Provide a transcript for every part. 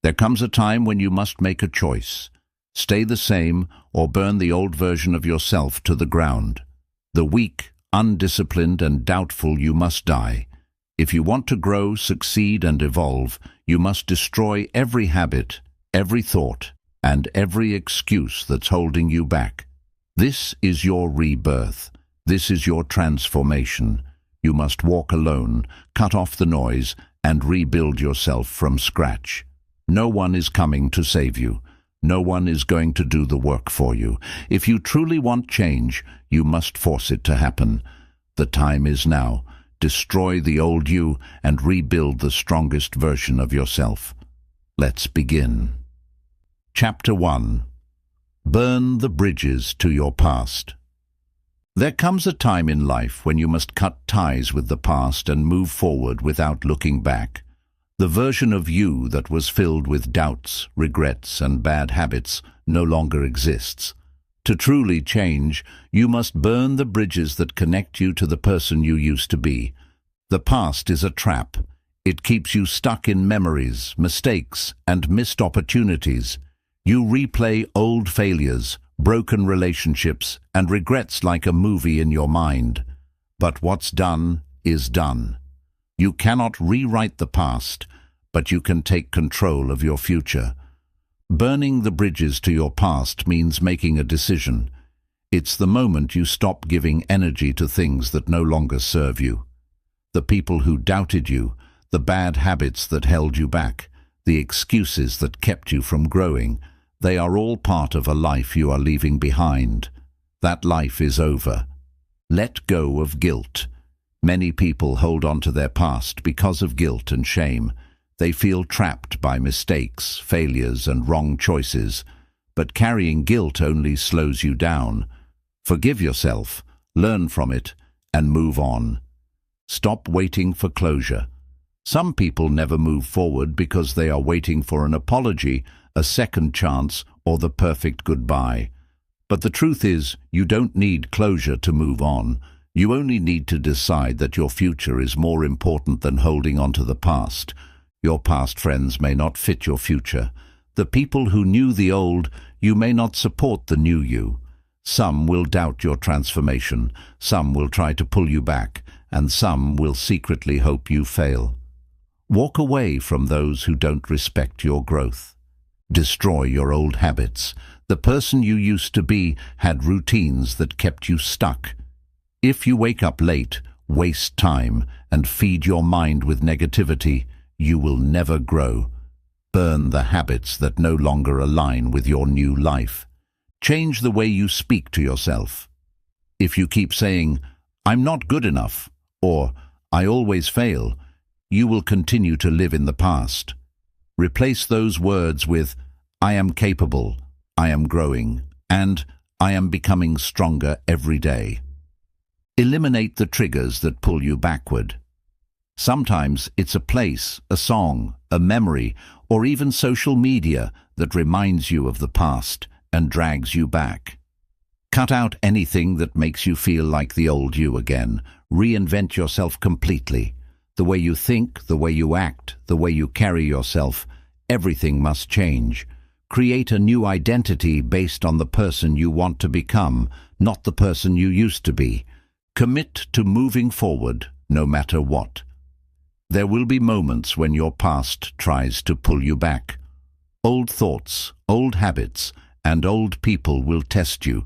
There comes a time when you must make a choice. Stay the same or burn the old version of yourself to the ground. The weak, undisciplined and doubtful you must die. If you want to grow, succeed and evolve, you must destroy every habit, every thought, and every excuse that's holding you back. This is your rebirth. This is your transformation. You must walk alone, cut off the noise, and rebuild yourself from scratch. No one is coming to save you. No one is going to do the work for you. If you truly want change, you must force it to happen. The time is now. Destroy the old you and rebuild the strongest version of yourself. Let's begin. Chapter 1. Burn the bridges to your past. There comes a time in life when you must cut ties with the past and move forward without looking back. The version of you that was filled with doubts, regrets, and bad habits no longer exists. To truly change, you must burn the bridges that connect you to the person you used to be. The past is a trap. It keeps you stuck in memories, mistakes, and missed opportunities. You replay old failures, broken relationships, and regrets like a movie in your mind. But what's done is done. You cannot rewrite the past, but you can take control of your future. Burning the bridges to your past means making a decision. It's the moment you stop giving energy to things that no longer serve you. The people who doubted you, the bad habits that held you back, the excuses that kept you from growing, they are all part of a life you are leaving behind. That life is over. Let go of guilt. Many people hold on to their past because of guilt and shame. They feel trapped by mistakes, failures, and wrong choices. But carrying guilt only slows you down. Forgive yourself, learn from it, and move on. Stop waiting for closure. Some people never move forward because they are waiting for an apology, a second chance, or the perfect goodbye. But the truth is, you don't need closure to move on. You only need to decide that your future is more important than holding on to the past. Your past friends may not fit your future. The people who knew the old you may not support the new you. Some will doubt your transformation, some will try to pull you back, and some will secretly hope you fail. Walk away from those who don't respect your growth. Destroy your old habits. The person you used to be had routines that kept you stuck. If you wake up late, waste time, and feed your mind with negativity, you will never grow. Burn the habits that no longer align with your new life. Change the way you speak to yourself. If you keep saying, "I'm not good enough," or "I always fail," you will continue to live in the past. Replace those words with, "I am capable, I am growing, and I am becoming stronger every day." Eliminate the triggers that pull you backward. Sometimes it's a place, a song, a memory, or even social media that reminds you of the past and drags you back. Cut out anything that makes you feel like the old you again. Reinvent yourself completely. The way you think, the way you act, the way you carry yourself, everything must change. Create a new identity based on the person you want to become, not the person you used to be. Commit to moving forward, no matter what. There will be moments when your past tries to pull you back. Old thoughts, old habits, and old people will test you.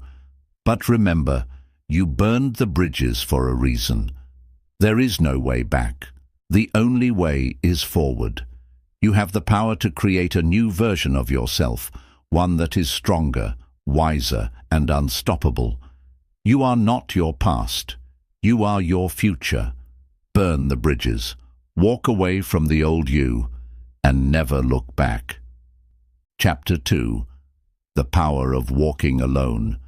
But remember, you burned the bridges for a reason. There is no way back. The only way is forward. You have the power to create a new version of yourself, one that is stronger, wiser, and unstoppable. You are not your past. You are your future. Burn the bridges. Walk away from the old you, and never look back. Chapter 2. The Power of Walking Alone.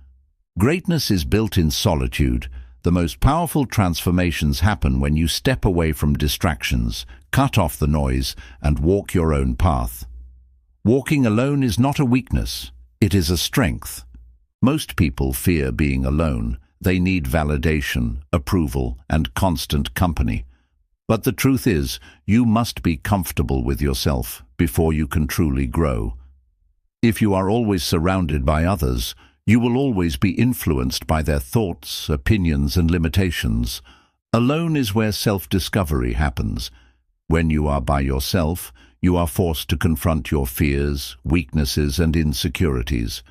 Greatness is built in solitude. The most powerful transformations happen when you step away from distractions, cut off the noise, and walk your own path. Walking alone is not a weakness, it is a strength. Most people fear being alone. They need validation, approval, and constant company. But the truth is, you must be comfortable with yourself before you can truly grow. If you are always surrounded by others, you will always be influenced by their thoughts, opinions, and limitations. Alone is where self-discovery happens. When you are by yourself, you are forced to confront your fears, weaknesses, and insecurities.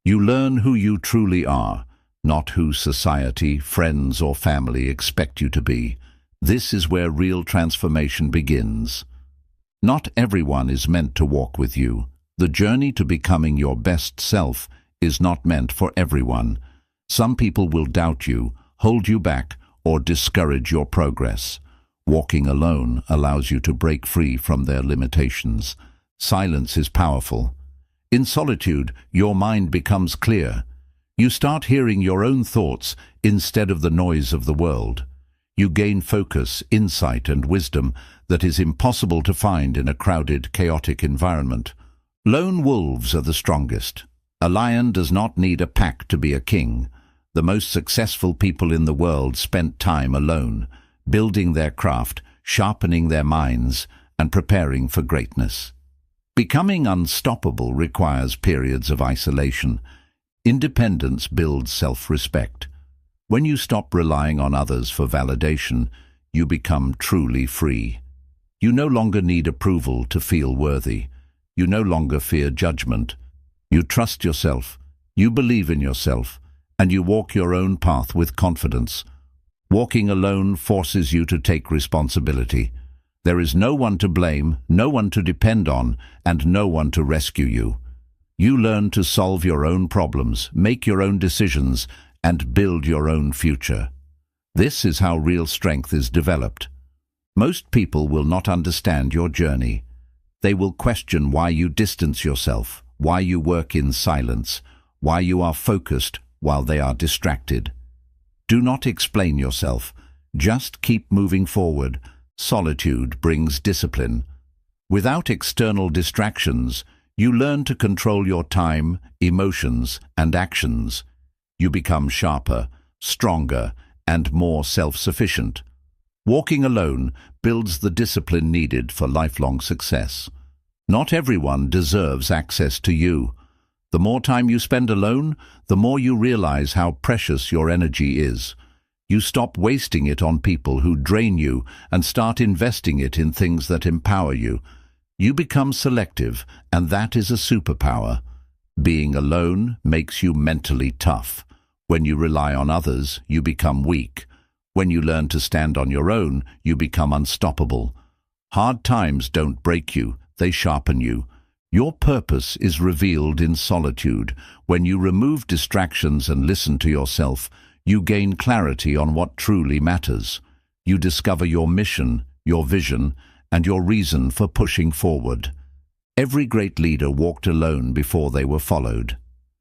You learn who you truly are, not who society, friends, or family expect you to be. This is where real transformation begins. Not everyone is meant to walk with you. The journey to becoming your best self is not meant for everyone. Some people will doubt you, hold you back, or discourage your progress. Walking alone allows you to break free from their limitations. Silence is powerful. In solitude, your mind becomes clear. You start hearing your own thoughts instead of the noise of the world. You gain focus, insight, and wisdom that is impossible to find in a crowded, chaotic environment. Lone wolves are the strongest. A lion does not need a pack to be a king. The most successful people in the world spent time alone, building their craft, sharpening their minds, and preparing for greatness. Becoming unstoppable requires periods of isolation. Independence builds self-respect. When you stop relying on others for validation, you become truly free. You no longer need approval to feel worthy. You no longer fear judgment. You trust yourself, you believe in yourself, and you walk your own path with confidence. Walking alone forces you to take responsibility. There is no one to blame, no one to depend on, and no one to rescue you. You learn to solve your own problems, make your own decisions, and build your own future. This is how real strength is developed. Most people will not understand your journey. They will question why you distance yourself, why you work in silence, why you are focused while they are distracted. Do not explain yourself. Just keep moving forward. Solitude brings discipline. Without external distractions, you learn to control your time, emotions, and actions. You become sharper, stronger, and more self-sufficient. Walking alone builds the discipline needed for lifelong success. Not everyone deserves access to you. The more time you spend alone, the more you realize how precious your energy is. You stop wasting it on people who drain you and start investing it in things that empower you. You become selective, and that is a superpower. Being alone makes you mentally tough. When you rely on others, you become weak. When you learn to stand on your own, you become unstoppable. Hard times don't break you, they sharpen you. Your purpose is revealed in solitude. When you remove distractions and listen to yourself, you gain clarity on what truly matters. You discover your mission, your vision, and your reason for pushing forward. Every great leader walked alone before they were followed.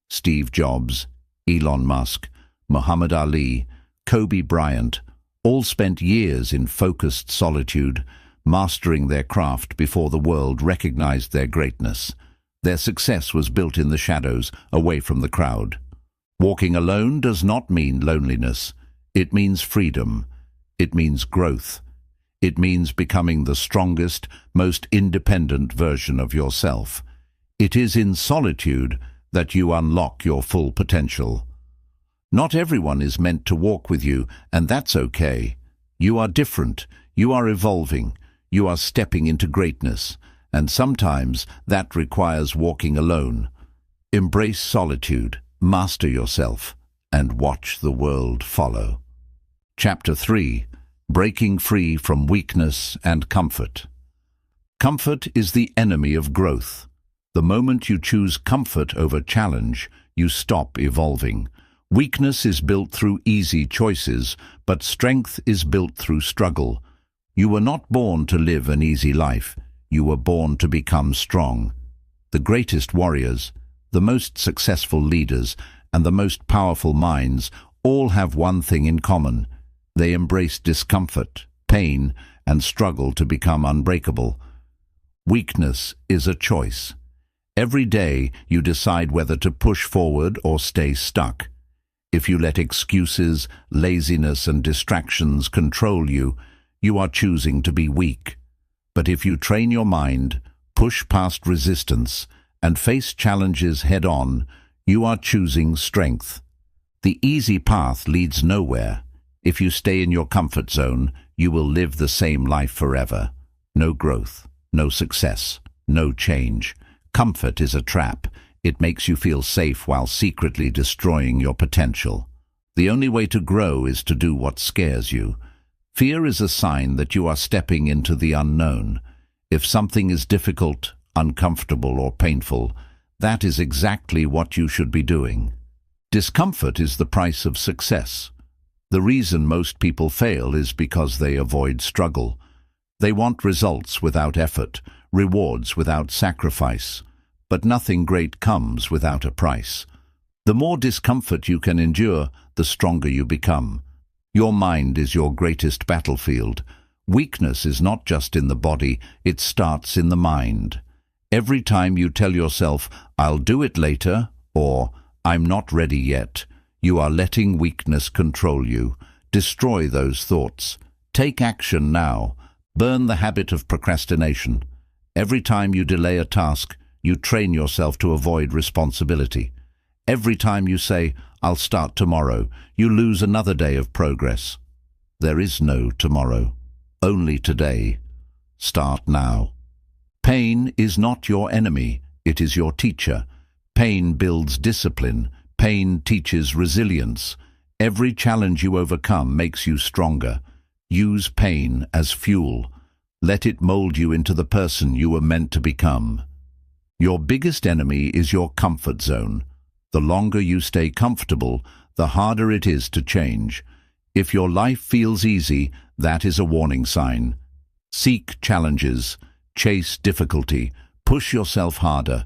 Steve Jobs, Elon Musk, Muhammad Ali, Kobe Bryant, all spent years in focused solitude, mastering their craft before the world recognized their greatness. Their success was built in the shadows, away from the crowd. Walking alone does not mean loneliness. It means freedom. It means growth. It means becoming the strongest, most independent version of yourself. It is in solitude that you unlock your full potential. Not everyone is meant to walk with you, and that's okay. You are different. You are evolving. You are stepping into greatness, and sometimes that requires walking alone. Embrace solitude, master yourself, and watch the world follow. Chapter 3. Breaking free from weakness and comfort. Comfort is the enemy of growth. The moment you choose comfort over challenge, you stop evolving. Weakness is built through easy choices, but strength is built through struggle. You were not born to live an easy life. You were born to become strong. The greatest warriors, the most successful leaders, and the most powerful minds all have one thing in common. They embrace discomfort, pain, and struggle to become unbreakable. Weakness is a choice. Every day you decide whether to push forward or stay stuck. If you let excuses, laziness, and distractions control you, you are choosing to be weak. But if you train your mind, push past resistance, and face challenges head-on, you are choosing strength. The easy path leads nowhere. If you stay in your comfort zone, you will live the same life forever. No growth, no success, no change. Comfort is a trap. It makes you feel safe while secretly destroying your potential. The only way to grow is to do what scares you. Fear is a sign that you are stepping into the unknown. If something is difficult, uncomfortable, or painful, that is exactly what you should be doing. Discomfort is the price of success. The reason most people fail is because they avoid struggle. They want results without effort, rewards without sacrifice. But nothing great comes without a price. The more discomfort you can endure, the stronger you become. Your mind is your greatest battlefield. Weakness is not just in the body, it starts in the mind. Every time you tell yourself, "I'll do it later," or "I'm not ready yet," you are letting weakness control you. Destroy those thoughts. Take action now. Burn the habit of procrastination. Every time you delay a task, you train yourself to avoid responsibility. Every time you say, "I'll start tomorrow," you lose another day of progress. There is no tomorrow, only today. Start now. Pain is not your enemy, it is your teacher. Pain builds discipline. Pain teaches resilience. Every challenge you overcome makes you stronger. Use pain as fuel. Let it mold you into the person you were meant to become. Your biggest enemy is your comfort zone. The longer you stay comfortable, the harder it is to change. If your life feels easy, that is a warning sign. Seek challenges, chase difficulty, push yourself harder.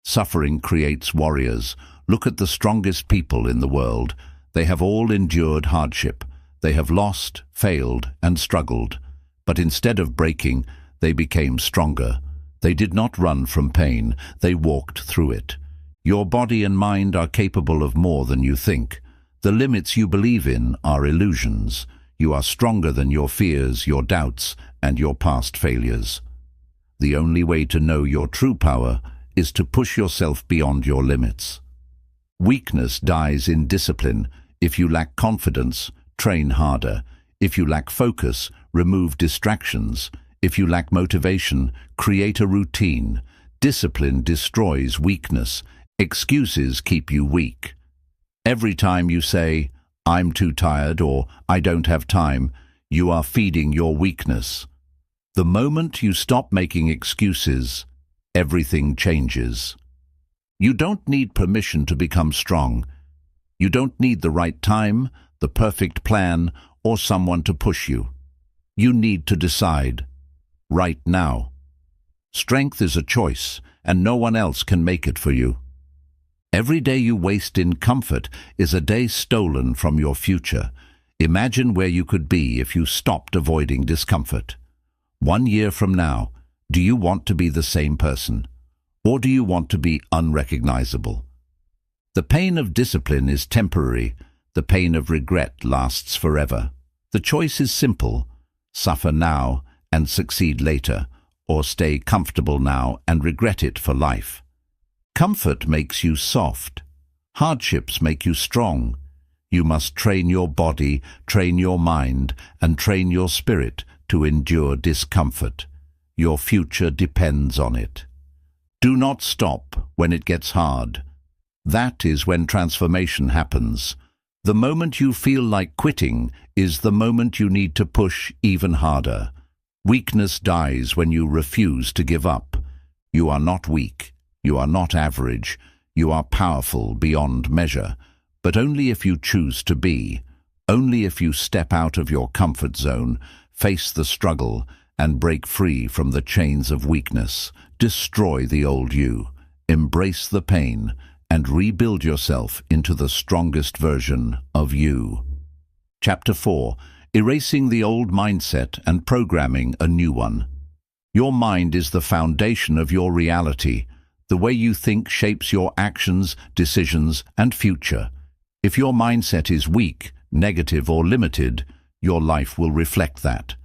Suffering creates warriors. Look at the strongest people in the world. They have all endured hardship. They have lost, failed, and struggled. But instead of breaking, they became stronger. They did not run from pain, they walked through it. Your body and mind are capable of more than you think. The limits you believe in are illusions. You are stronger than your fears, your doubts, and your past failures. The only way to know your true power is to push yourself beyond your limits. Weakness dies in discipline. If you lack confidence, train harder. If you lack focus, remove distractions. If you lack motivation, create a routine. Discipline destroys weakness. Excuses keep you weak. Every time you say, "I'm too tired," or "I don't have time," you are feeding your weakness. The moment you stop making excuses, everything changes. You don't need permission to become strong. You don't need the right time, the perfect plan, or someone to push you. You need to decide. Right now. Strength is a choice, and no one else can make it for you. Every day you waste in comfort is a day stolen from your future. Imagine where you could be if you stopped avoiding discomfort. 1 year from now, do you want to be the same person? Or do you want to be unrecognizable? The pain of discipline is temporary. The pain of regret lasts forever. The choice is simple. Suffer now and succeed later, or stay comfortable now and regret it for life. Comfort makes you soft. Hardships make you strong. You must train your body, train your mind, and train your spirit to endure discomfort. Your future depends on it. Do not stop when it gets hard. That is when transformation happens. The moment you feel like quitting is the moment you need to push even harder. Weakness dies when you refuse to give up. You are not weak. You are not average. You are powerful beyond measure. But only if you choose to be. Only if you step out of your comfort zone, face the struggle, and break free from the chains of weakness. Destroy the old you. Embrace the pain, and rebuild yourself into the strongest version of you. Chapter 4. Erasing the old mindset and programming a new one. Your mind is the foundation of your reality. The way you think shapes your actions, decisions, and future. If your mindset is weak, negative, or limited, your life will reflect that.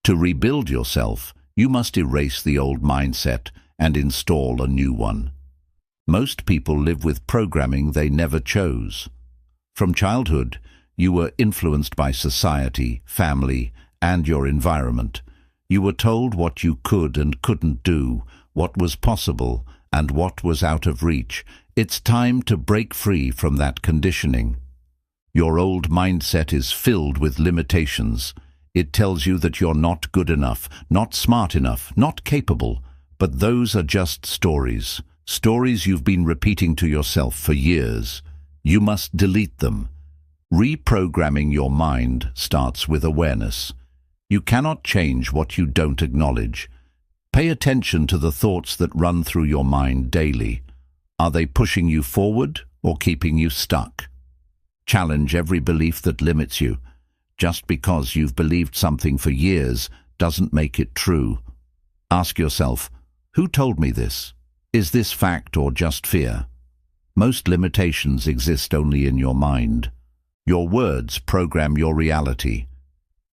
To rebuild yourself, you must erase the old mindset and install a new one. Most people live with programming they never chose. From childhood, you were influenced by society, family, and your environment. You were told what you could and couldn't do, what was possible, and what was out of reach. It's time to break free from that conditioning. Your old mindset is filled with limitations. It tells you that you're not good enough, not smart enough, not capable. But those are just stories. Stories you've been repeating to yourself for years. You must delete them. Reprogramming your mind starts with awareness. You cannot change what you don't acknowledge. Pay attention to the thoughts that run through your mind daily. Are they pushing you forward or keeping you stuck? Challenge every belief that limits you. Just because you've believed something for years doesn't make it true. Ask yourself, who told me this? Is this fact or just fear? Most limitations exist only in your mind. Your words program your reality.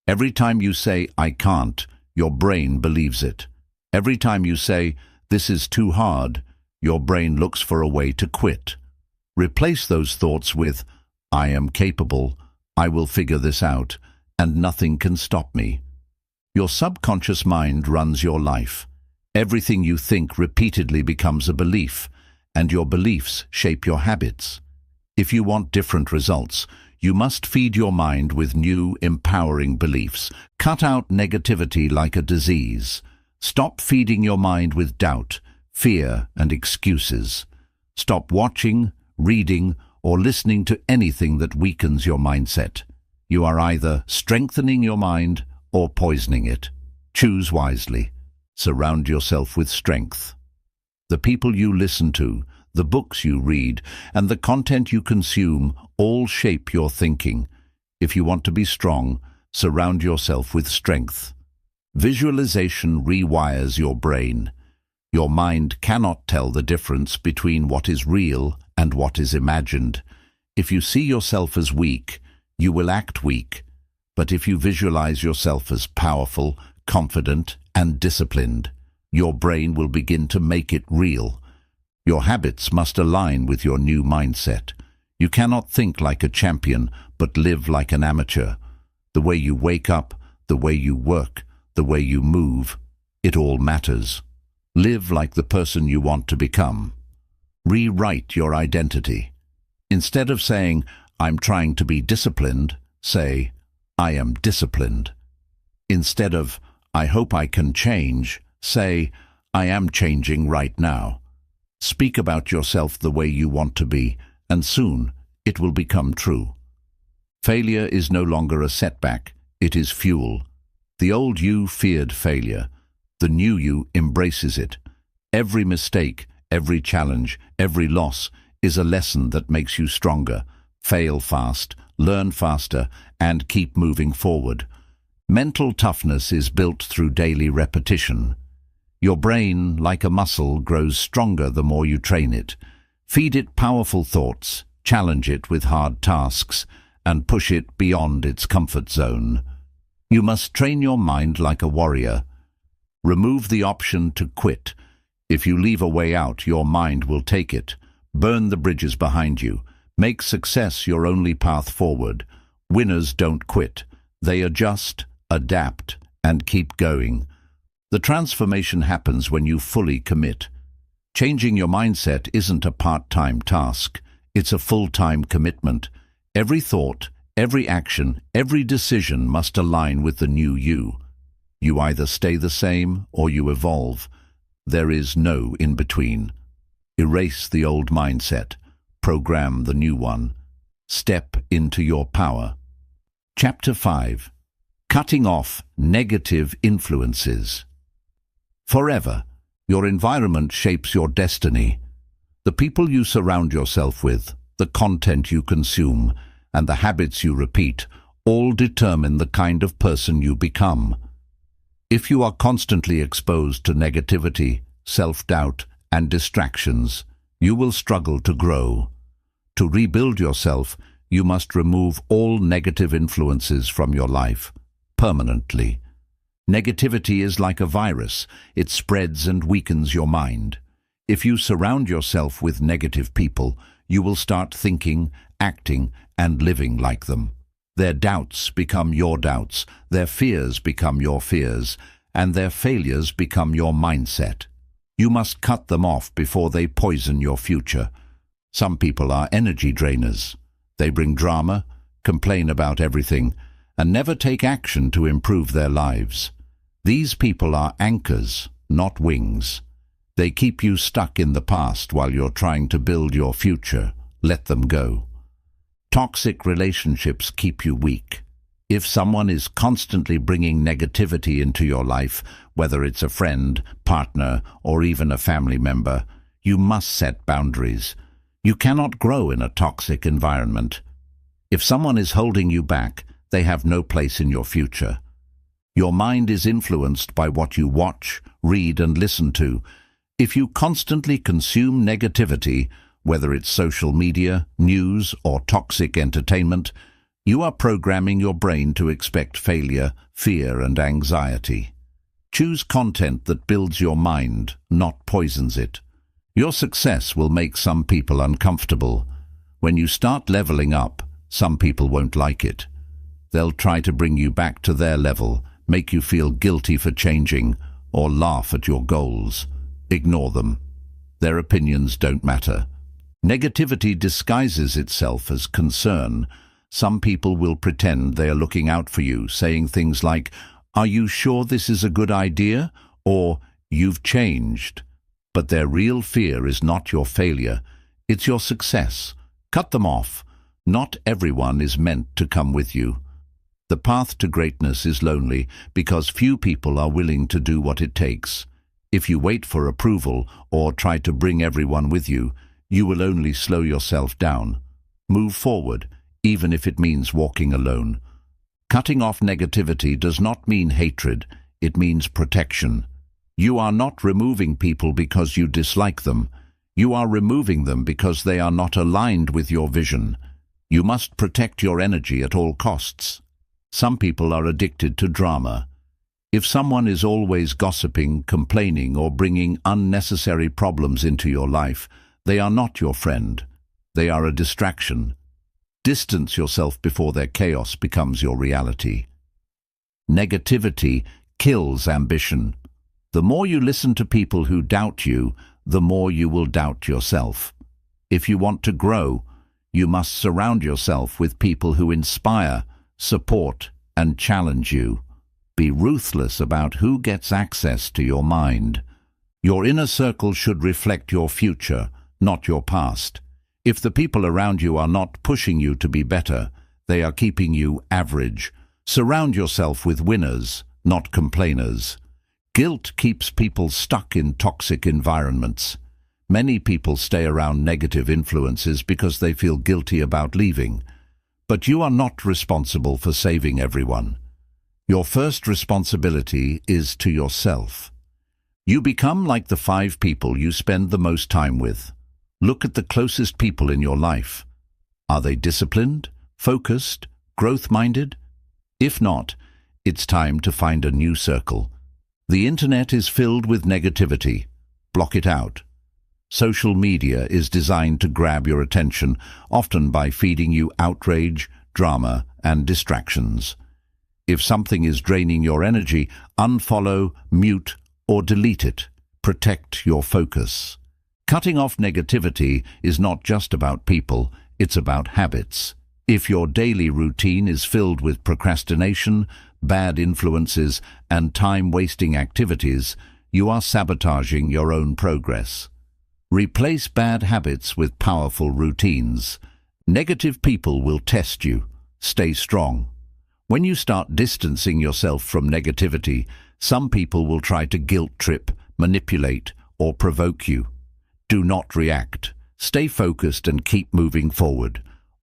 Every time you say, "I can't," your brain believes it. Every time you say, "This is too hard," your brain looks for a way to quit. Replace those thoughts with, "I am capable, I will figure this out, and nothing can stop me." Your subconscious mind runs your life. Everything you think repeatedly becomes a belief, and your beliefs shape your habits. If you want different results, you must feed your mind with new, empowering beliefs. Cut out negativity like a disease. Stop feeding your mind with doubt, fear, and excuses. Stop watching, reading, or listening to anything that weakens your mindset. You are either strengthening your mind or poisoning it. Choose wisely. Surround yourself with strength. The people you listen to, the books you read, and the content you consume all shape your thinking. If you want to be strong, surround yourself with strength. Visualization rewires your brain. Your mind cannot tell the difference between what is real and what is imagined. If you see yourself as weak, you will act weak. But if you visualize yourself as powerful, confident, and disciplined, your brain will begin to make it real. Your habits must align with your new mindset. You cannot think like a champion, but live like an amateur. The way you wake up, the way you work, the way you move, it all matters. Live like the person you want to become. Rewrite your identity. Instead of saying, "I'm trying to be disciplined," say, "I am disciplined." Instead of, "I hope I can change," say, "I am changing right now." Speak about yourself the way you want to be, and soon it will become true. Failure is no longer a setback, it is fuel. The old you feared failure. The new you embraces it. Every mistake, every challenge, every loss is a lesson that makes you stronger. Fail fast, learn faster, and keep moving forward. Mental toughness is built through daily repetition. Your brain, like a muscle, grows stronger the more you train it. Feed it powerful thoughts, challenge it with hard tasks, and push it beyond its comfort zone. You must train your mind like a warrior. Remove the option to quit. If you leave a way out, your mind will take it. Burn the bridges behind you. Make success your only path forward. Winners don't quit. They adjust, adapt, and keep going. The transformation happens when you fully commit. Changing your mindset isn't a part-time task. It's a full-time commitment. Every thought, every action, every decision must align with the new you. You either stay the same or you evolve. There is no in-between. Erase the old mindset. Program the new one. Step into your power. Chapter 5. Cutting off negative influences. Forever, your environment shapes your destiny. The people you surround yourself with, the content you consume, and the habits you repeat all determine the kind of person you become. If you are constantly exposed to negativity, self-doubt, and distractions, you will struggle to grow. To rebuild yourself, you must remove all negative influences from your life, permanently. Negativity is like a virus. It spreads and weakens your mind. If you surround yourself with negative people, you will start thinking, acting, and living like them. Their doubts become your doubts, their fears become your fears, and their failures become your mindset. You must cut them off before they poison your future. Some people are energy drainers. They bring drama, complain about everything, and never take action to improve their lives. These people are anchors, not wings. They keep you stuck in the past while you're trying to build your future. Let them go. Toxic relationships keep you weak. If someone is constantly bringing negativity into your life, whether it's a friend, partner, or even a family member, you must set boundaries. You cannot grow in a toxic environment. If someone is holding you back, they have no place in your future. Your mind is influenced by what you watch, read, and listen to. If you constantly consume negativity, whether it's social media, news, or toxic entertainment, you are programming your brain to expect failure, fear, and anxiety. Choose content that builds your mind, not poisons it. Your success will make some people uncomfortable. When you start leveling up, some people won't like it. They'll try to bring you back to their level, make you feel guilty for changing, or laugh at your goals. Ignore them. Their opinions don't matter. Negativity disguises itself as concern. Some people will pretend they are looking out for you, saying things like, "Are you sure this is a good idea?" or "You've changed." But their real fear is not your failure, it's your success. Cut them off. Not everyone is meant to come with you. The path to greatness is lonely because few people are willing to do what it takes. If you wait for approval or try to bring everyone with you, you will only slow yourself down. Move forward, even if it means walking alone. Cutting off negativity does not mean hatred, it means protection. You are not removing people because you dislike them. You are removing them because they are not aligned with your vision. You must protect your energy at all costs. Some people are addicted to drama. If someone is always gossiping, complaining, or bringing unnecessary problems into your life, they are not your friend. They are a distraction. Distance yourself before their chaos becomes your reality. Negativity kills ambition. The more you listen to people who doubt you, the more you will doubt yourself. If you want to grow, you must surround yourself with people who inspire, support, and challenge you. Be ruthless about who gets access to your mind. Your inner circle should reflect your future, not your past. If the people around you are not pushing you to be better, they are keeping you average. Surround yourself with winners, not complainers. Guilt keeps people stuck in toxic environments. Many people stay around negative influences because they feel guilty about leaving. But you are not responsible for saving everyone. Your first responsibility is to yourself. You become like the 5 people you spend the most time with. Look at the closest people in your life. Are they disciplined, focused, growth-minded? If not, it's time to find a new circle. The internet is filled with negativity. Block it out. Social media is designed to grab your attention, often by feeding you outrage, drama, and distractions. If something is draining your energy, unfollow, mute, or delete it. Protect your focus. Cutting off negativity is not just about people, it's about habits. If your daily routine is filled with procrastination, bad influences, and time-wasting activities, you are sabotaging your own progress. Replace bad habits with powerful routines. Negative people will test you. Stay strong. When you start distancing yourself from negativity, some people will try to guilt-trip, manipulate, or provoke you. Do not react. Stay focused and keep moving forward.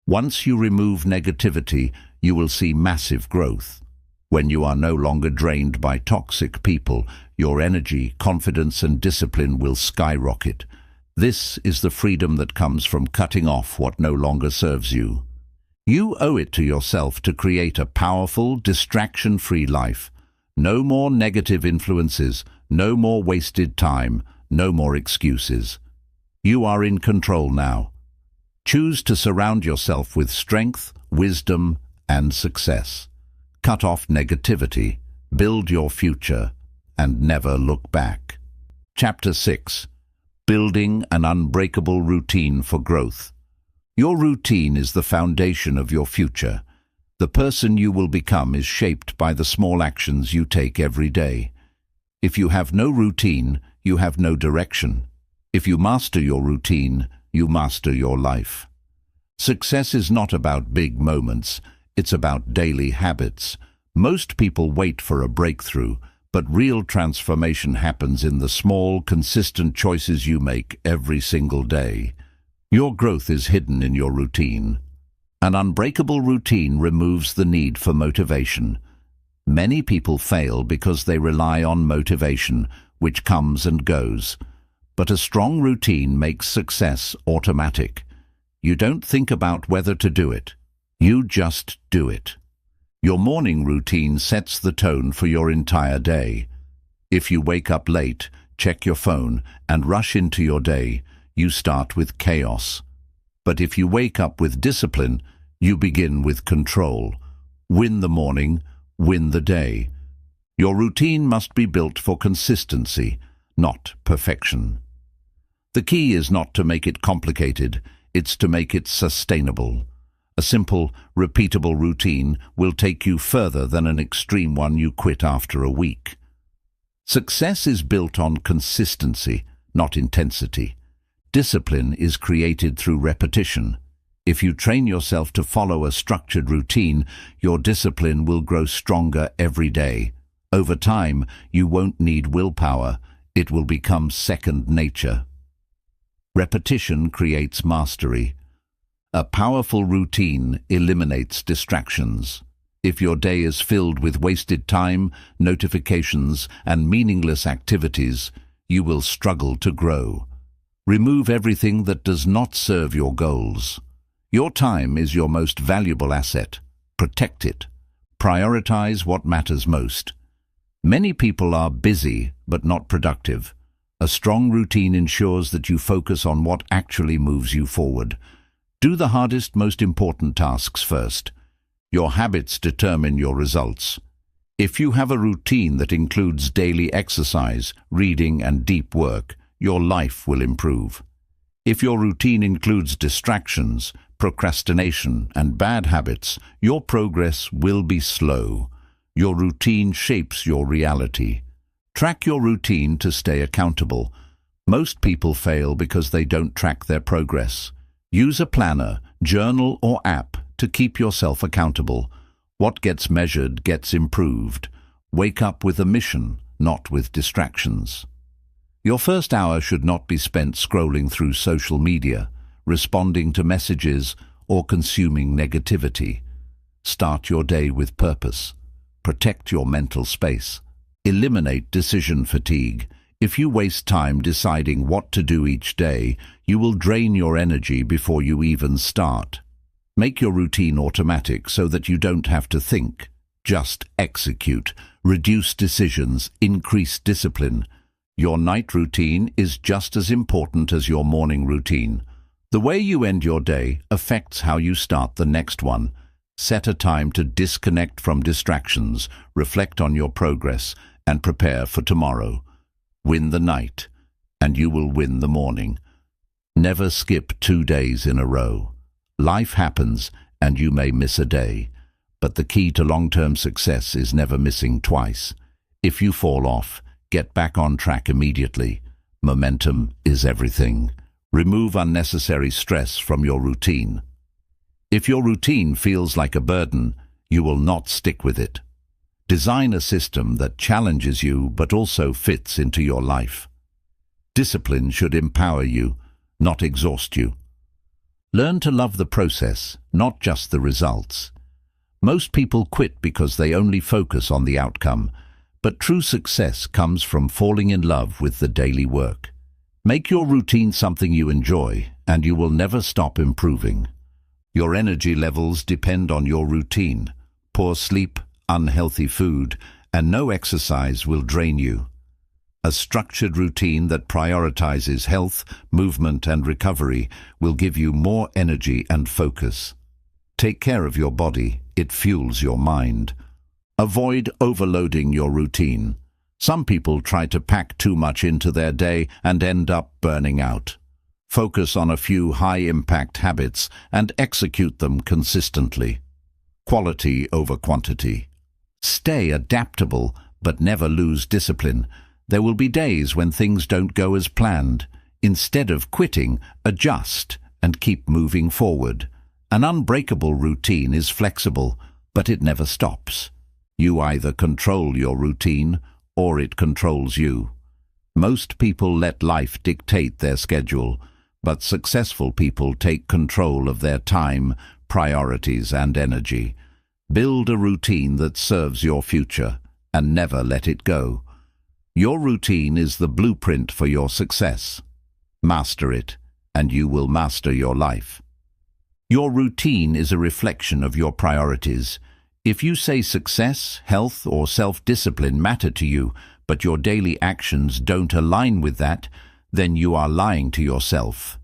Once you remove negativity, you will see massive growth. When you are no longer drained by toxic people, your energy, confidence, and discipline will skyrocket. This is the freedom that comes from cutting off what no longer serves you. You owe it to yourself to create a powerful, distraction-free life. No more negative influences, no more wasted time, no more excuses. You are in control now. Choose to surround yourself with strength, wisdom, and success. Cut off negativity, build your future, and never look back. Chapter 6. Building an unbreakable routine for growth. Your routine is the foundation of your future. The person you will become is shaped by the small actions you take every day. If you have no routine, you have no direction. If you master your routine, you master your life. Success is not about big moments, it's about daily habits. Most people wait for a breakthrough, but real transformation happens in the small, consistent choices you make every single day. Your growth is hidden in your routine. An unbreakable routine removes the need for motivation. Many people fail because they rely on motivation, which comes and goes. But a strong routine makes success automatic. You don't think about whether to do it. You just do it. Your morning routine sets the tone for your entire day. If you wake up late, check your phone, and rush into your day, you start with chaos. But if you wake up with discipline, you begin with control. Win the morning, win the day. Your routine must be built for consistency, not perfection. The key is not to make it complicated, it's to make it sustainable. A simple, repeatable routine will take you further than an extreme one you quit after a week. Success is built on consistency, not intensity. Discipline is created through repetition. If you train yourself to follow a structured routine, your discipline will grow stronger every day. Over time, you won't need willpower. It will become second nature. Repetition creates mastery. A powerful routine eliminates distractions. If your day is filled with wasted time, notifications, and meaningless activities, you will struggle to grow. Remove everything that does not serve your goals. Your time is your most valuable asset. Protect it. Prioritize what matters most. Many people are busy but not productive. A strong routine ensures that you focus on what actually moves you forward. Do the hardest, most important tasks first. Your habits determine your results. If you have a routine that includes daily exercise, reading, and deep work, your life will improve. If your routine includes distractions, procrastination, and bad habits, your progress will be slow. Your routine shapes your reality. Track your routine to stay accountable. Most people fail because they don't track their progress. Use a planner, journal, or app to keep yourself accountable. What gets measured gets improved. Wake up with a mission, not with distractions. Your first hour should not be spent scrolling through social media, responding to messages, or consuming negativity. Start your day with purpose. Protect your mental space. Eliminate decision fatigue. If you waste time deciding what to do each day, you will drain your energy before you even start. Make your routine automatic so that you don't have to think. Just execute. Reduce decisions. Increase discipline. Your night routine is just as important as your morning routine. The way you end your day affects how you start the next one. Set a time to disconnect from distractions, reflect on your progress, and prepare for tomorrow. Win the night, and you will win the morning. Never skip 2 days in a row. Life happens, and you may miss a day. But the key to long-term success is never missing twice. If you fall off, get back on track immediately. Momentum is everything. Remove unnecessary stress from your routine. If your routine feels like a burden, you will not stick with it. Design a system that challenges you but also fits into your life. Discipline should empower you, not exhaust you. Learn to love the process, not just the results. Most people quit because they only focus on the outcome, but true success comes from falling in love with the daily work. Make your routine something you enjoy, and you will never stop improving. Your energy levels depend on your routine. Poor sleep, unhealthy food, and no exercise will drain you. A structured routine that prioritizes health, movement, and recovery will give you more energy and focus. Take care of your body. It fuels your mind. Avoid overloading your routine. Some people try to pack too much into their day and end up burning out. Focus on a few high-impact habits and execute them consistently. Quality over quantity. Stay adaptable, but never lose discipline. There will be days when things don't go as planned. Instead of quitting, adjust and keep moving forward. An unbreakable routine is flexible, but it never stops. You either control your routine or it controls you. Most people let life dictate their schedule, but successful people take control of their time, priorities, and energy. Build a routine that serves your future and never let it go. Your routine is the blueprint for your success. Master it, and you will master your life. Your routine is a reflection of your priorities. If you say success, health, or self-discipline matter to you, but your daily actions don't align with that, then you are lying to yourself.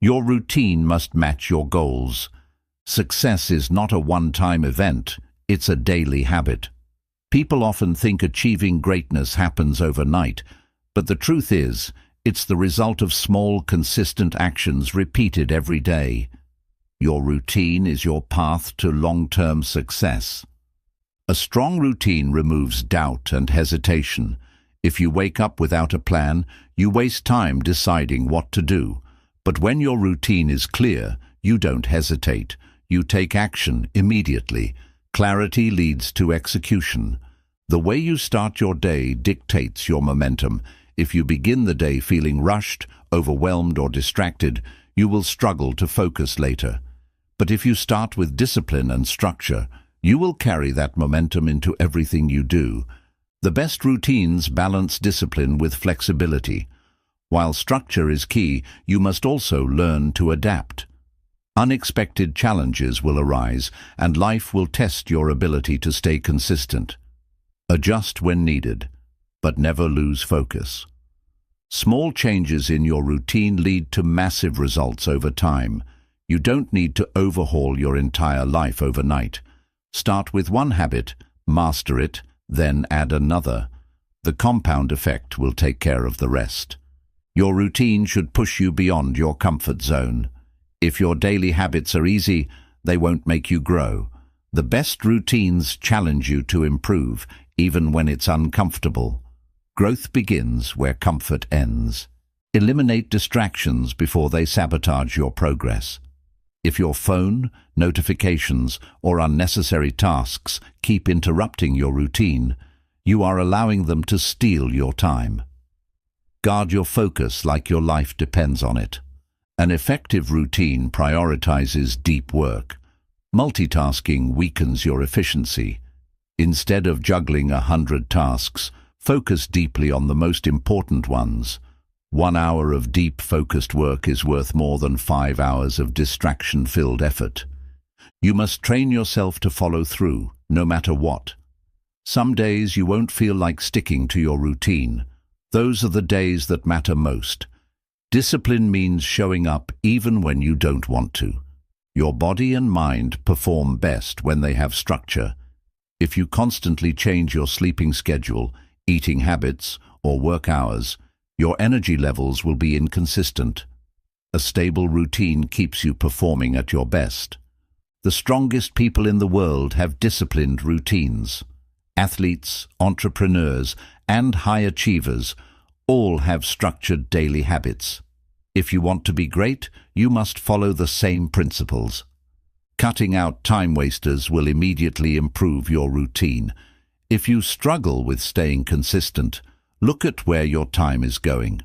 Your routine must match your goals. Success is not a one-time event, it's a daily habit. People often think achieving greatness happens overnight, but the truth is, it's the result of small, consistent actions repeated every day. Your routine is your path to long-term success. A strong routine removes doubt and hesitation. If you wake up without a plan, you waste time deciding what to do. But when your routine is clear, you don't hesitate. You take action immediately. Clarity leads to execution. The way you start your day dictates your momentum. If you begin the day feeling rushed, overwhelmed, or distracted, you will struggle to focus later. But if you start with discipline and structure, you will carry that momentum into everything you do. The best routines balance discipline with flexibility. While structure is key, you must also learn to adapt. Unexpected challenges will arise, and life will test your ability to stay consistent. Adjust when needed, but never lose focus. Small changes in your routine lead to massive results over time. You don't need to overhaul your entire life overnight. Start with one habit, master it, then add another. The compound effect will take care of the rest. Your routine should push you beyond your comfort zone. If your daily habits are easy, they won't make you grow. The best routines challenge you to improve, even when it's uncomfortable. Growth begins where comfort ends. Eliminate distractions before they sabotage your progress. If your phone, notifications, or unnecessary tasks keep interrupting your routine, you are allowing them to steal your time. Guard your focus like your life depends on it. An effective routine prioritizes deep work. Multitasking weakens your efficiency. Instead of juggling 100 tasks, focus deeply on the most important ones. 1 hour of deep, focused work is worth more than 5 hours of distraction-filled effort. You must train yourself to follow through, no matter what. Some days you won't feel like sticking to your routine. Those are the days that matter most. Discipline means showing up even when you don't want to. Your body and mind perform best when they have structure. If you constantly change your sleeping schedule, eating habits, or work hours, your energy levels will be inconsistent. A stable routine keeps you performing at your best. The strongest people in the world have disciplined routines. Athletes, entrepreneurs, and high achievers all have structured daily habits. If you want to be great, you must follow the same principles. Cutting out time wasters will immediately improve your routine. If you struggle with staying consistent, look at where your time is going.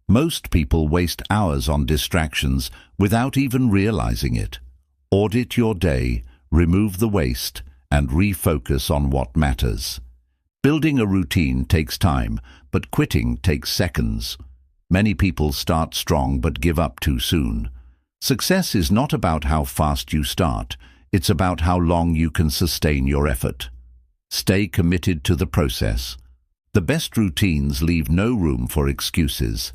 Most people waste hours on distractions without even realizing it. Audit your day, remove the waste, and refocus on what matters. Building a routine takes time, but quitting takes seconds. Many people start strong but give up too soon. Success is not about how fast you start, it's about how long you can sustain your effort. Stay committed to the process. The best routines leave no room for excuses.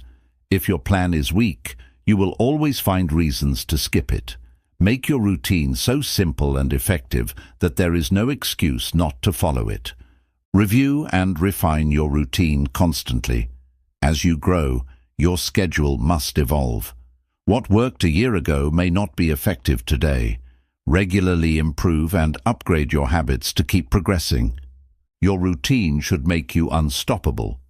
If your plan is weak, you will always find reasons to skip it. Make your routine so simple and effective that there is no excuse not to follow it. Review and refine your routine constantly. As you grow, your schedule must evolve. What worked a year ago may not be effective today. Regularly improve and upgrade your habits to keep progressing. Your routine should make you unstoppable.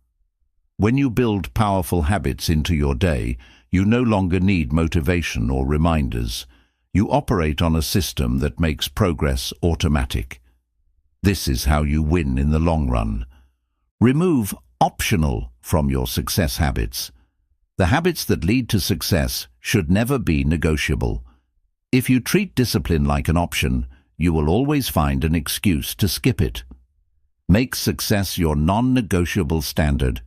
When you build powerful habits into your day, you no longer need motivation or reminders. You operate on a system that makes progress automatic. This is how you win in the long run. Remove optional from your success habits. The habits that lead to success should never be negotiable. If you treat discipline like an option, you will always find an excuse to skip it. Make success your non-negotiable standard.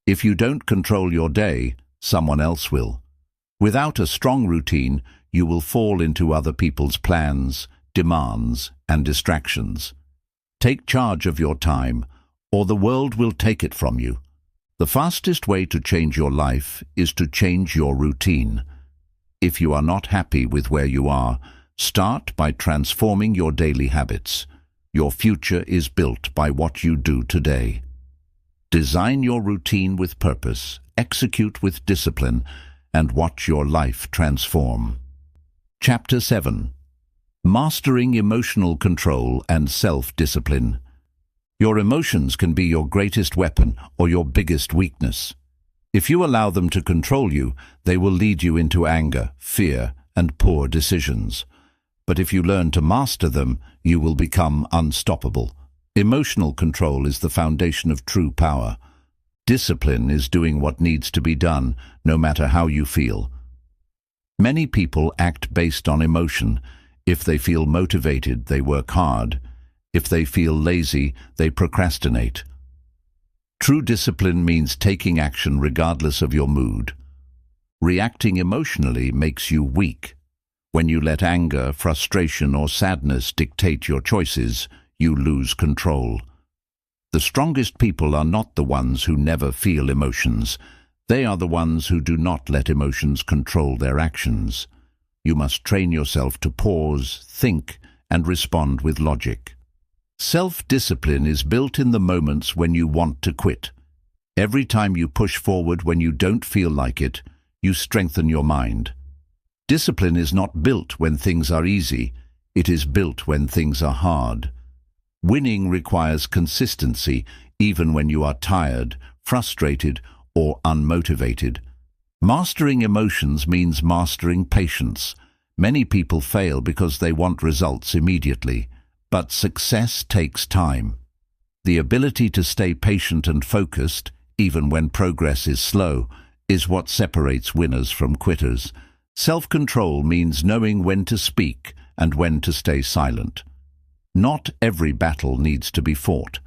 If you don't control your day, someone else will. Without a strong routine, you will fall into other people's plans, demands, and distractions. Take charge of your time, or the world will take it from you. The fastest way to change your life is to change your routine. If you are not happy with where you are, start by transforming your daily habits. Your future is built by what you do today. Design your routine with purpose, execute with discipline, and watch your life transform. Chapter 7. Mastering Emotional Control and Self-Discipline. Your emotions can be your greatest weapon or your biggest weakness. If you allow them to control you, they will lead you into anger, fear, and poor decisions. But if you learn to master them, you will become unstoppable. Emotional control is the foundation of true power. Discipline is doing what needs to be done, no matter how you feel. Many people act based on emotion. If they feel motivated, they work hard. If they feel lazy, they procrastinate. True discipline means taking action regardless of your mood. Reacting emotionally makes you weak. When you let anger, frustration, or sadness dictate your choices, you lose control. The strongest people are not the ones who never feel emotions. They are the ones who do not let emotions control their actions. You must train yourself to pause, think, and respond with logic. Self-discipline is built in the moments when you want to quit. Every time you push forward when you don't feel like it, you strengthen your mind. Discipline is not built when things are easy. It is built when things are hard. Winning requires consistency, even when you are tired, frustrated, or unmotivated. Mastering emotions means mastering patience. Many people fail because they want results immediately, but success takes time. The ability to stay patient and focused, even when progress is slow, is what separates winners from quitters. Self-control means knowing when to speak and when to stay silent. Not every battle needs to be fought.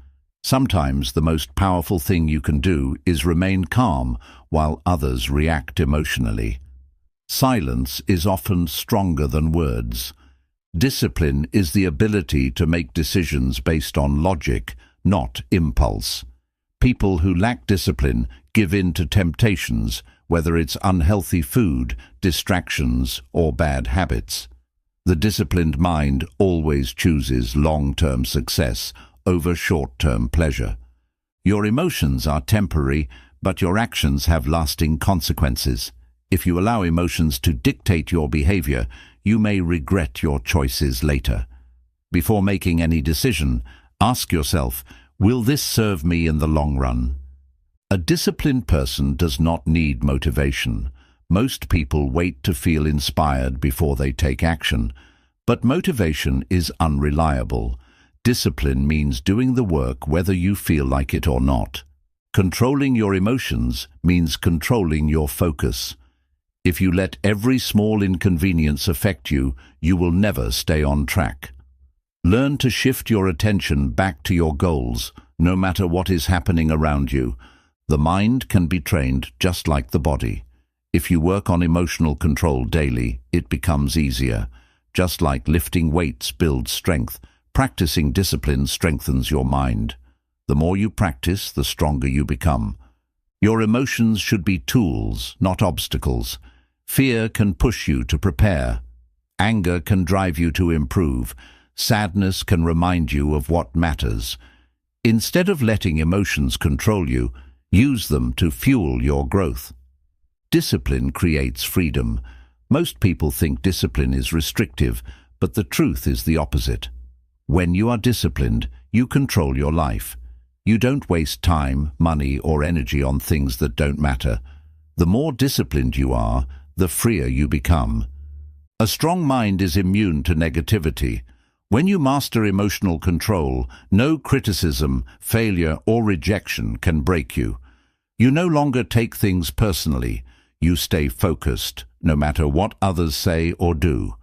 Sometimes the most powerful thing you can do is remain calm while others react emotionally. Silence is often stronger than words. Discipline is the ability to make decisions based on logic, not impulse. People who lack discipline give in to temptations, whether it's unhealthy food, distractions, or bad habits. The disciplined mind always chooses long-term success over short-term pleasure. Your emotions are temporary, but your actions have lasting consequences. If you allow emotions to dictate your behavior, you may regret your choices later. Before making any decision, ask yourself, will this serve me in the long run? A disciplined person does not need motivation. Most people wait to feel inspired before they take action, but motivation is unreliable. Discipline means doing the work whether you feel like it or not. Controlling your emotions means controlling your focus. If you let every small inconvenience affect you, you will never stay on track. Learn to shift your attention back to your goals, no matter what is happening around you. The mind can be trained just like the body. If you work on emotional control daily, it becomes easier. Just like lifting weights builds strength, Practicing discipline strengthens your mind. The more you practice, the stronger you become. Your emotions should be tools, not obstacles. Fear can push you to prepare. Anger can drive you to improve. Sadness can remind you of what matters. Instead of letting emotions control you, use them to fuel your growth. Discipline creates freedom. Most people think discipline is restrictive, but the truth is the opposite. When you are disciplined, you control your life. You don't waste time, money, or energy on things that don't matter. The more disciplined you are, the freer you become. A strong mind is immune to negativity. When you master emotional control, no criticism, failure, or rejection can break you. You no longer take things personally. You stay focused, no matter what others say or do.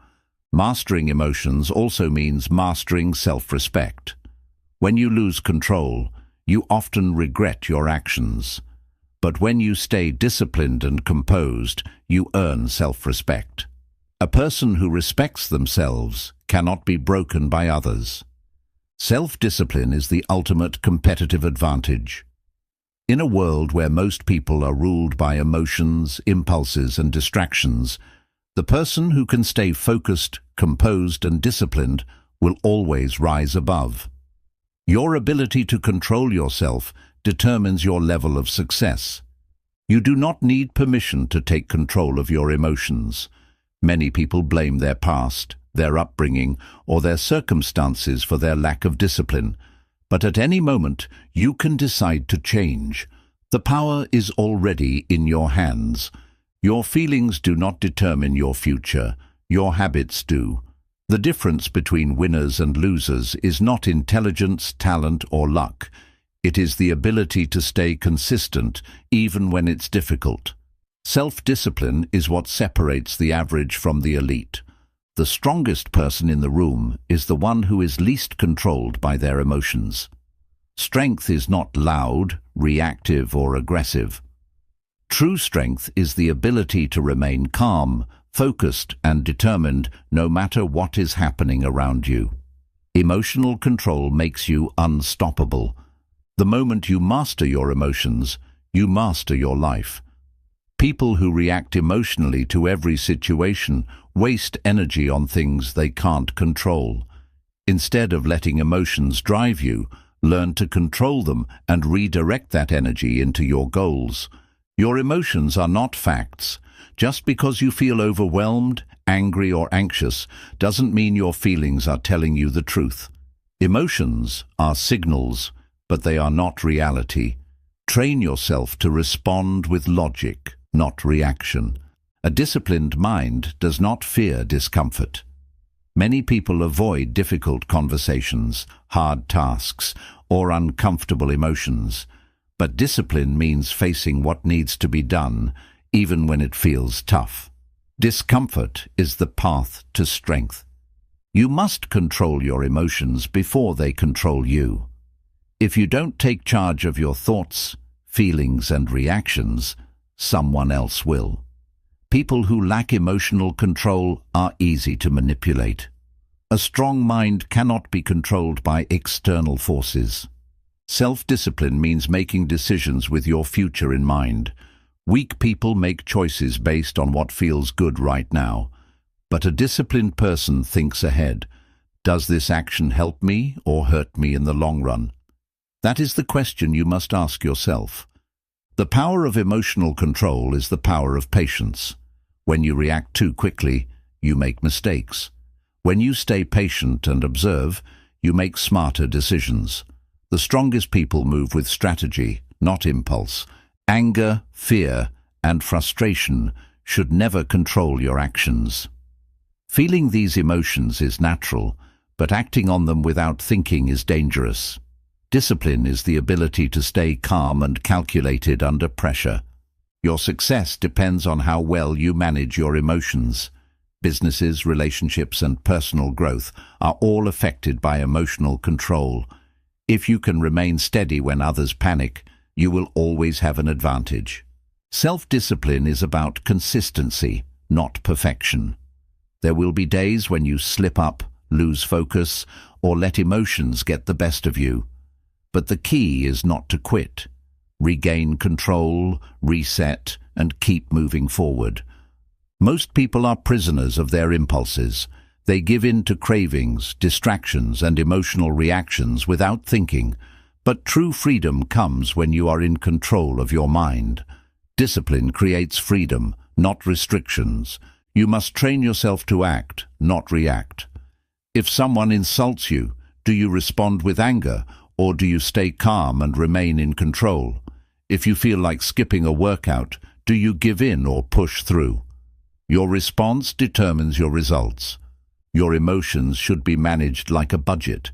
Mastering emotions also means mastering self-respect. When you lose control, you often regret your actions. But when you stay disciplined and composed, you earn self-respect. A person who respects themselves cannot be broken by others. Self-discipline is the ultimate competitive advantage. In a world where most people are ruled by emotions, impulses, and distractions, the person who can stay focused, composed, and disciplined will always rise above. Your ability to control yourself determines your level of success. You do not need permission to take control of your emotions. Many people blame their past, their upbringing, or their circumstances for their lack of discipline. But at any moment, you can decide to change. The power is already in your hands. Your feelings do not determine your future. Your habits do. The difference between winners and losers is not intelligence, talent, or luck. It is the ability to stay consistent, even when it's difficult. Self-discipline is what separates the average from the elite. The strongest person in the room is the one who is least controlled by their emotions. Strength is not loud, reactive, or aggressive. True strength is the ability to remain calm, focused, and determined no matter what is happening around you. Emotional control makes you unstoppable. The moment you master your emotions, you master your life. People who react emotionally to every situation waste energy on things they can't control. Instead of letting emotions drive you, learn to control them and redirect that energy into your goals. Your emotions are not facts. Just because you feel overwhelmed, angry, or anxious doesn't mean your feelings are telling you the truth. Emotions are signals, but they are not reality. Train yourself to respond with logic, not reaction. A disciplined mind does not fear discomfort. Many people avoid difficult conversations, hard tasks, or uncomfortable emotions. But discipline means facing what needs to be done, even when it feels tough. Discomfort is the path to strength. You must control your emotions before they control you. If you don't take charge of your thoughts, feelings, and reactions, someone else will. People who lack emotional control are easy to manipulate. A strong mind cannot be controlled by external forces. Self-discipline means making decisions with your future in mind. Weak people make choices based on what feels good right now. But a disciplined person thinks ahead. Does this action help me or hurt me in the long run? That is the question you must ask yourself. The power of emotional control is the power of patience. When you react too quickly, you make mistakes. When you stay patient and observe, you make smarter decisions. The strongest people move with strategy, not impulse. Anger, fear, and frustration should never control your actions. Feeling these emotions is natural, but acting on them without thinking is dangerous. Discipline is the ability to stay calm and calculated under pressure. Your success depends on how well you manage your emotions. Businesses, relationships, and personal growth are all affected by emotional control. If you can remain steady when others panic, you will always have an advantage. Self-discipline is about consistency, not perfection. There will be days when you slip up, lose focus, or let emotions get the best of you. But the key is not to quit. Regain control, reset, and keep moving forward. Most people are prisoners of their impulses. They give in to cravings, distractions, and emotional reactions without thinking. But true freedom comes when you are in control of your mind. Discipline creates freedom, not restrictions. You must train yourself to act, not react. If someone insults you, do you respond with anger, or do you stay calm and remain in control? If you feel like skipping a workout, do you give in or push through? Your response determines your results. Your emotions should be managed like a budget.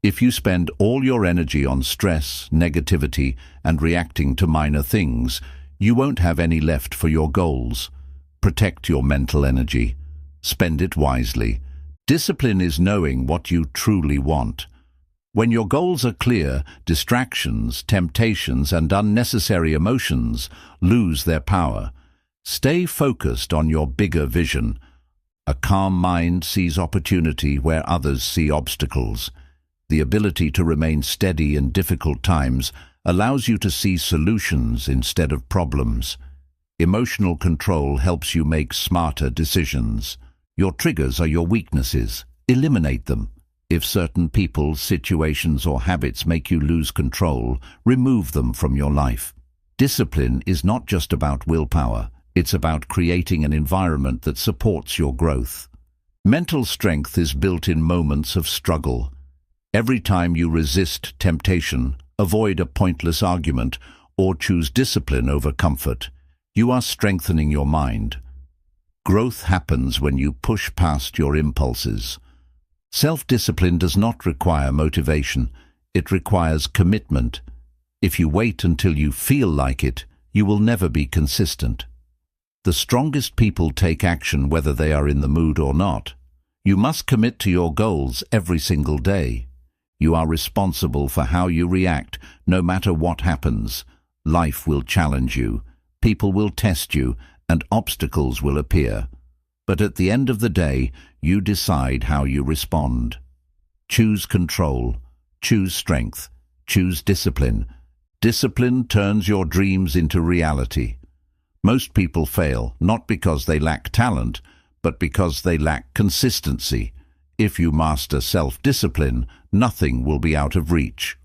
If you spend all your energy on stress, negativity, and reacting to minor things, you won't have any left for your goals. Protect your mental energy. Spend it wisely. Discipline is knowing what you truly want. When your goals are clear, distractions, temptations, and unnecessary emotions lose their power. Stay focused on your bigger vision. A calm mind sees opportunity where others see obstacles. The ability to remain steady in difficult times allows you to see solutions instead of problems. Emotional control helps you make smarter decisions. Your triggers are your weaknesses. Eliminate them. If certain people, situations, or habits make you lose control, remove them from your life. Discipline is not just about willpower. It's about creating an environment that supports your growth. Mental strength is built in moments of struggle. Every time you resist temptation, avoid a pointless argument, or choose discipline over comfort, you are strengthening your mind. Growth happens when you push past your impulses. Self-discipline does not require motivation. It requires commitment. If you wait until you feel like it, you will never be consistent. The strongest people take action whether they are in the mood or not. You must commit to your goals every single day. You are responsible for how you react, no matter what happens. Life will challenge you, people will test you, and obstacles will appear. But at the end of the day, you decide how you respond. Choose control, choose strength, choose discipline. Discipline turns your dreams into reality. Most people fail, not because they lack talent, but because they lack consistency. If you master self-discipline, nothing will be out of reach.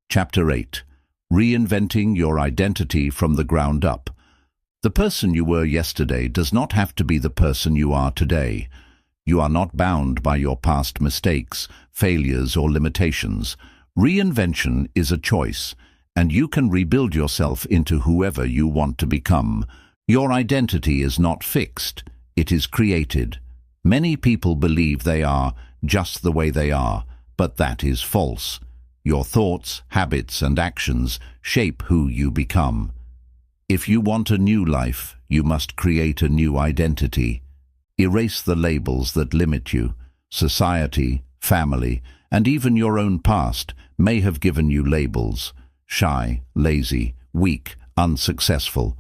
Chapter 8. Reinventing your identity from the ground up. The person you were yesterday does not have to be the person you are today. You are not bound by your past mistakes, failures, or limitations. Reinvention is a choice, and you can rebuild yourself into whoever you want to become. Your identity is not fixed, it is created. Many people believe they are just the way they are, but that is false. Your thoughts, habits, and actions shape who you become. If you want a new life, you must create a new identity. Erase the labels that limit you. Society, family, and even your own past may have given you labels: shy, lazy, weak, unsuccessful.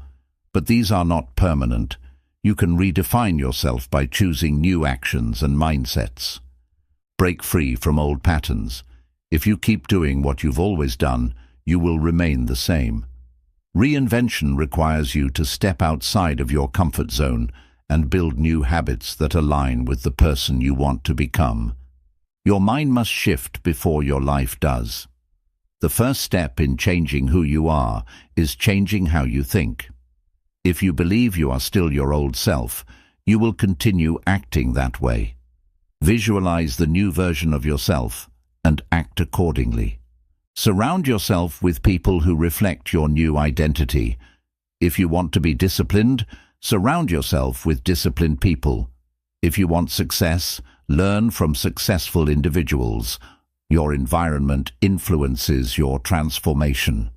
But these are not permanent. You can redefine yourself by choosing new actions and mindsets. Break free from old patterns. If you keep doing what you've always done, you will remain the same. Reinvention requires you to step outside of your comfort zone and build new habits that align with the person you want to become. Your mind must shift before your life does. The first step in changing who you are is changing how you think. If you believe you are still your old self, you will continue acting that way. Visualize the new version of yourself and act accordingly. Surround yourself with people who reflect your new identity. If you want to be disciplined, surround yourself with disciplined people. If you want success, learn from successful individuals. Your environment influences your transformation.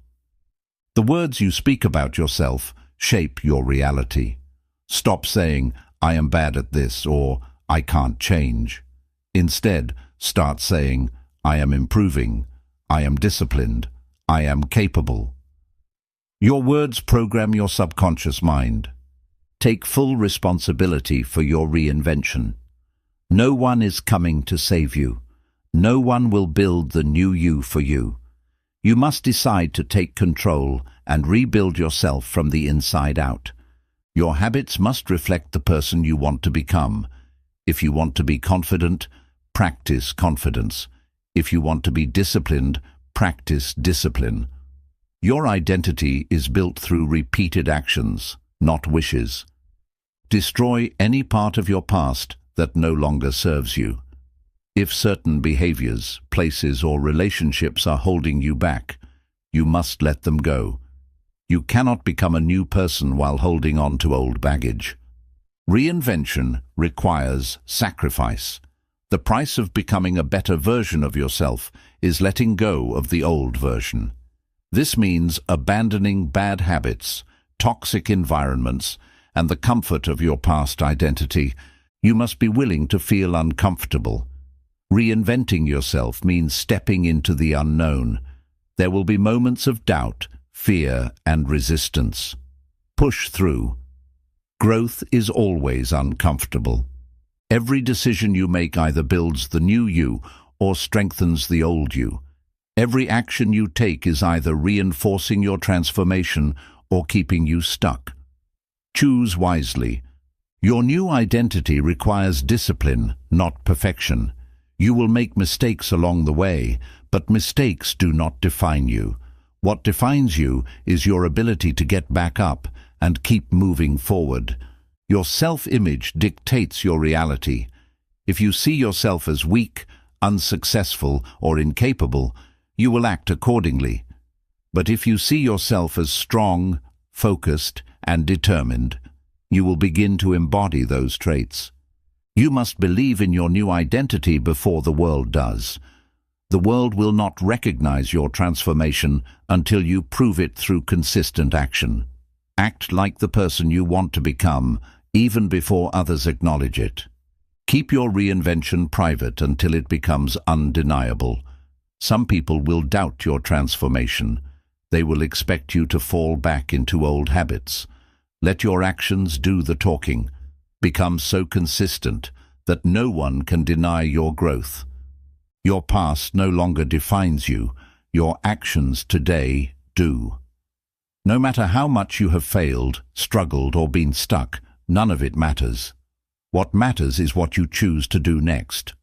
The words you speak about yourself shape your reality. Stop saying, "I am bad at this," or "I can't change." Instead, start saying, "I am improving. I am disciplined. I am capable." Your words program your subconscious mind. Take full responsibility for your reinvention. No one is coming to save you. No one will build the new you for you. You must decide to take control and rebuild yourself from the inside out. Your habits must reflect the person you want to become. If you want to be confident, practice confidence. If you want to be disciplined, practice discipline. Your identity is built through repeated actions, not wishes. Destroy any part of your past that no longer serves you. If certain behaviors, places, or relationships are holding you back, you must let them go. You cannot become a new person while holding on to old baggage. Reinvention requires sacrifice. The price of becoming a better version of yourself is letting go of the old version. This means abandoning bad habits, toxic environments, and the comfort of your past identity. You must be willing to feel uncomfortable. Reinventing yourself means stepping into the unknown. There will be moments of doubt, fear, and resistance. Push through. Growth is always uncomfortable. Every decision you make either builds the new you or strengthens the old you. Every action you take is either reinforcing your transformation or keeping you stuck. Choose wisely. Your new identity requires discipline, not perfection. You will make mistakes along the way, but mistakes do not define you. What defines you is your ability to get back up and keep moving forward. Your self-image dictates your reality. If you see yourself as weak, unsuccessful, or incapable, you will act accordingly. But if you see yourself as strong, focused, and determined, you will begin to embody those traits. You must believe in your new identity before the world does. The world will not recognize your transformation until you prove it through consistent action. Act like the person you want to become, even before others acknowledge it. Keep your reinvention private until it becomes undeniable. Some people will doubt your transformation. They will expect you to fall back into old habits. Let your actions do the talking. Become so consistent that no one can deny your growth. Your past no longer defines you. Your actions today do. No matter how much you have failed, struggled, or been stuck, none of it matters. What matters is what you choose to do next.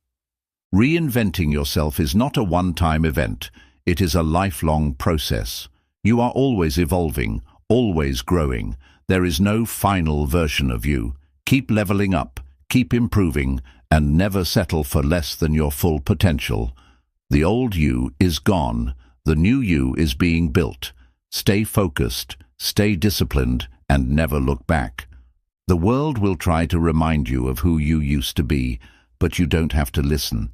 Reinventing yourself is not a one-time event. It is a lifelong process. You are always evolving, always growing. There is no final version of you. Keep leveling up, keep improving, and never settle for less than your full potential. The old you is gone. The new you is being built. Stay focused, stay disciplined, and never look back. The world will try to remind you of who you used to be, but you don't have to listen.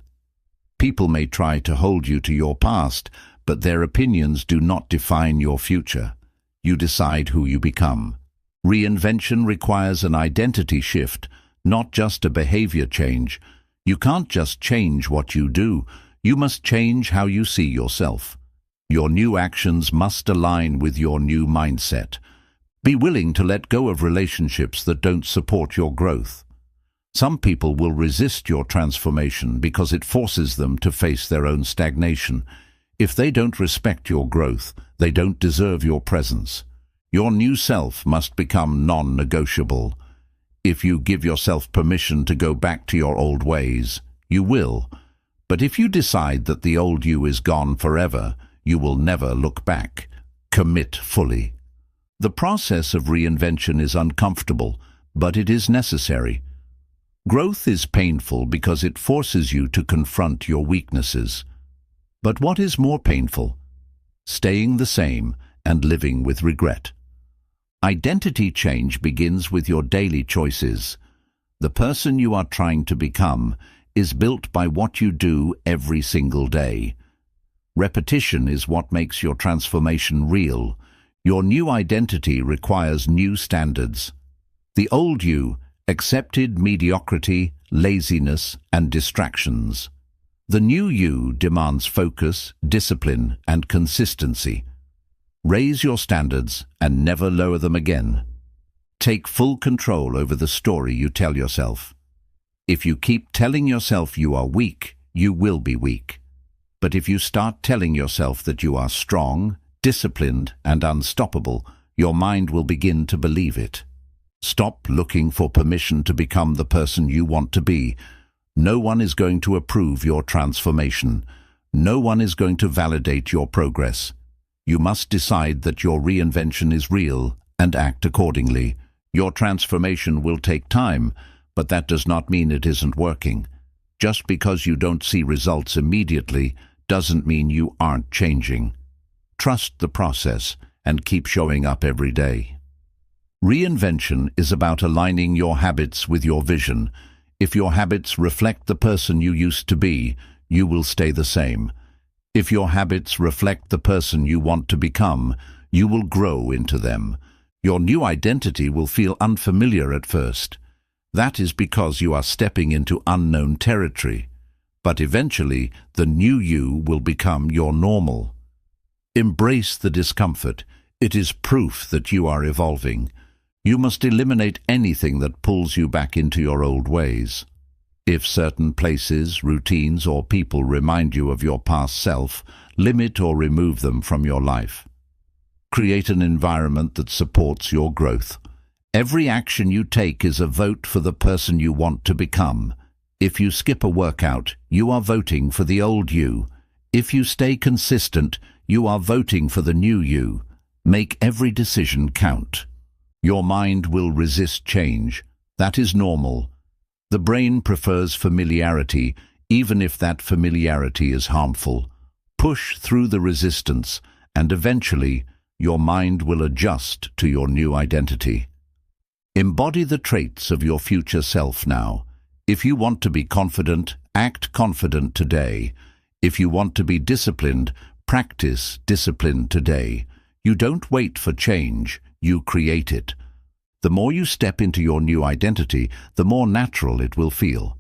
People may try to hold you to your past, but their opinions do not define your future. You decide who you become. Reinvention requires an identity shift, not just a behavior change. You can't just change what you do. You must change how you see yourself. Your new actions must align with your new mindset. Be willing to let go of relationships that don't support your growth. Some people will resist your transformation because it forces them to face their own stagnation. If they don't respect your growth, they don't deserve your presence. Your new self must become non-negotiable. If you give yourself permission to go back to your old ways, you will. But if you decide that the old you is gone forever, you will never look back. Commit fully. The process of reinvention is uncomfortable, but it is necessary. Growth is painful because it forces you to confront your weaknesses. But what is more painful? Staying the same and living with regret. Identity change begins with your daily choices. The person you are trying to become is built by what you do every single day. Repetition is what makes your transformation real. Your new identity requires new standards. The old you accepted mediocrity, laziness, and distractions. The new you demands focus, discipline, and consistency. Raise your standards and never lower them again. Take full control over the story you tell yourself. If you keep telling yourself you are weak, you will be weak. But if you start telling yourself that you are strong, disciplined, and unstoppable, your mind will begin to believe it. Stop looking for permission to become the person you want to be. No one is going to approve your transformation. No one is going to validate your progress. You must decide that your reinvention is real and act accordingly. Your transformation will take time, but that does not mean it isn't working. Just because you don't see results immediately doesn't mean you aren't changing. Trust the process and keep showing up every day. Reinvention is about aligning your habits with your vision. If your habits reflect the person you used to be, you will stay the same. If your habits reflect the person you want to become, you will grow into them. Your new identity will feel unfamiliar at first. That is because you are stepping into unknown territory. But eventually, the new you will become your normal. Embrace the discomfort. It is proof that you are evolving. You must eliminate anything that pulls you back into your old ways. If certain places, routines, or people remind you of your past self, limit or remove them from your life. Create an environment that supports your growth. Every action you take is a vote for the person you want to become. If you skip a workout, you are voting for the old you. If you stay consistent, you are voting for the new you. Make every decision count. Your mind will resist change. That is normal. The brain prefers familiarity, even if that familiarity is harmful. Push through the resistance, and eventually, your mind will adjust to your new identity. Embody the traits of your future self now. If you want to be confident, act confident today. If you want to be disciplined, practice discipline today. You don't wait for change, you create it. The more you step into your new identity, the more natural it will feel.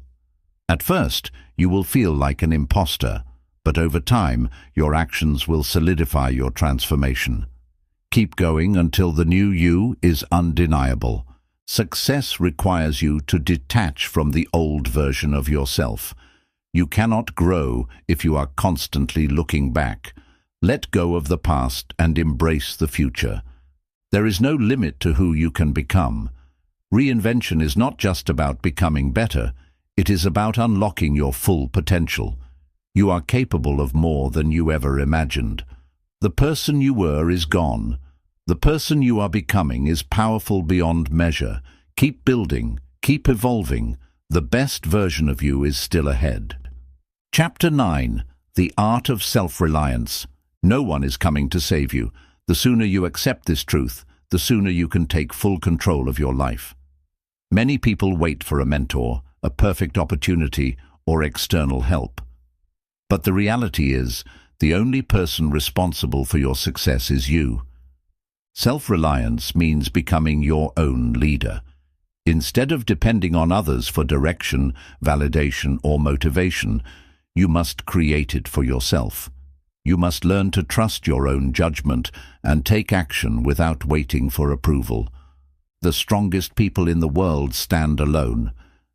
At first, you will feel like an imposter, but over time, your actions will solidify your transformation. Keep going until the new you is undeniable. Success requires you to detach from the old version of yourself. You cannot grow if you are constantly looking back. Let go of the past and embrace the future. There is no limit to who you can become. Reinvention is not just about becoming better. It is about unlocking your full potential. You are capable of more than you ever imagined. The person you were is gone. The person you are becoming is powerful beyond measure. Keep building, keep evolving. The best version of you is still ahead. Chapter 9. The Art of Self-Reliance. No one is coming to save you. The sooner you accept this truth, the sooner you can take full control of your life. Many people wait for a mentor, a perfect opportunity, or external help. But the reality is, the only person responsible for your success is you. Self-reliance means becoming your own leader. Instead of depending on others for direction, validation, or motivation, you must create it for yourself. You must learn to trust your own judgment and take action without waiting for approval. The strongest people in the world stand alone.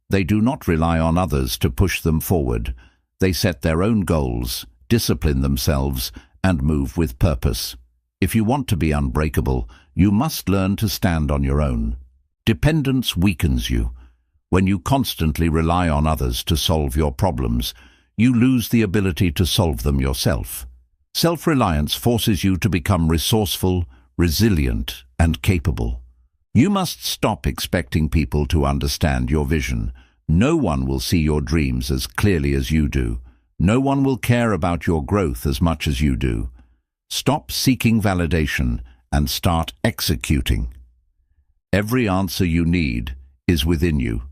They do not rely on others to push them forward. They set their own goals, discipline themselves, and move with purpose. If you want to be unbreakable, you must learn to stand on your own. Dependence weakens you. When you constantly rely on others to solve your problems, you lose the ability to solve them yourself. Self-reliance forces you to become resourceful, resilient, and capable. You must stop expecting people to understand your vision. No one will see your dreams as clearly as you do. No one will care about your growth as much as you do. Stop seeking validation and start executing. Every answer you need is within you.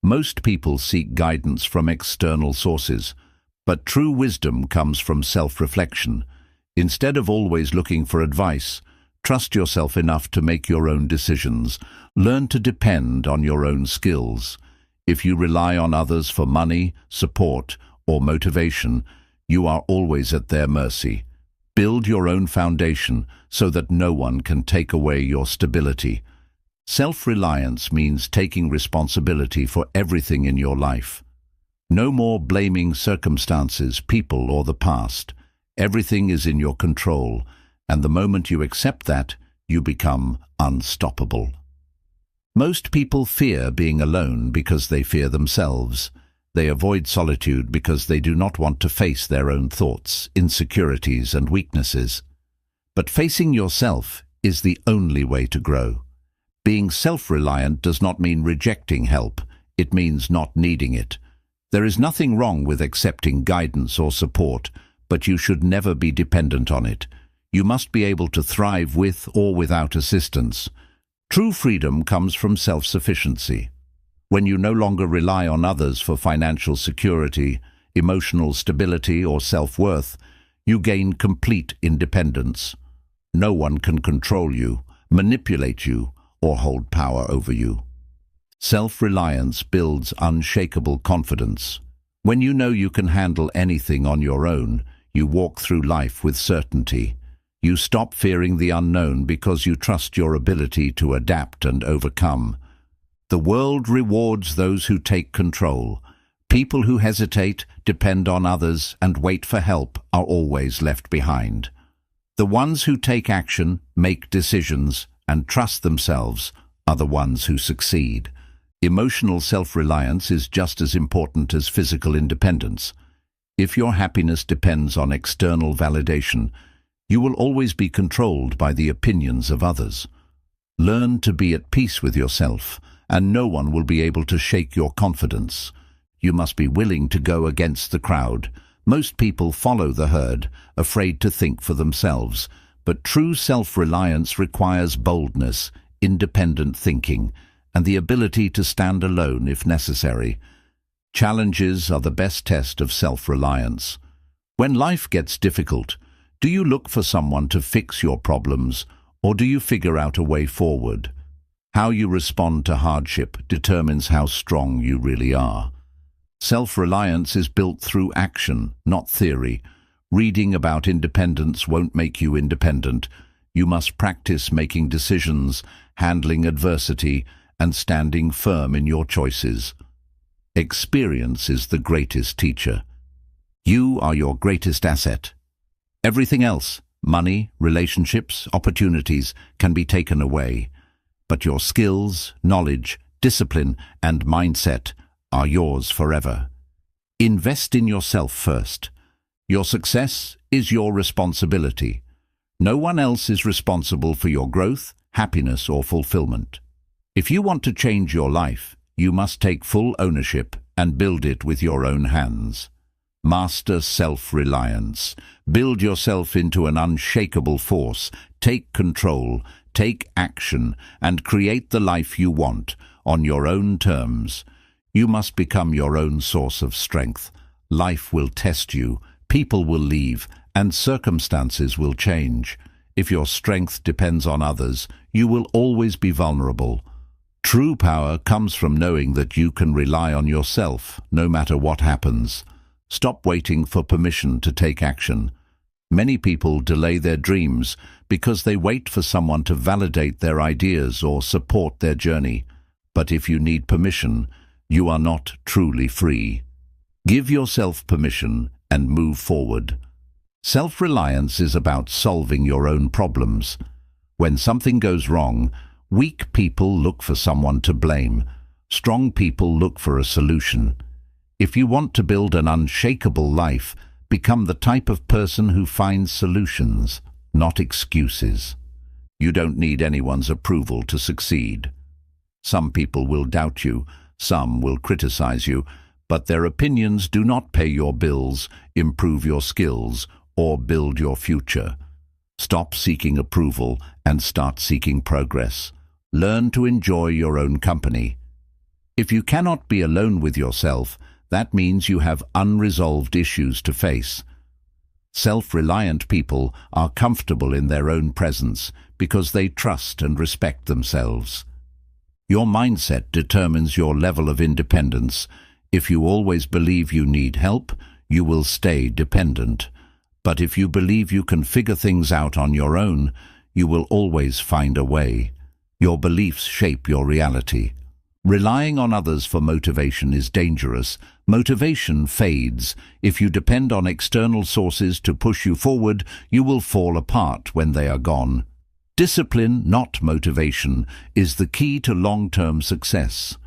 Most people seek guidance from external sources, but true wisdom comes from self-reflection. Instead of always looking for advice, trust yourself enough to make your own decisions. Learn to depend on your own skills. If you rely on others for money, support, or motivation, you are always at their mercy. Build your own foundation so that no one can take away your stability. Self-reliance means taking responsibility for everything in your life. No more blaming circumstances, people, or the past. Everything is in your control, and the moment you accept that, you become unstoppable. Most people fear being alone because they fear themselves. They avoid solitude because they do not want to face their own thoughts, insecurities, and weaknesses. But facing yourself is the only way to grow. Being self-reliant does not mean rejecting help. It means not needing it. There is nothing wrong with accepting guidance or support, but you should never be dependent on it. You must be able to thrive with or without assistance. True freedom comes from self-sufficiency. When you no longer rely on others for financial security, emotional stability, or self-worth, you gain complete independence. No one can control you, manipulate you, or hold power over you. Self-reliance builds unshakable confidence. When you know you can handle anything on your own, you walk through life with certainty. You stop fearing the unknown because you trust your ability to adapt and overcome. The world rewards those who take control. People who hesitate, depend on others, and wait for help are always left behind. The ones who take action, make decisions, and trust themselves are the ones who succeed. Emotional self-reliance is just as important as physical independence. If your happiness depends on external validation, you will always be controlled by the opinions of others. Learn to be at peace with yourself, and no one will be able to shake your confidence. You must be willing to go against the crowd. Most people follow the herd, afraid to think for themselves, but true self-reliance requires boldness, independent thinking, and the ability to stand alone if necessary. Challenges are the best test of self-reliance. When life gets difficult, do you look for someone to fix your problems, or do you figure out a way forward? How you respond to hardship determines how strong you really are. Self-reliance is built through action, not theory. Reading about independence won't make you independent. You must practice making decisions, handling adversity, and standing firm in your choices. Experience is the greatest teacher. You are your greatest asset. Everything else, money, relationships, opportunities, can be taken away. But your skills, knowledge, discipline, and mindset are yours forever. Invest in yourself first. Your success is your responsibility. No one else is responsible for your growth, happiness, or fulfillment. If you want to change your life, you must take full ownership and build it with your own hands. Master self-reliance. Build yourself into an unshakable force. Take control, take action, and create the life you want on your own terms. You must become your own source of strength. Life will test you, people will leave, and circumstances will change. If your strength depends on others, you will always be vulnerable. True power comes from knowing that you can rely on yourself, no matter what happens. Stop waiting for permission to take action. Many people delay their dreams because they wait for someone to validate their ideas or support their journey. But if you need permission, you are not truly free. Give yourself permission and move forward. Self-reliance is about solving your own problems. When something goes wrong, weak people look for someone to blame. Strong people look for a solution. If you want to build an unshakable life, become the type of person who finds solutions, not excuses. You don't need anyone's approval to succeed. Some people will doubt you, some will criticize you, but their opinions do not pay your bills, improve your skills, or build your future. Stop seeking approval and start seeking progress. Learn to enjoy your own company. If you cannot be alone with yourself, that means you have unresolved issues to face. Self-reliant people are comfortable in their own presence because they trust and respect themselves. Your mindset determines your level of independence. If you always believe you need help, you will stay dependent. But if you believe you can figure things out on your own, you will always find a way. Your beliefs shape your reality. Relying on others for motivation is dangerous. Motivation fades. If you depend on external sources to push you forward, you will fall apart when they are gone. Discipline, not motivation, is the key to long-term success.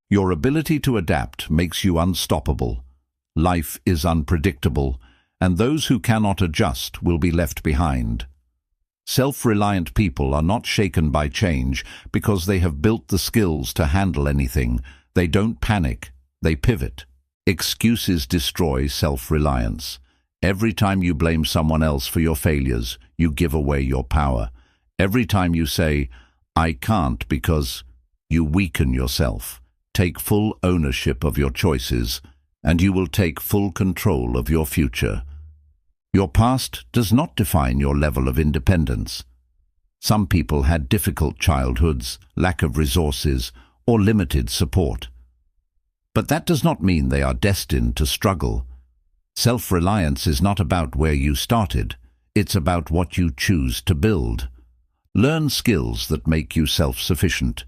Your ability to adapt makes you unstoppable. Life is unpredictable, and those who cannot adjust will be left behind. Self-reliant people are not shaken by change because they have built the skills to handle anything. They don't panic, they pivot. Excuses destroy self-reliance. Every time you blame someone else for your failures, you give away your power. Every time you say, "I can't," because you weaken yourself. Take full ownership of your choices, and you will take full control of your future. Your past does not define your level of independence. Some people had difficult childhoods, lack of resources, or limited support. But that does not mean they are destined to struggle. Self-reliance is not about where you started. It's about what you choose to build. Learn skills that make you self-sufficient.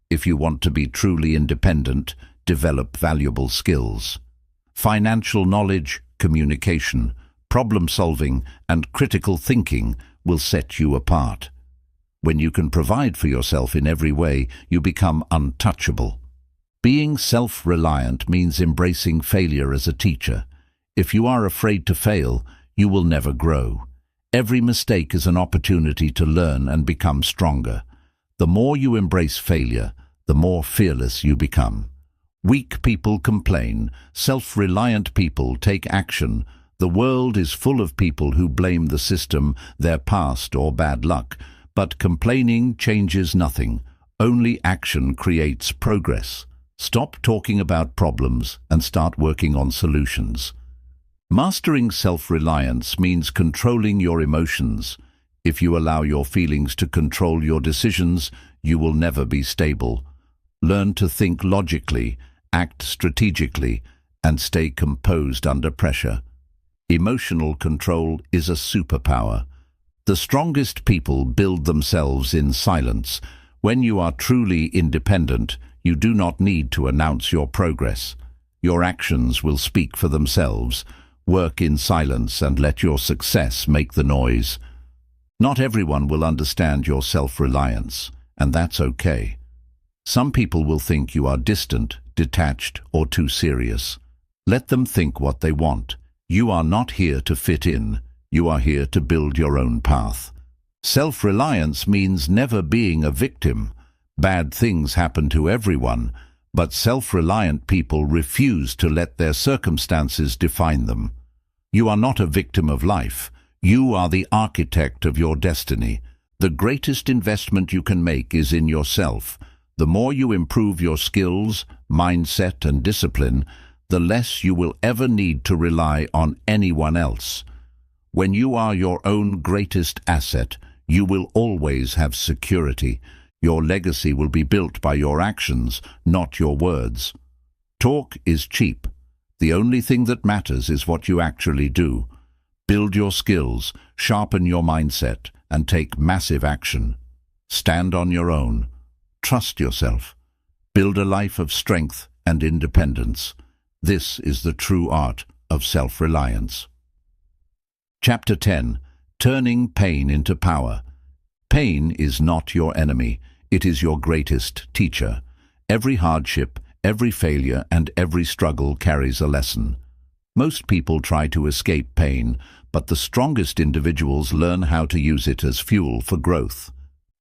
If you want to be truly independent, develop valuable skills. Financial knowledge, communication, problem-solving, and critical thinking will set you apart. When you can provide for yourself in every way, you become untouchable. Being self-reliant means embracing failure as a teacher. If you are afraid to fail, you will never grow. Every mistake is an opportunity to learn and become stronger. The more you embrace failure, the more fearless you become. Weak people complain. Self-reliant people take action. The world is full of people who blame the system, their past, or bad luck. But complaining changes nothing. Only action creates progress. Stop talking about problems and start working on solutions. Mastering self-reliance means controlling your emotions. If you allow your feelings to control your decisions, you will never be stable. Learn to think logically, act strategically, and stay composed under pressure. Emotional control is a superpower. The strongest people build themselves in silence. When you are truly independent, you do not need to announce your progress. Your actions will speak for themselves. Work in silence and let your success make the noise. Not everyone will understand your self-reliance, and that's okay. Some people will think you are distant, detached, or too serious. Let them think what they want. You are not here to fit in. You are here to build your own path. Self-reliance means never being a victim. Bad things happen to everyone, but self-reliant people refuse to let their circumstances define them. You are not a victim of life. You are the architect of your destiny. The greatest investment you can make is in yourself. The more you improve your skills, mindset, and discipline, the less you will ever need to rely on anyone else. When you are your own greatest asset, you will always have security. Your legacy will be built by your actions, not your words. Talk is cheap. The only thing that matters is what you actually do. Build your skills, sharpen your mindset, and take massive action. Stand on your own. Trust yourself. Build a life of strength and independence. This is the true art of self-reliance. Chapter 10. Turning pain into power. Pain is not your enemy. It is your greatest teacher. Every hardship, every failure, and every struggle carries a lesson. Most people try to escape pain, but the strongest individuals learn how to use it as fuel for growth.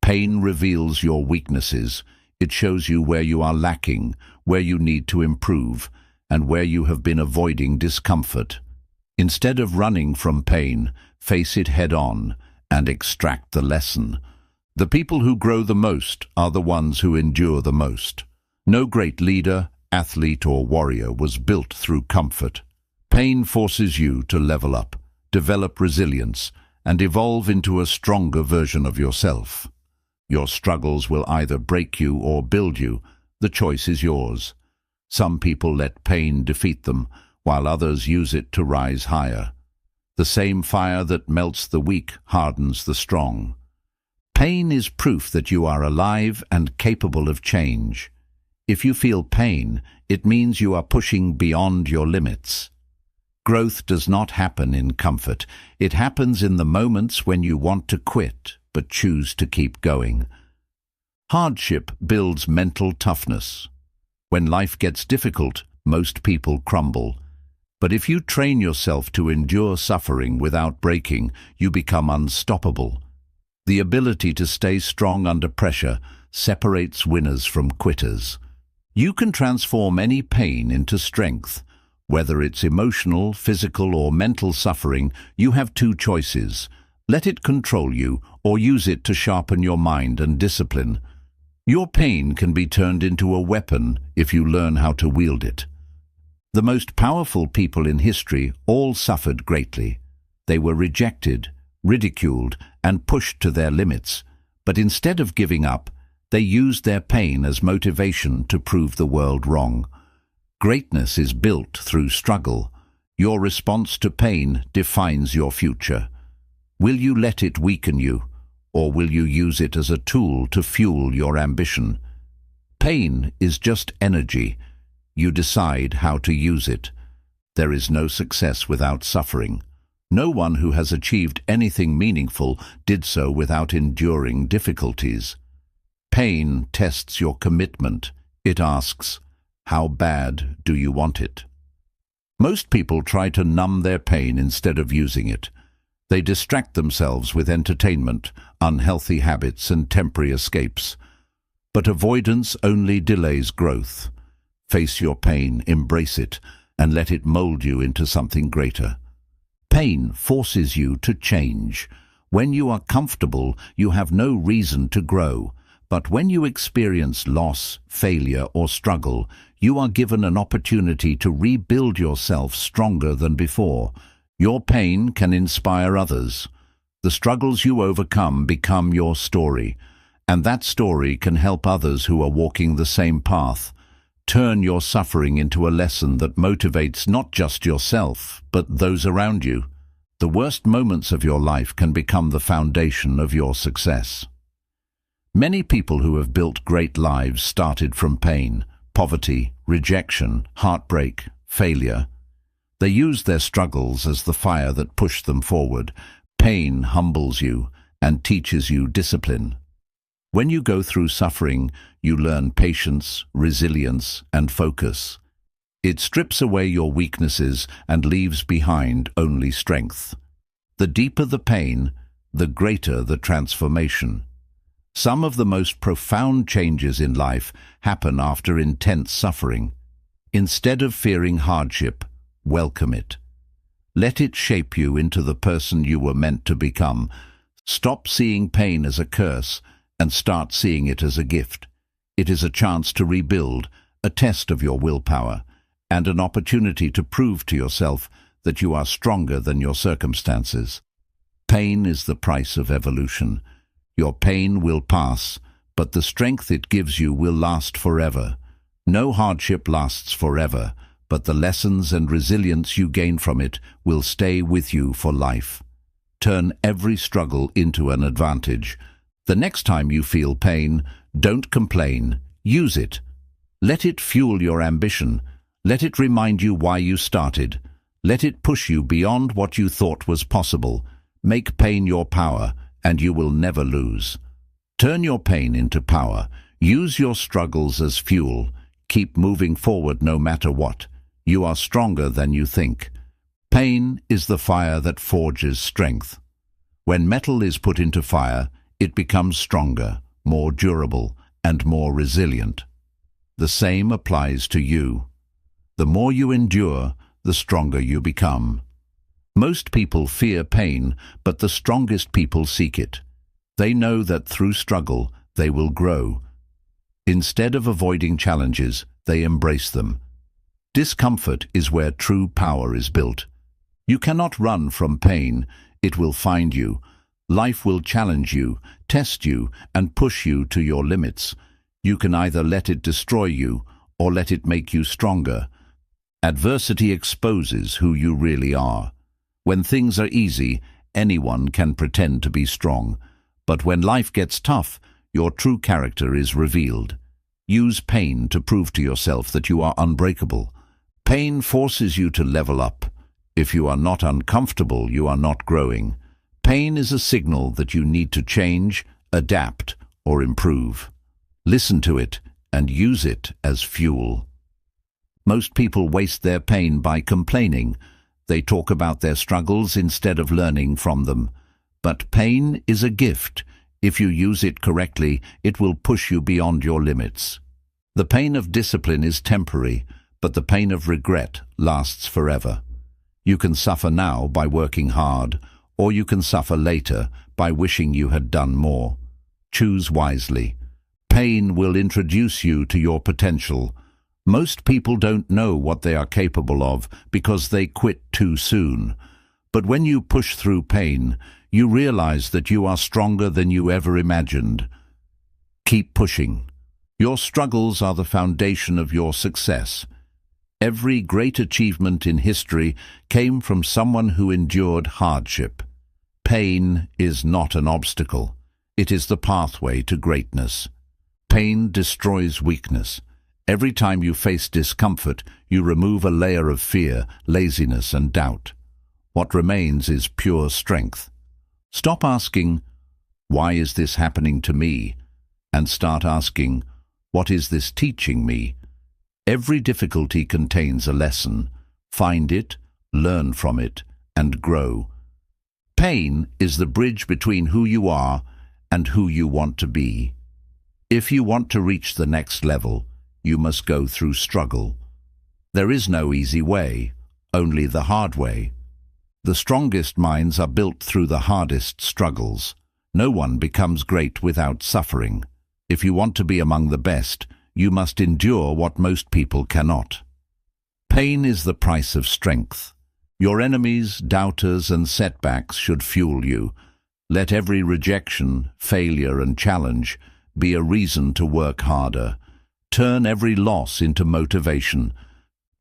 Pain reveals your weaknesses. It shows you where you are lacking, where you need to improve, and where you have been avoiding discomfort. Instead of running from pain, face it head-on and extract the lesson. The people who grow the most are the ones who endure the most. No great leader, athlete, or warrior was built through comfort. Pain forces you to level up, develop resilience, and evolve into a stronger version of yourself. Your struggles will either break you or build you. The choice is yours. Some people let pain defeat them, while others use it to rise higher. The same fire that melts the weak hardens the strong. Pain is proof that you are alive and capable of change. If you feel pain, it means you are pushing beyond your limits. Growth does not happen in comfort. It happens in the moments when you want to quit, but choose to keep going. Hardship builds mental toughness. When life gets difficult, most people crumble. But if you train yourself to endure suffering without breaking, you become unstoppable. The ability to stay strong under pressure separates winners from quitters. You can transform any pain into strength. Whether it's emotional, physical, or mental suffering, you have two choices. Let it control you, or use it to sharpen your mind and discipline. Your pain can be turned into a weapon if you learn how to wield it. The most powerful people in history all suffered greatly. They were rejected, ridiculed, and pushed to their limits. But instead of giving up, they used their pain as motivation to prove the world wrong. Greatness is built through struggle. Your response to pain defines your future. Will you let it weaken you, or will you use it as a tool to fuel your ambition? Pain is just energy. You decide how to use it. There is no success without suffering. No one who has achieved anything meaningful did so without enduring difficulties. Pain tests your commitment. It asks, how bad do you want it? Most people try to numb their pain instead of using it. They distract themselves with entertainment, unhealthy habits, and temporary escapes. But avoidance only delays growth. Face your pain, embrace it, and let it mold you into something greater. Pain forces you to change. When you are comfortable, you have no reason to grow. But when you experience loss, failure, or struggle, you are given an opportunity to rebuild yourself stronger than before. Your pain can inspire others. The struggles you overcome become your story, and that story can help others who are walking the same path. Turn your suffering into a lesson that motivates not just yourself, but those around you. The worst moments of your life can become the foundation of your success. Many people who have built great lives started from pain, poverty, rejection, heartbreak, failure. They used their struggles as the fire that pushed them forward. Pain humbles you and teaches you discipline. When you go through suffering, you learn patience, resilience, and focus. It strips away your weaknesses and leaves behind only strength. The deeper the pain, the greater the transformation. Some of the most profound changes in life happen after intense suffering. Instead of fearing hardship, welcome it. Let it shape you into the person you were meant to become. Stop seeing pain as a curse and start seeing it as a gift. It is a chance to rebuild, a test of your willpower, and an opportunity to prove to yourself that you are stronger than your circumstances. Pain is the price of evolution. Your pain will pass, but the strength it gives you will last forever. No hardship lasts forever, but the lessons and resilience you gain from it will stay with you for life. Turn every struggle into an advantage. The next time you feel pain, don't complain. Use it. Let it fuel your ambition. Let it remind you why you started. Let it push you beyond what you thought was possible. Make pain your power, and you will never lose. Turn your pain into power. Use your struggles as fuel. Keep moving forward no matter what. You are stronger than you think. Pain is the fire that forges strength. When metal is put into fire, it becomes stronger, more durable, and more resilient. The same applies to you. The more you endure, the stronger you become. Most people fear pain, but the strongest people seek it. They know that through struggle, they will grow. Instead of avoiding challenges, they embrace them. Discomfort is where true power is built. You cannot run from pain. It will find you. Life will challenge you, test you, and push you to your limits. You can either let it destroy you, or let it make you stronger. Adversity exposes who you really are. When things are easy, anyone can pretend to be strong. But when life gets tough, your true character is revealed. Use pain to prove to yourself that you are unbreakable. Pain forces you to level up. If you are not uncomfortable, you are not growing. Pain is a signal that you need to change, adapt, or improve. Listen to it and use it as fuel. Most people waste their pain by complaining. They talk about their struggles instead of learning from them. But pain is a gift. If you use it correctly, it will push you beyond your limits. The pain of discipline is temporary, but the pain of regret lasts forever. You can suffer now by working hard, or you can suffer later by wishing you had done more. Choose wisely. Pain will introduce you to your potential. Most people don't know what they are capable of because they quit too soon. But when you push through pain, you realize that you are stronger than you ever imagined. Keep pushing. Your struggles are the foundation of your success. Every great achievement in history came from someone who endured hardship. Pain is not an obstacle. It is the pathway to greatness. Pain destroys weakness. Every time you face discomfort, you remove a layer of fear, laziness, and doubt. What remains is pure strength. Stop asking, "Why is this happening to me?" and start asking, "What is this teaching me?" Every difficulty contains a lesson. Find it, learn from it, and grow. Pain is the bridge between who you are and who you want to be. If you want to reach the next level, you must go through struggle. There is no easy way, only the hard way. The strongest minds are built through the hardest struggles. No one becomes great without suffering. If you want to be among the best, you must endure what most people cannot. Pain is the price of strength. Your enemies, doubters, and setbacks should fuel you. Let every rejection, failure, and challenge be a reason to work harder. Turn every loss into motivation.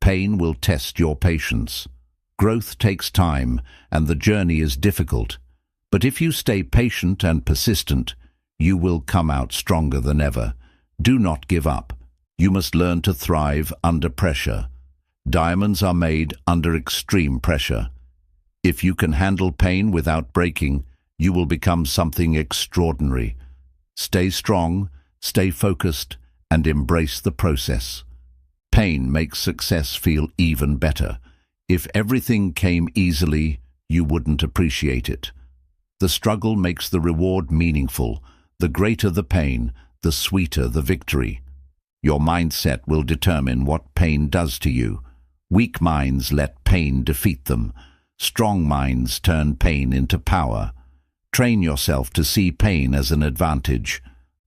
Pain will test your patience. Growth takes time, and the journey is difficult. But if you stay patient and persistent, you will come out stronger than ever. Do not give up. You must learn to thrive under pressure. Diamonds are made under extreme pressure. If you can handle pain without breaking, you will become something extraordinary. Stay strong, stay focused, and embrace the process. Pain makes success feel even better. If everything came easily, you wouldn't appreciate it. The struggle makes the reward meaningful. The greater the pain, the sweeter the victory. Your mindset will determine what pain does to you. Weak minds let pain defeat them. Strong minds turn pain into power. Train yourself to see pain as an advantage.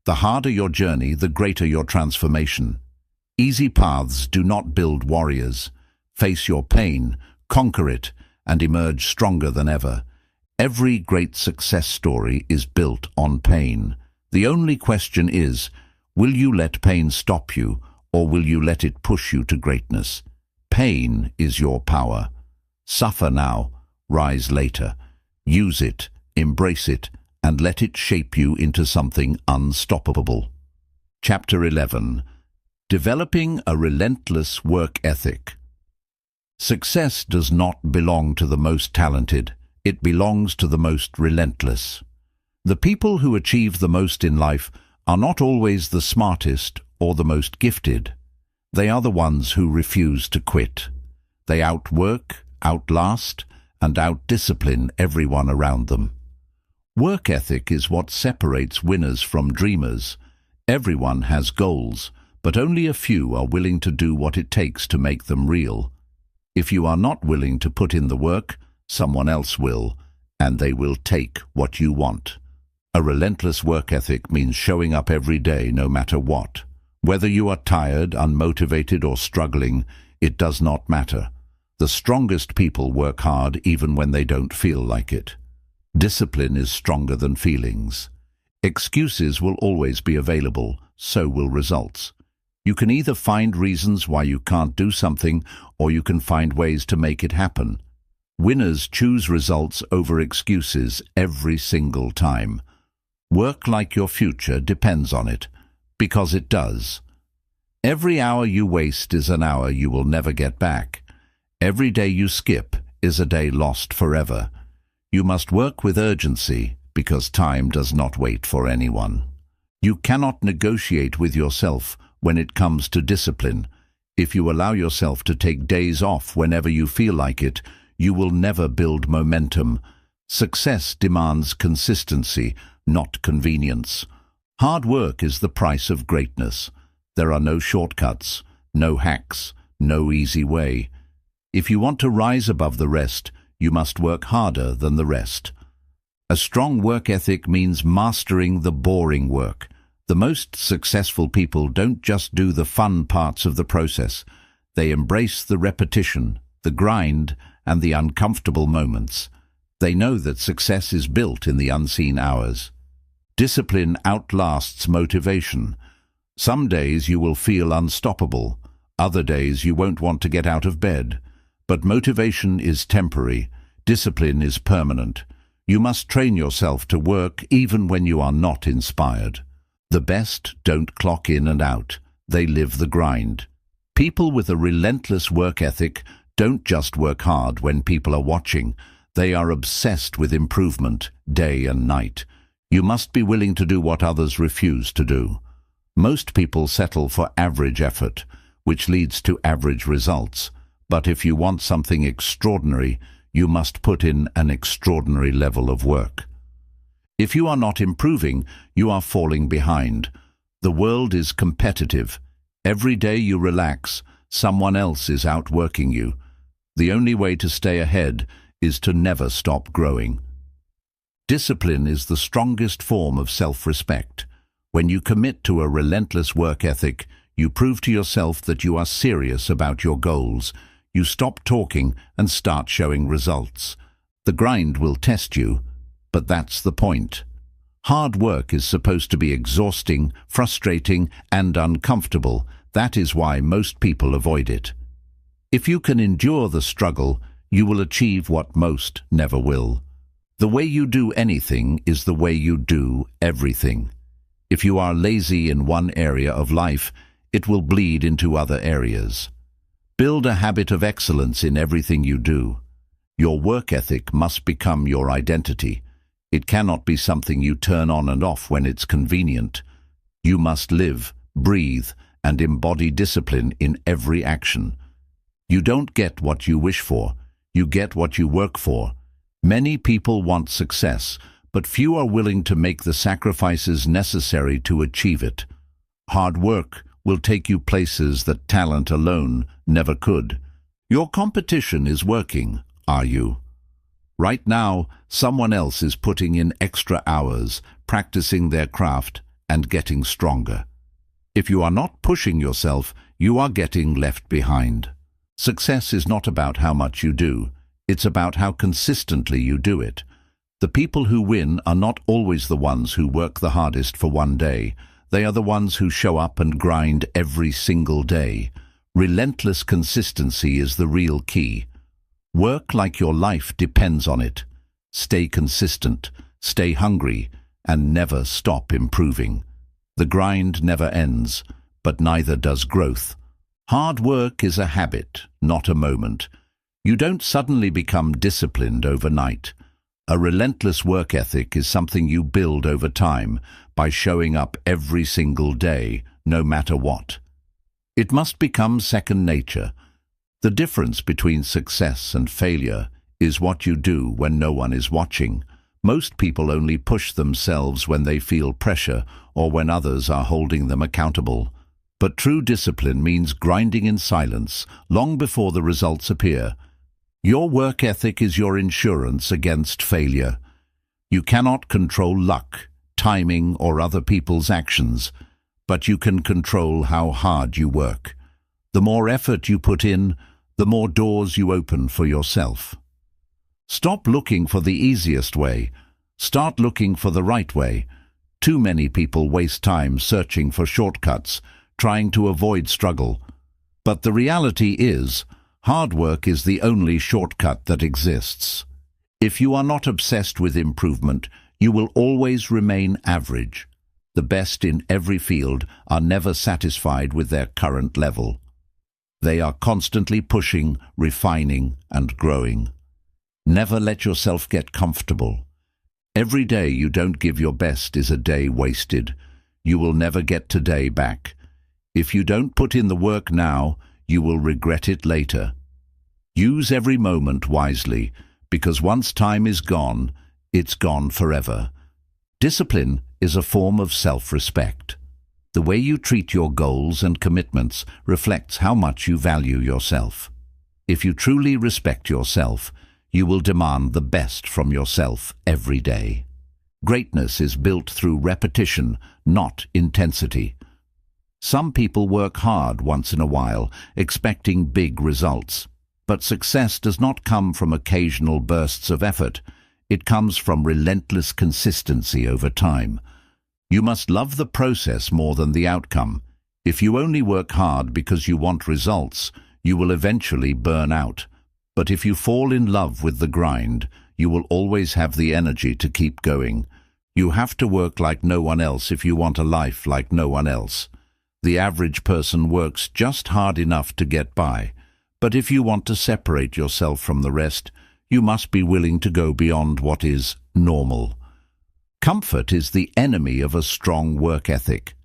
The harder your journey, the greater your transformation. Easy paths do not build warriors. Face your pain, conquer it, and emerge stronger than ever. Every great success story is built on pain. The only question is, will you let pain stop you, or will you let it push you to greatness? Pain is your power. Suffer now, rise later. Use it, embrace it, and let it shape you into something unstoppable. Chapter 11. Developing a relentless work ethic. Success does not belong to the most talented. It belongs to the most relentless. The people who achieve the most in life are not always the smartest or the most gifted. They are the ones who refuse to quit. They outwork, outlast, and outdiscipline everyone around them. Work ethic is what separates winners from dreamers. Everyone has goals, but only a few are willing to do what it takes to make them real. If you are not willing to put in the work, someone else will, and they will take what you want. A relentless work ethic means showing up every day no matter what. Whether you are tired, unmotivated, or struggling, it does not matter. The strongest people work hard even when they don't feel like it. Discipline is stronger than feelings. Excuses will always be available, so will results. You can either find reasons why you can't do something, or you can find ways to make it happen. Winners choose results over excuses every single time. Work like your future depends on it, because it does. Every hour you waste is an hour you will never get back. Every day you skip is a day lost forever. You must work with urgency, because time does not wait for anyone. You cannot negotiate with yourself when it comes to discipline. If you allow yourself to take days off whenever you feel like it, you will never build momentum. Success demands consistency, not convenience. Hard work is the price of greatness. There are no shortcuts, no hacks, no easy way. If you want to rise above the rest, you must work harder than the rest. A strong work ethic means mastering the boring work. The most successful people don't just do the fun parts of the process. They embrace the repetition, the grind, and the uncomfortable moments. They know that success is built in the unseen hours. Discipline outlasts motivation. Some days you will feel unstoppable. Other days you won't want to get out of bed. But motivation is temporary. Discipline is permanent. You must train yourself to work even when you are not inspired. The best don't clock in and out. They live the grind. People with a relentless work ethic don't just work hard when people are watching. They are obsessed with improvement, day and night. You must be willing to do what others refuse to do. Most people settle for average effort, which leads to average results. But if you want something extraordinary, you must put in an extraordinary level of work. If you are not improving, you are falling behind. The world is competitive. Every day you relax, someone else is outworking you. The only way to stay ahead is to never stop growing. Discipline is the strongest form of self-respect. When you commit to a relentless work ethic, you prove to yourself that you are serious about your goals. You stop talking and start showing results. The grind will test you, but that's the point. Hard work is supposed to be exhausting, frustrating, and uncomfortable. That is why most people avoid it. If you can endure the struggle, you will achieve what most never will. The way you do anything is the way you do everything. If you are lazy in one area of life, it will bleed into other areas. Build a habit of excellence in everything you do. Your work ethic must become your identity. It cannot be something you turn on and off when it's convenient. You must live, breathe, and embody discipline in every action. You don't get what you wish for. You get what you work for. Many people want success, but few are willing to make the sacrifices necessary to achieve it. Hard work will take you places that talent alone never could. Your competition is working, are you? Right now, someone else is putting in extra hours, practicing their craft, and getting stronger. If you are not pushing yourself, you are getting left behind. Success is not about how much you do. It's about how consistently you do it. The people who win are not always the ones who work the hardest for one day. They are the ones who show up and grind every single day. Relentless consistency is the real key. Work like your life depends on it. Stay consistent, stay hungry, and never stop improving. The grind never ends, but neither does growth. Hard work is a habit, not a moment. You don't suddenly become disciplined overnight. A relentless work ethic is something you build over time by showing up every single day, no matter what. It must become second nature. The difference between success and failure is what you do when no one is watching. Most people only push themselves when they feel pressure or when others are holding them accountable. But true discipline means grinding in silence long before the results appear. Your work ethic is your insurance against failure. You cannot control luck, timing, or other people's actions, but you can control how hard you work. The more effort you put in, the more doors you open for yourself. Stop looking for the easiest way. Start looking for the right way. Too many people waste time searching for shortcuts, trying to avoid struggle. But the reality is, hard work is the only shortcut that exists. If you are not obsessed with improvement, you will always remain average. The best in every field are never satisfied with their current level. They are constantly pushing, refining, and growing. Never let yourself get comfortable. Every day you don't give your best is a day wasted. You will never get today back. If you don't put in the work now, you will regret it later. Use every moment wisely, because once time is gone, it's gone forever. Discipline is a form of self-respect. The way you treat your goals and commitments reflects how much you value yourself. If you truly respect yourself, you will demand the best from yourself every day. Greatness is built through repetition, not intensity. Some people work hard once in a while, expecting big results. But success does not come from occasional bursts of effort. It comes from relentless consistency over time. You must love the process more than the outcome. If you only work hard because you want results, you will eventually burn out. But if you fall in love with the grind, you will always have the energy to keep going. You have to work like no one else if you want a life like no one else. The average person works just hard enough to get by. But if you want to separate yourself from the rest, you must be willing to go beyond what is normal. Comfort is the enemy of a strong work ethic.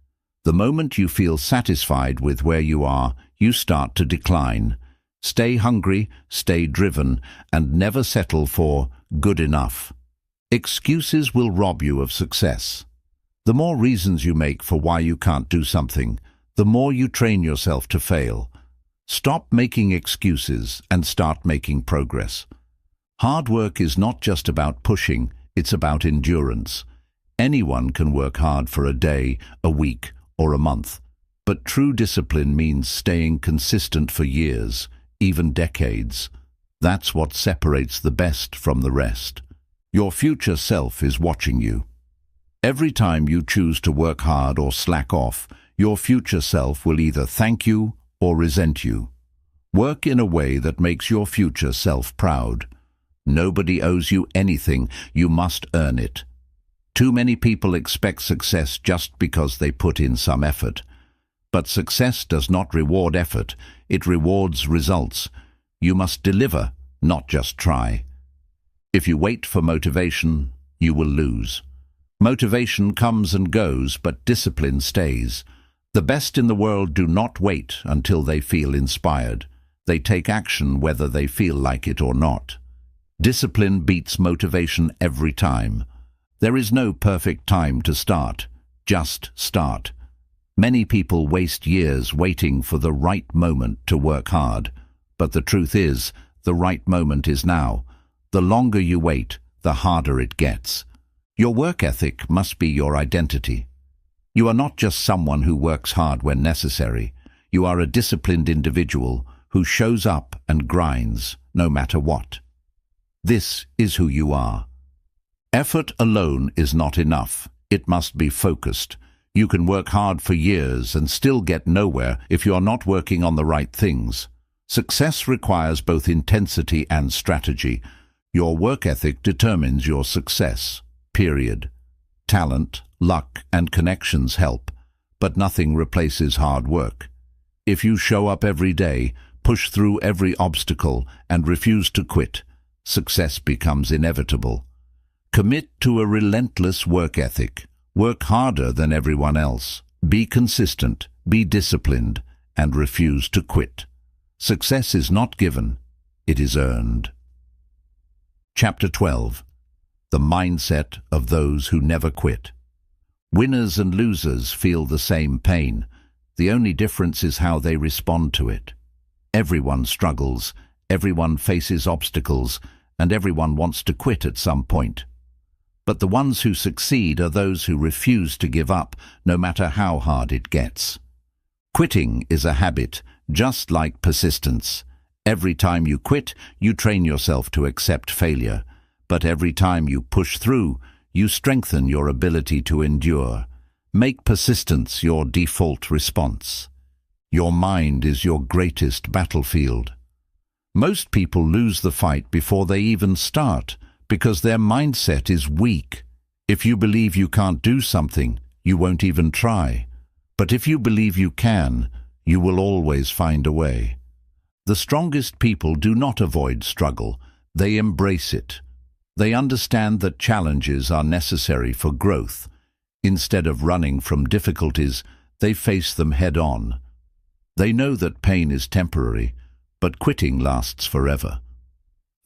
The moment you feel satisfied with where you are, you start to decline. Stay hungry, stay driven, and never settle for good enough. Excuses will rob you of success. The more reasons you make for why you can't do something, the more you train yourself to fail. Stop making excuses and start making progress. Hard work is not just about pushing, it's about endurance. Anyone can work hard for a day, a week, or a month. But true discipline means staying consistent for years, even decades. That's what separates the best from the rest. Your future self is watching you. Every time you choose to work hard or slack off, your future self will either thank you or resent you. Work in a way that makes your future self proud. Nobody owes you anything, you must earn it. Too many people expect success just because they put in some effort. But success does not reward effort, it rewards results. You must deliver, not just try. If you wait for motivation, you will lose. Motivation comes and goes, but discipline stays. The best in the world do not wait until they feel inspired. They take action whether they feel like it or not. Discipline beats motivation every time. There is no perfect time to start. Just start. Many people waste years waiting for the right moment to work hard. But the truth is, the right moment is now. The longer you wait, the harder it gets. Your work ethic must be your identity. You are not just someone who works hard when necessary. You are a disciplined individual who shows up and grinds no matter what. This is who you are. Effort alone is not enough. It must be focused. You can work hard for years and still get nowhere if you are not working on the right things. Success requires both intensity and strategy. Your work ethic determines your success, period. Talent, luck, and connections help, but nothing replaces hard work. If you show up every day, push through every obstacle, and refuse to quit, success becomes inevitable. Commit to a relentless work ethic. Work harder than everyone else. Be consistent, be disciplined, and refuse to quit. Success is not given, it is earned. Chapter 12. The Mindset of Those Who Never Quit. Winners and losers feel the same pain. The only difference is how they respond to it. Everyone struggles, everyone faces obstacles, and everyone wants to quit at some point. But the ones who succeed are those who refuse to give up, no matter how hard it gets. Quitting is a habit, just like persistence. Every time you quit, you train yourself to accept failure. But every time you push through, you strengthen your ability to endure. Make persistence your default response. Your mind is your greatest battlefield. Most people lose the fight before they even start, because their mindset is weak. If you believe you can't do something, you won't even try. But if you believe you can, you will always find a way. The strongest people do not avoid struggle, they embrace it. They understand that challenges are necessary for growth. Instead of running from difficulties, they face them head-on. They know that pain is temporary, but quitting lasts forever.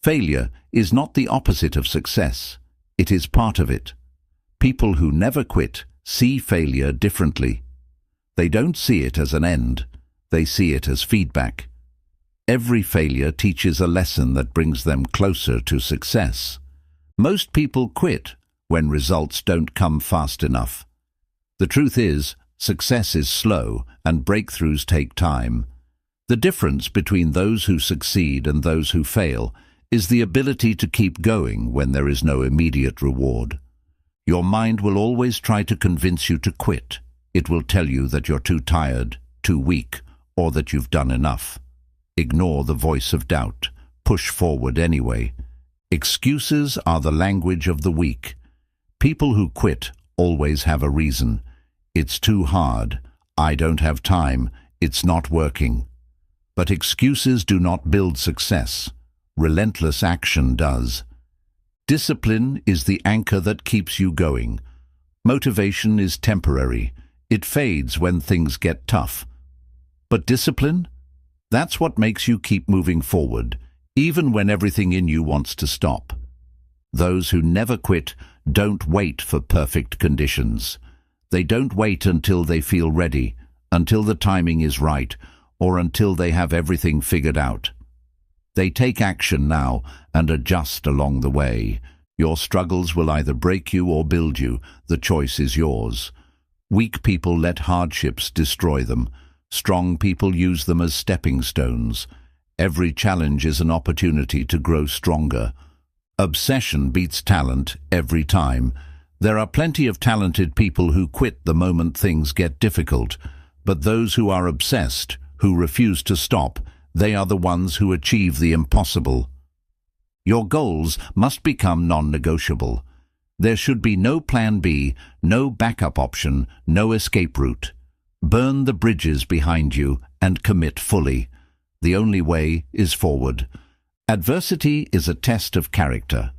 Failure is not the opposite of success. It is part of it. People who never quit see failure differently. They don't see it as an end. They see it as feedback. Every failure teaches a lesson that brings them closer to success. Most people quit when results don't come fast enough. The truth is, success is slow and breakthroughs take time. The difference between those who succeed and those who fail is the ability to keep going when there is no immediate reward. Your mind will always try to convince you to quit. It will tell you that you're too tired, too weak, or that you've done enough. Ignore the voice of doubt. Push forward anyway. Excuses are the language of the weak. People who quit always have a reason. It's too hard. I don't have time. It's not working. But excuses do not build success. Relentless action does. Discipline is the anchor that keeps you going. Motivation is temporary. It fades when things get tough. But discipline? That's what makes you keep moving forward, even when everything in you wants to stop. Those who never quit don't wait for perfect conditions. They don't wait until they feel ready, until the timing is right, or until they have everything figured out. They take action now and adjust along the way. Your struggles will either break you or build you. The choice is yours. Weak people let hardships destroy them. Strong people use them as stepping stones. Every challenge is an opportunity to grow stronger. Obsession beats talent every time. There are plenty of talented people who quit the moment things get difficult, but those who are obsessed, who refuse to stop, they are the ones who achieve the impossible. Your goals must become non-negotiable. There should be no plan B, no backup option, no escape route. Burn the bridges behind you and commit fully. The only way is forward. Adversity is a test of character.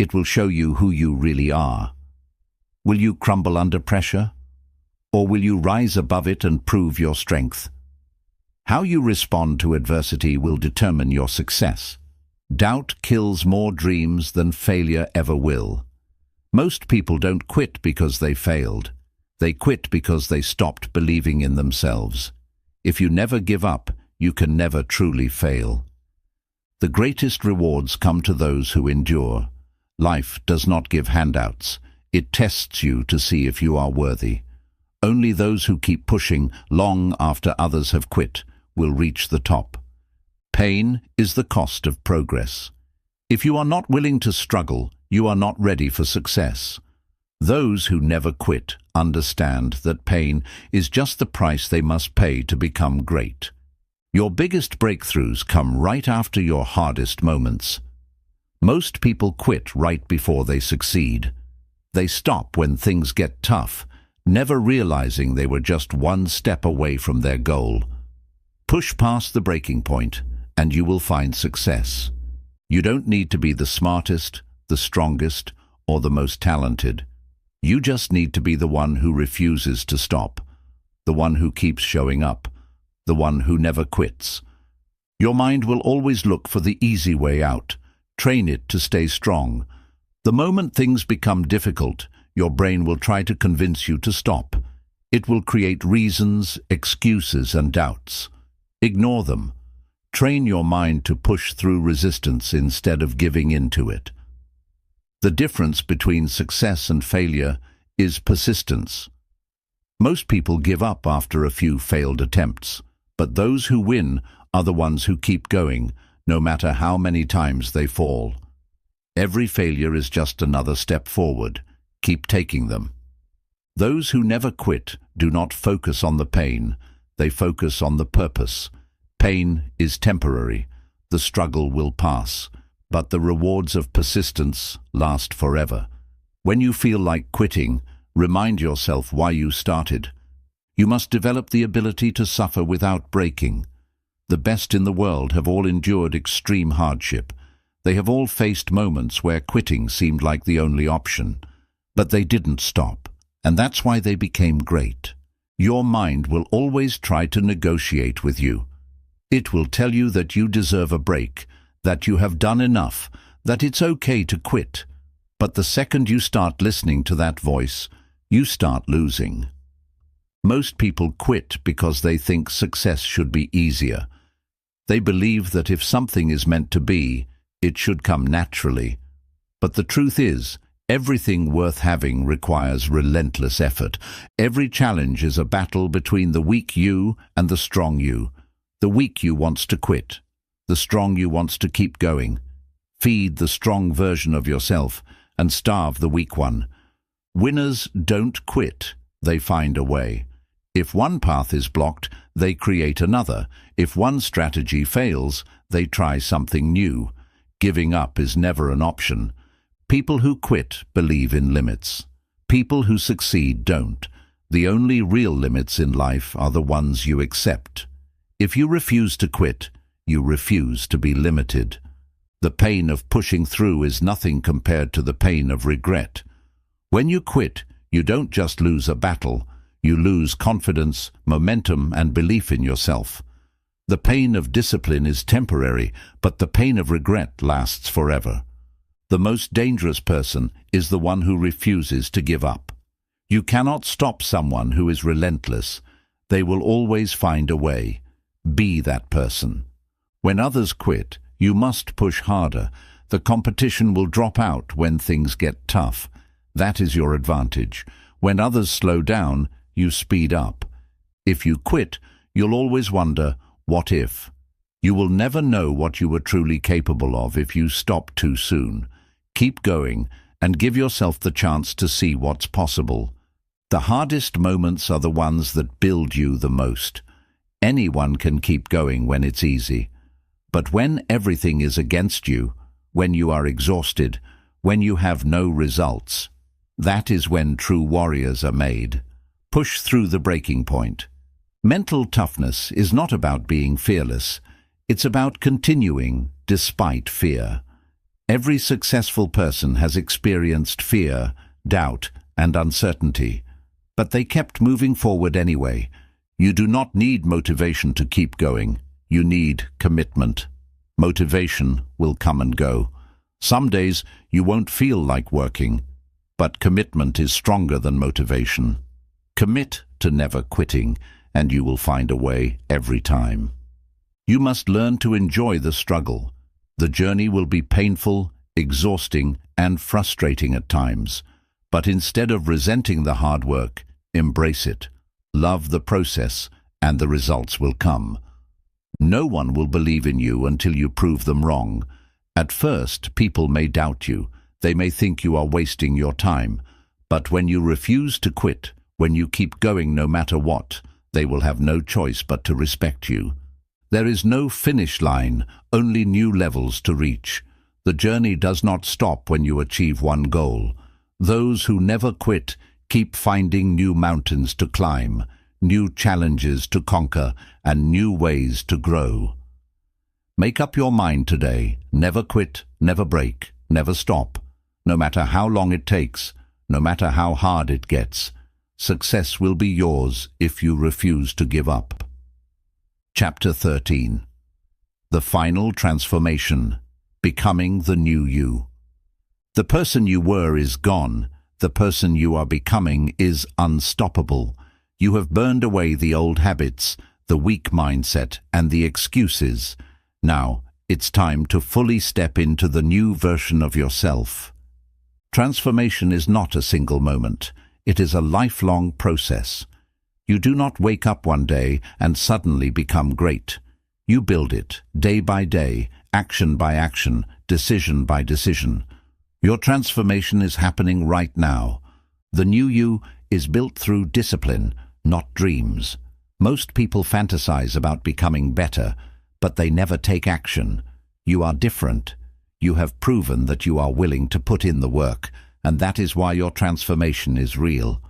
It will show you who you really are. Will you crumble under pressure? Or will you rise above it and prove your strength? How you respond to adversity will determine your success. Doubt kills more dreams than failure ever will. Most people don't quit because they failed. They quit because they stopped believing in themselves. If you never give up, you can never truly fail. The greatest rewards come to those who endure. Life does not give handouts. It tests you to see if you are worthy. Only those who keep pushing long after others have quit will reach the top. Pain is the cost of progress. If you are not willing to struggle, you are not ready for success. Those who never quit understand that pain is just the price they must pay to become great. Your biggest breakthroughs come right after your hardest moments. Most people quit right before they succeed. They stop when things get tough, never realizing they were just one step away from their goal. Push past the breaking point, and you will find success. You don't need to be the smartest, the strongest, or the most talented. You just need to be the one who refuses to stop, the one who keeps showing up, the one who never quits. Your mind will always look for the easy way out. Train it to stay strong. The moment things become difficult, your brain will try to convince you to stop. It will create reasons, excuses, and doubts. Ignore them. Train your mind to push through resistance instead of giving in to it. The difference between success and failure is persistence. Most people give up after a few failed attempts, but those who win are the ones who keep going, no matter how many times they fall. Every failure is just another step forward. Keep taking them. Those who never quit do not focus on the pain, they focus on the purpose. Pain is temporary. The struggle will pass, but the rewards of persistence last forever. When you feel like quitting, remind yourself why you started. You must develop the ability to suffer without breaking. The best in the world have all endured extreme hardship. They have all faced moments where quitting seemed like the only option. But they didn't stop, and that's why they became great. Your mind will always try to negotiate with you. It will tell you that you deserve a break, that you have done enough, that it's okay to quit. But the second you start listening to that voice, you start losing. Most people quit because they think success should be easier. They believe that if something is meant to be, it should come naturally. But the truth is, everything worth having requires relentless effort. Every challenge is a battle between the weak you and the strong you. The weak you wants to quit. The strong you wants to keep going. Feed the strong version of yourself and starve the weak one. Winners don't quit, they find a way. If one path is blocked, they create another. If one strategy fails, they try something new. Giving up is never an option. People who quit believe in limits. People who succeed don't. The only real limits in life are the ones you accept. If you refuse to quit, you refuse to be limited. The pain of pushing through is nothing compared to the pain of regret. When you quit, you don't just lose a battle. You lose confidence, momentum, and belief in yourself. The pain of discipline is temporary, but the pain of regret lasts forever. The most dangerous person is the one who refuses to give up. You cannot stop someone who is relentless. They will always find a way. Be that person. When others quit, you must push harder. The competition will drop out when things get tough. That is your advantage. When others slow down, you speed up. If you quit, you'll always wonder, what if? You will never know what you were truly capable of if you stop too soon. Keep going and give yourself the chance to see what's possible. The hardest moments are the ones that build you the most. Anyone can keep going when it's easy. But when everything is against you, when you are exhausted, when you have no results, that is when true warriors are made. Push through the breaking point. Mental toughness is not about being fearless. It's about continuing despite fear. Every successful person has experienced fear, doubt, and uncertainty. But they kept moving forward anyway. You do not need motivation to keep going. You need commitment. Motivation will come and go. Some days you won't feel like working, but commitment is stronger than motivation. Commit to never quitting, and you will find a way every time. You must learn to enjoy the struggle. The journey will be painful, exhausting, and frustrating at times. But instead of resenting the hard work, embrace it. Love the process, and the results will come. No one will believe in you until you prove them wrong. At first, people may doubt you. They may think you are wasting your time. But when you refuse to quit, when you keep going no matter what, they will have no choice but to respect you. There is no finish line, only new levels to reach. The journey does not stop when you achieve one goal. Those who never quit keep finding new mountains to climb, new challenges to conquer, and new ways to grow. Make up your mind today. Never quit, never break, never stop. No matter how long it takes, no matter how hard it gets, success will be yours if you refuse to give up. Chapter 13. The Final Transformation. Becoming the New You. The person you were is gone. The person you are becoming is unstoppable. You have burned away the old habits, the weak mindset, and the excuses. Now, it's time to fully step into the new version of yourself. Transformation is not a single moment. It is a lifelong process. You do not wake up one day and suddenly become great. You build it, day by day, action by action, decision by decision. Your transformation is happening right now. The new you is built through discipline, not dreams. Most people fantasize about becoming better, but they never take action. You are different. You have proven that you are willing to put in the work. and that is why your transformation is real.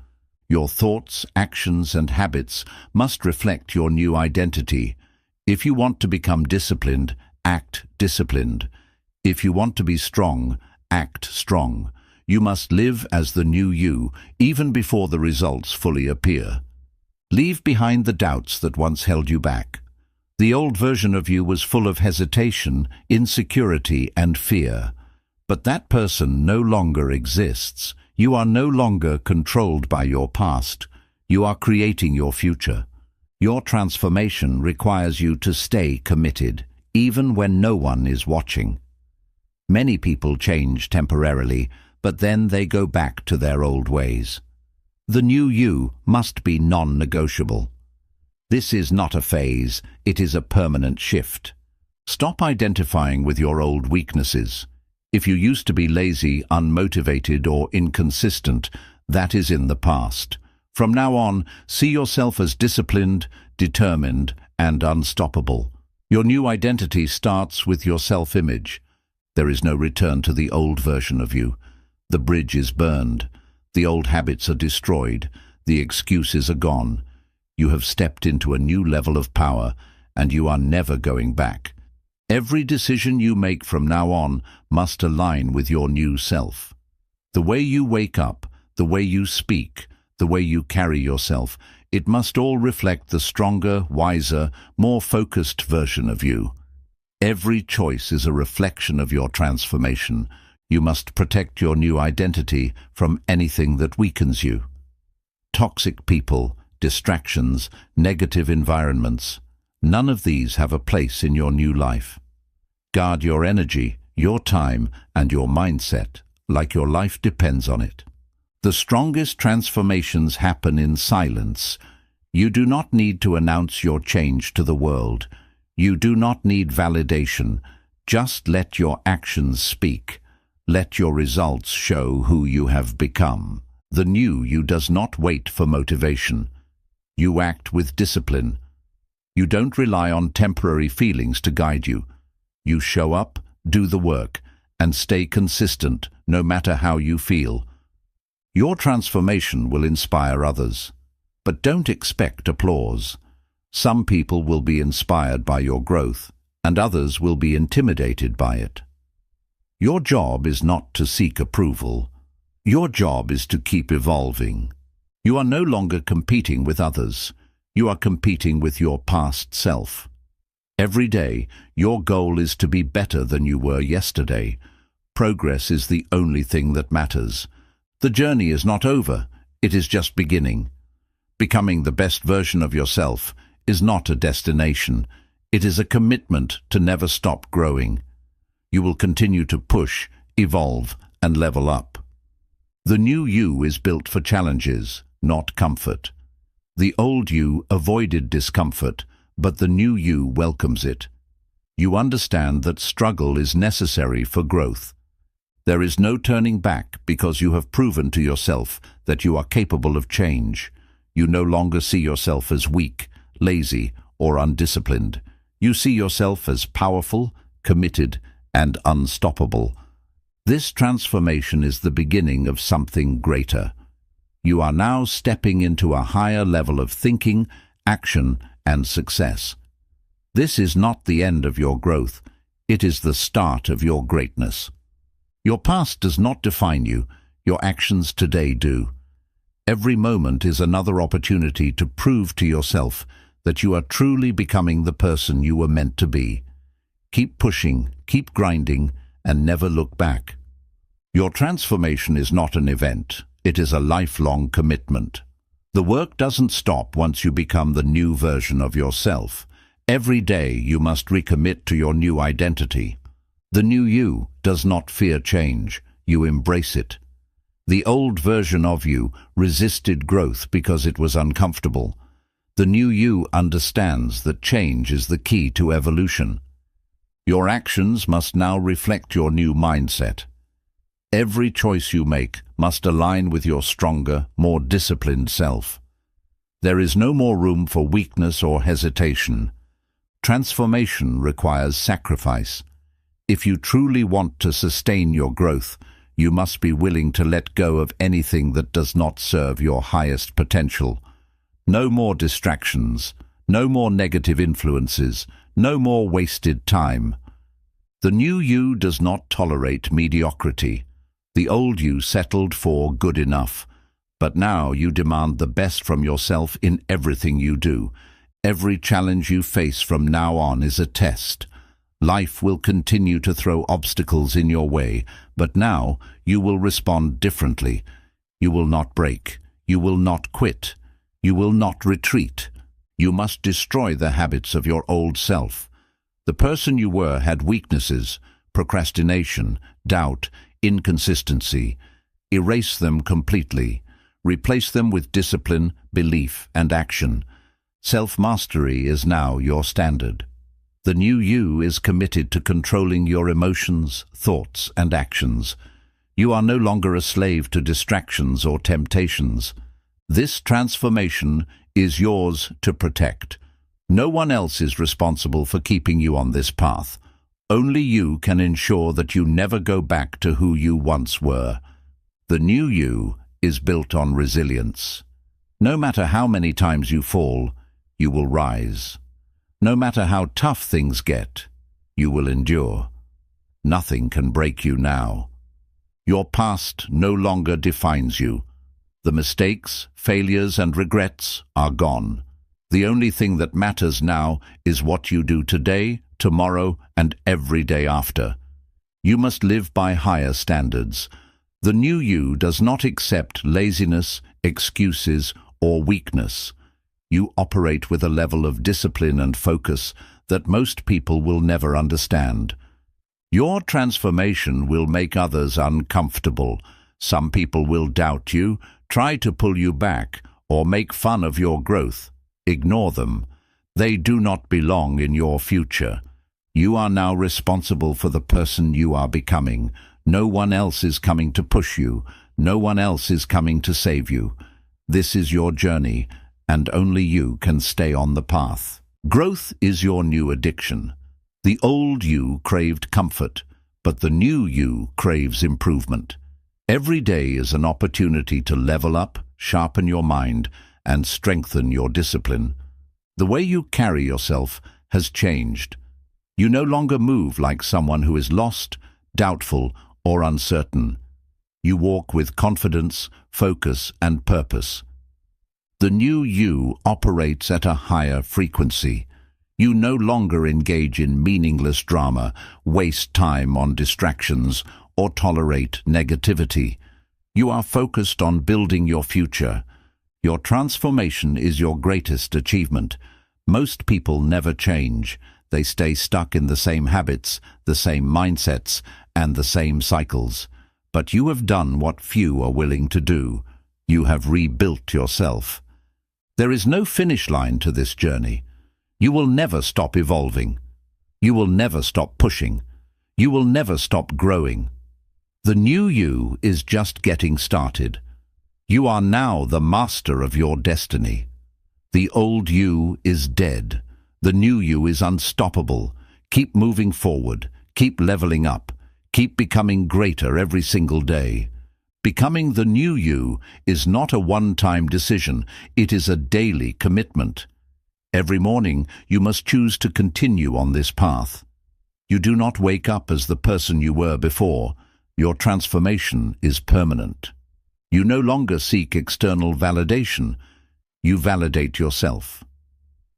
Your thoughts, actions, and habits must reflect your new identity. If you want to become disciplined, act disciplined. If you want to be strong, act strong. You must live as the new you, even before the results fully appear. Leave behind the doubts that once held you back. The old version of you was full of hesitation, insecurity, and fear. But that person no longer exists. You are no longer controlled by your past. You are creating your future. Your transformation requires you to stay committed, even when no one is watching. Many people change temporarily, but then they go back to their old ways. The new you must be non-negotiable. This is not a phase, it is a permanent shift. Stop identifying with your old weaknesses. If you used to be lazy, unmotivated, or inconsistent, that is in the past. From now on, see yourself as disciplined, determined, and unstoppable. Your new identity starts with your self-image. There is no return to the old version of you. The bridge is burned. The old habits are destroyed. The excuses are gone. You have stepped into a new level of power, and you are never going back. Every decision you make from now on must align with your new self. The way you wake up, the way you speak, the way you carry yourself, it must all reflect the stronger, wiser, more focused version of you. Every choice is a reflection of your transformation. You must protect your new identity from anything that weakens you. Toxic people, distractions, negative environments, none of these have a place in your new life. Guard your energy, your time, and your mindset, like your life depends on it. The strongest transformations happen in silence. You do not need to announce your change to the world. You do not need validation. Just let your actions speak. Let your results show who you have become. The new you does not wait for motivation. You act with discipline. You don't rely on temporary feelings to guide you. You show up, do the work, and stay consistent no matter how you feel. Your transformation will inspire others. But don't expect applause. Some people will be inspired by your growth, and others will be intimidated by it. Your job is not to seek approval. Your job is to keep evolving. You are no longer competing with others. You are competing with your past self. Every day, your goal is to be better than you were yesterday. Progress is the only thing that matters. The journey is not over. It is just beginning. Becoming the best version of yourself is not a destination. It is a commitment to never stop growing. You will continue to push, evolve, and level up. The new you is built for challenges, not comfort. The old you avoided discomfort, but the new you welcomes it. You understand that struggle is necessary for growth. There is no turning back because you have proven to yourself that you are capable of change. You no longer see yourself as weak, lazy, or undisciplined. You see yourself as powerful, committed, and unstoppable. This transformation is the beginning of something greater. You are now stepping into a higher level of thinking, action, and success. This is not the end of your growth. It is the start of your greatness. Your past does not define you. Your actions today do. Every moment is another opportunity to prove to yourself that you are truly becoming the person you were meant to be. Keep pushing, keep grinding, and never look back. Your transformation is not an event. It is a lifelong commitment. The work doesn't stop once you become the new version of yourself. Every day you must recommit to your new identity. The new you does not fear change. You embrace it. The old version of you resisted growth because it was uncomfortable. The new you understands that change is the key to evolution. Your actions must now reflect your new mindset. Every choice you make must align with your stronger, more disciplined self. There is no more room for weakness or hesitation. Transformation requires sacrifice. If you truly want to sustain your growth, you must be willing to let go of anything that does not serve your highest potential. No more distractions, no more negative influences, no more wasted time. The new you does not tolerate mediocrity. The old you settled for good enough. But now you demand the best from yourself in everything you do. Every challenge you face from now on is a test. Life will continue to throw obstacles in your way, but now you will respond differently. You will not break. You will not quit. You will not retreat. You must destroy the habits of your old self. The person you were had weaknesses, procrastination, doubt, inconsistency. Erase them completely. Replace them with discipline, belief, and action. Self-mastery is now your standard. The new you is committed to controlling your emotions, thoughts, and actions. You are no longer a slave to distractions or temptations. This transformation is yours to protect. No one else is responsible for keeping you on this path. Only you can ensure that you never go back to who you once were. The new you is built on resilience. No matter how many times you fall, you will rise. No matter how tough things get, you will endure. Nothing can break you now. Your past no longer defines you. The mistakes, failures, and regrets are gone. The only thing that matters now is what you do today, tomorrow, and every day after. You must live by higher standards. The new you does not accept laziness, excuses, or weakness. You operate with a level of discipline and focus that most people will never understand. Your transformation will make others uncomfortable. Some people will doubt you, try to pull you back, or make fun of your growth. Ignore them. They do not belong in your future. You are now responsible for the person you are becoming. No one else is coming to push you. No one else is coming to save you. This is your journey, and only you can stay on the path. Growth is your new addiction. The old you craved comfort, but the new you craves improvement. Every day is an opportunity to level up, sharpen your mind, and strengthen your discipline. The way you carry yourself has changed. You no longer move like someone who is lost, doubtful, or uncertain. You walk with confidence, focus, and purpose. The new you operates at a higher frequency. You no longer engage in meaningless drama, waste time on distractions, or tolerate negativity. You are focused on building your future. Your transformation is your greatest achievement. Most people never change. They stay stuck in the same habits, the same mindsets, and the same cycles. But you have done what few are willing to do. You have rebuilt yourself. There is no finish line to this journey. You will never stop evolving. You will never stop pushing. You will never stop growing. The new you is just getting started. You are now the master of your destiny. The old you is dead. The new you is unstoppable. Keep moving forward. Keep leveling up. Keep becoming greater every single day. Becoming the new you is not a one-time decision. It is a daily commitment. Every morning, you must choose to continue on this path. You do not wake up as the person you were before. Your transformation is permanent. You no longer seek external validation. You validate yourself.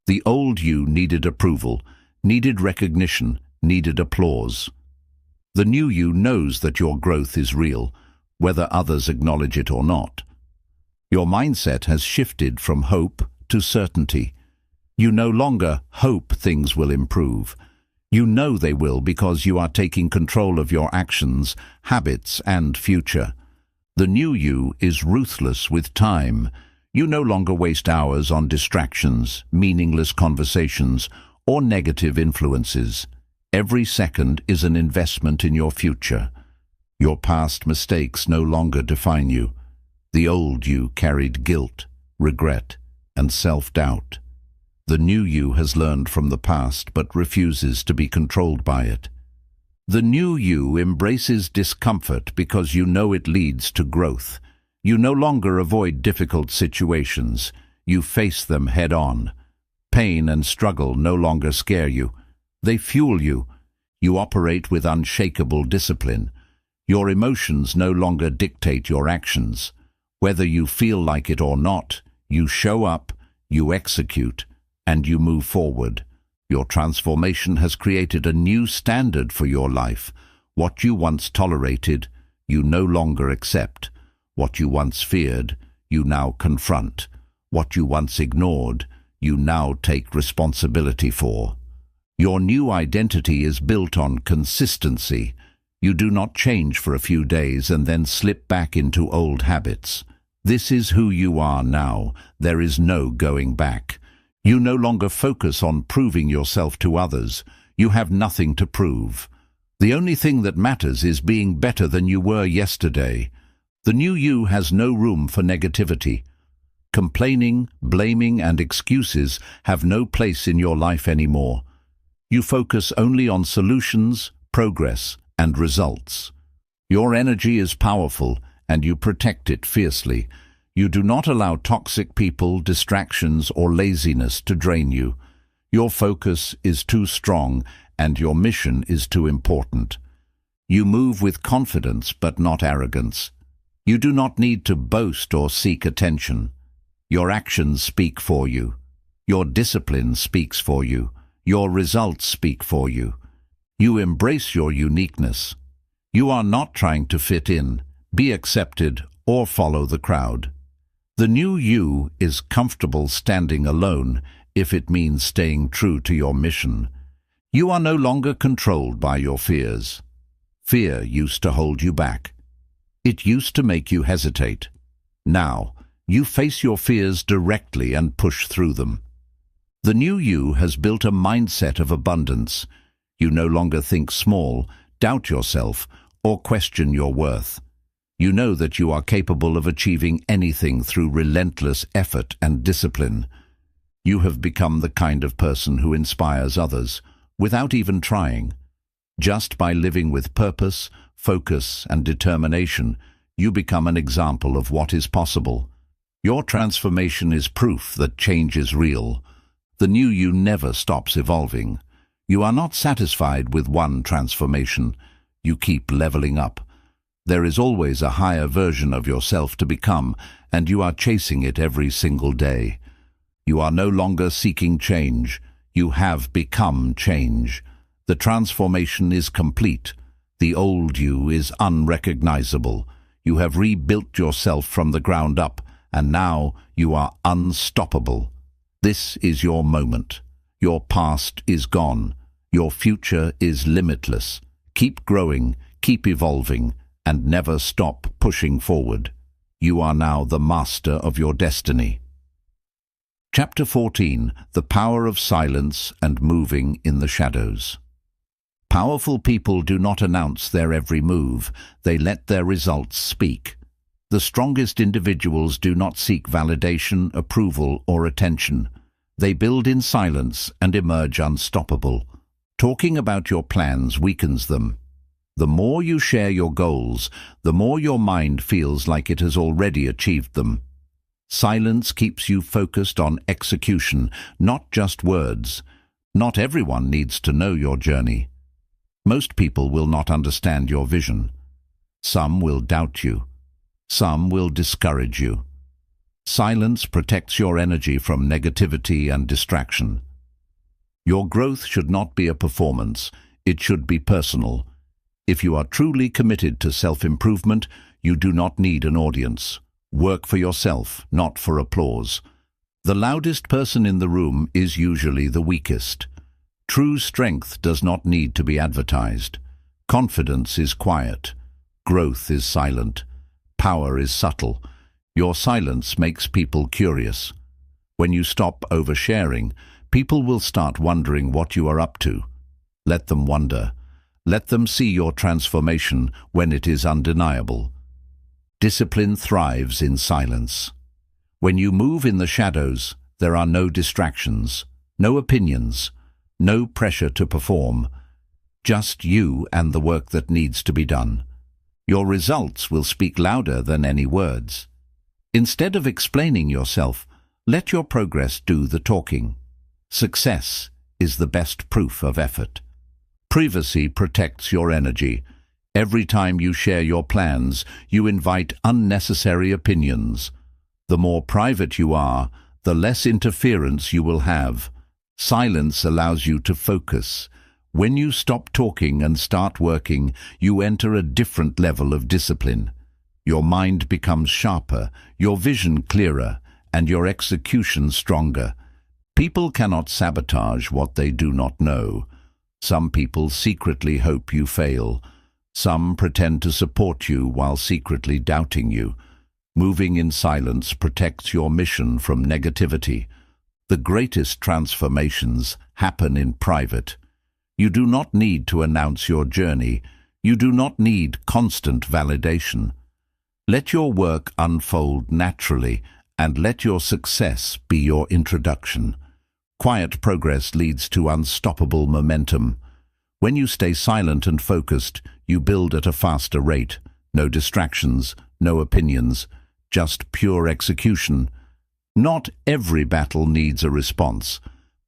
The old you needed approval, needed recognition, needed applause. The new you knows that your growth is real, whether others acknowledge it or not. Your mindset has shifted from hope to certainty. You no longer hope things will improve. You know they will because you are taking control of your actions, habits, and future. The new you is ruthless with time. You no longer waste hours on distractions, meaningless conversations, or negative influences. Every second is an investment in your future. Your past mistakes no longer define you. The old you carried guilt, regret, and self-doubt. The new you has learned from the past but refuses to be controlled by it. The new you embraces discomfort because you know it leads to growth. You no longer avoid difficult situations. You face them head-on. Pain and struggle no longer scare you. They fuel you. You operate with unshakable discipline. Your emotions no longer dictate your actions. Whether you feel like it or not, you show up, you execute, and you move forward. Your transformation has created a new standard for your life. What you once tolerated, you no longer accept. What you once feared, you now confront. What you once ignored, you now take responsibility for. Your new identity is built on consistency. You do not change for a few days and then slip back into old habits. This is who you are now. There is no going back. You no longer focus on proving yourself to others. You have nothing to prove. The only thing that matters is being better than you were yesterday. The new you has no room for negativity. Complaining, blaming, and excuses have no place in your life anymore. You focus only on solutions, progress, and results. Your energy is powerful, and you protect it fiercely. You do not allow toxic people, distractions, or laziness to drain you. Your focus is too strong, and your mission is too important. You move with confidence but not arrogance. You do not need to boast or seek attention. Your actions speak for you. Your discipline speaks for you. Your results speak for you. You embrace your uniqueness. You are not trying to fit in, be accepted, or follow the crowd. The new you is comfortable standing alone if it means staying true to your mission. You are no longer controlled by your fears. Fear used to hold you back. It used to make you hesitate. Now, you face your fears directly and push through them. The new you has built a mindset of abundance. You no longer think small, doubt yourself, or question your worth. You know that you are capable of achieving anything through relentless effort and discipline. You have become the kind of person who inspires others, without even trying. Just by living with purpose, focus, and determination, you become an example of what is possible. Your transformation is proof that change is real. The new you never stops evolving. You are not satisfied with one transformation. You keep leveling up. There is always a higher version of yourself to become, and you are chasing it every single day. You are no longer seeking change. You have become change. The transformation is complete. The old you is unrecognizable. You have rebuilt yourself from the ground up, and now you are unstoppable. This is your moment. Your past is gone. Your future is limitless. Keep growing, keep evolving, and never stop pushing forward. You are now the master of your destiny. Chapter 14. The Power of Silence and Moving in the Shadows. Powerful people do not announce their every move. They let their results speak. The strongest individuals do not seek validation, approval, or attention. They build in silence and emerge unstoppable. Talking about your plans weakens them. The more you share your goals, the more your mind feels like it has already achieved them. Silence keeps you focused on execution, not just words. Not everyone needs to know your journey. Most people will not understand your vision. Some will doubt you. Some will discourage you. Silence protects your energy from negativity and distraction. Your growth should not be a performance. It should be personal. If you are truly committed to self-improvement, you do not need an audience. Work for yourself, not for applause. The loudest person in the room is usually the weakest. True strength does not need to be advertised. Confidence is quiet. Growth is silent. Power is subtle. Your silence makes people curious. When you stop oversharing, people will start wondering what you are up to. Let them wonder. Let them see your transformation when it is undeniable. Discipline thrives in silence. When you move in the shadows, there are no distractions, no opinions, no pressure to perform. just you and the work that needs to be done. Your results will speak louder than any words. Instead of explaining yourself, let your progress do the talking. Success is the best proof of effort. Privacy protects your energy. Every time you share your plans, you invite unnecessary opinions. The more private you are, the less interference you will have. Silence allows you to focus. When you stop talking and start working, you enter a different level of discipline. Your mind becomes sharper, your vision clearer, and your execution stronger. People cannot sabotage what they do not know. Some people secretly hope you fail. Some pretend to support you while secretly doubting you. Moving in silence protects your mission from negativity. The greatest transformations happen in private. You do not need to announce your journey. You do not need constant validation. Let your work unfold naturally, and let your success be your introduction. Quiet progress leads to unstoppable momentum. When you stay silent and focused, you build at a faster rate. No distractions, no opinions, just pure execution. Not every battle needs a response.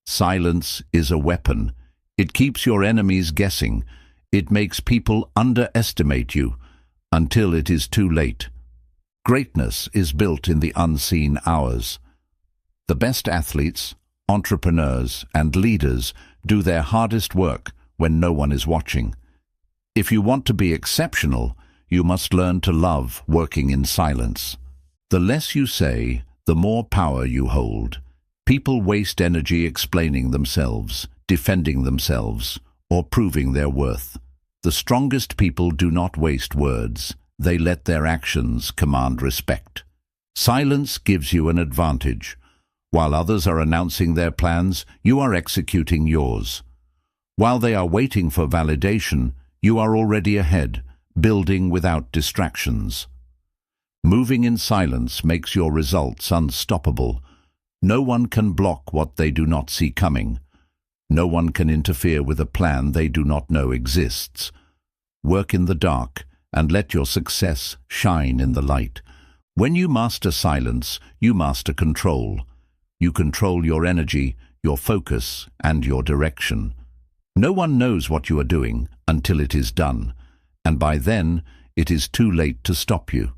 Silence is a weapon. It keeps your enemies guessing. It makes people underestimate you until it is too late. Greatness is built in the unseen hours. The best athletes, entrepreneurs, and leaders do their hardest work when no one is watching. If you want to be exceptional, you must learn to love working in silence. The less you say, the more power you hold. People waste energy explaining themselves, defending themselves, or proving their worth. The strongest people do not waste words. They let their actions command respect. Silence gives you an advantage. While others are announcing their plans, you are executing yours. While they are waiting for validation, you are already ahead, building without distractions. Moving in silence makes your results unstoppable. No one can block what they do not see coming. No one can interfere with a plan they do not know exists. Work in the dark and let your success shine in the light. When you master silence, you master control. You control your energy, your focus, and your direction. No one knows what you are doing until it is done, and by then it is too late to stop you.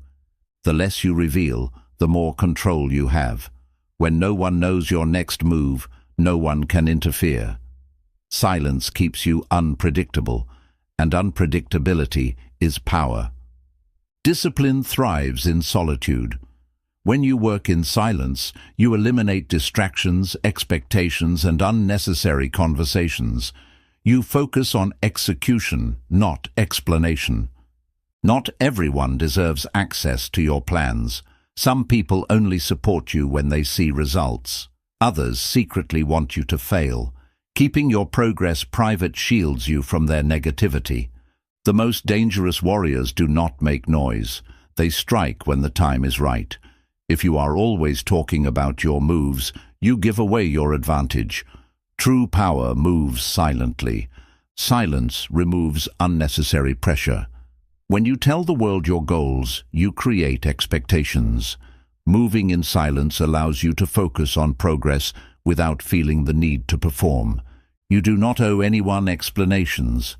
The less you reveal, the more control you have. When no one knows your next move, no one can interfere. Silence keeps you unpredictable, and unpredictability is power. Discipline thrives in solitude. When you work in silence, you eliminate distractions, expectations, and unnecessary conversations. You focus on execution, not explanation. Not everyone deserves access to your plans. Some people only support you when they see results. Others secretly want you to fail. Keeping your progress private shields you from their negativity. The most dangerous warriors do not make noise. They strike when the time is right. If you are always talking about your moves, you give away your advantage. True power moves silently. Silence removes unnecessary pressure. When you tell the world your goals, you create expectations. Moving in silence allows you to focus on progress without feeling the need to perform. You do not owe anyone explanations.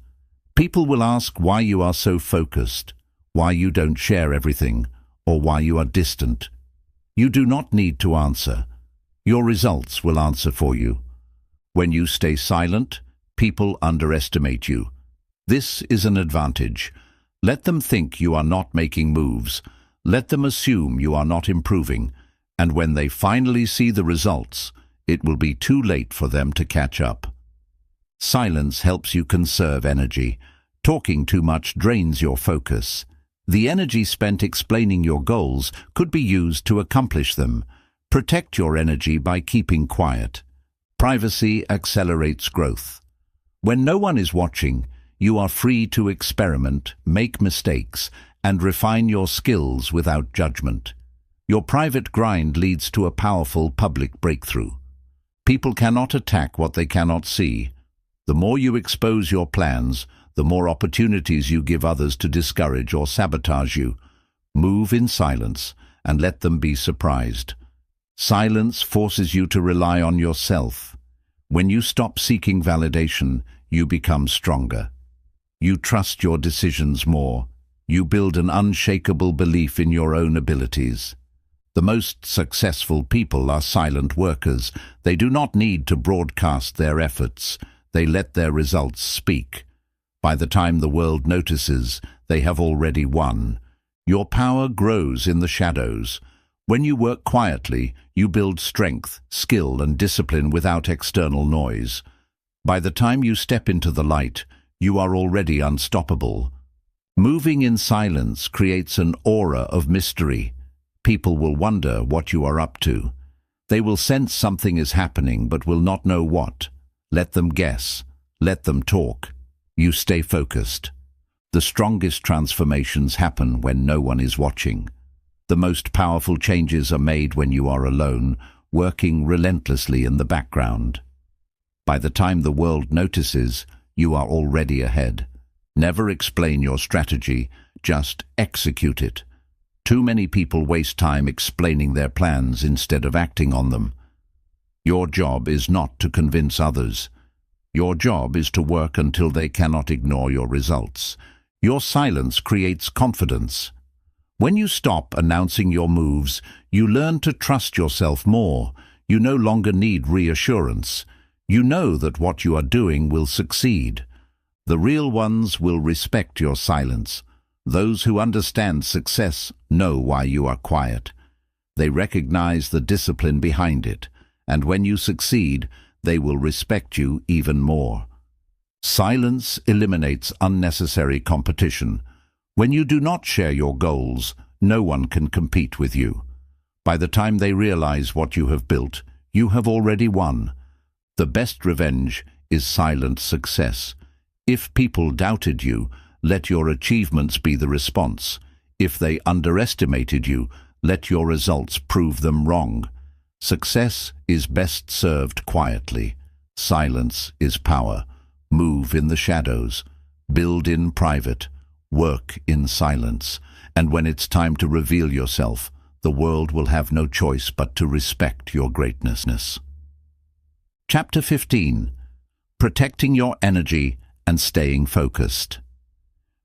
People will ask why you are so focused, why you don't share everything, or why you are distant. You do not need to answer. Your results will answer for you. When you stay silent, people underestimate you. This is an advantage. Let them think you are not making moves. Let them assume you are not improving. And when they finally see the results, it will be too late for them to catch up. Silence helps you conserve energy. Talking too much drains your focus. The energy spent explaining your goals could be used to accomplish them. Protect your energy by keeping quiet. Privacy accelerates growth. When no one is watching, you are free to experiment, make mistakes, and refine your skills without judgment. Your private grind leads to a powerful public breakthrough. People cannot attack what they cannot see. The more you expose your plans, the more opportunities you give others to discourage or sabotage you. Move in silence and let them be surprised. Silence forces you to rely on yourself. When you stop seeking validation, you become stronger. You trust your decisions more. You build an unshakable belief in your own abilities. The most successful people are silent workers. They do not need to broadcast their efforts. They let their results speak. By the time the world notices, they have already won. Your power grows in the shadows. When you work quietly, you build strength, skill, and discipline without external noise. By the time you step into the light, you are already unstoppable. Moving in silence creates an aura of mystery. People will wonder what you are up to. They will sense something is happening but will not know what. Let them guess. Let them talk. You stay focused. The strongest transformations happen when no one is watching. The most powerful changes are made when you are alone, working relentlessly in the background. By the time the world notices, you are already ahead. Never explain your strategy, just execute it. Too many people waste time explaining their plans instead of acting on them. Your job is not to convince others. Your job is to work until they cannot ignore your results. Your silence creates confidence. When you stop announcing your moves, you learn to trust yourself more. You no longer need reassurance. You know that what you are doing will succeed. The real ones will respect your silence. Those who understand success know why you are quiet. They recognize the discipline behind it, and when you succeed, they will respect you even more. Silence eliminates unnecessary competition. When you do not share your goals, no one can compete with you. By the time they realize what you have built, you have already won. The best revenge is silent success. If people doubted you, let your achievements be the response. If they underestimated you, let your results prove them wrong. Success is best served quietly. Silence is power. Move in the shadows. Build in private. Work in silence. And when it's time to reveal yourself, the world will have no choice but to respect your greatness. Chapter 15. Protecting your energy and staying focused.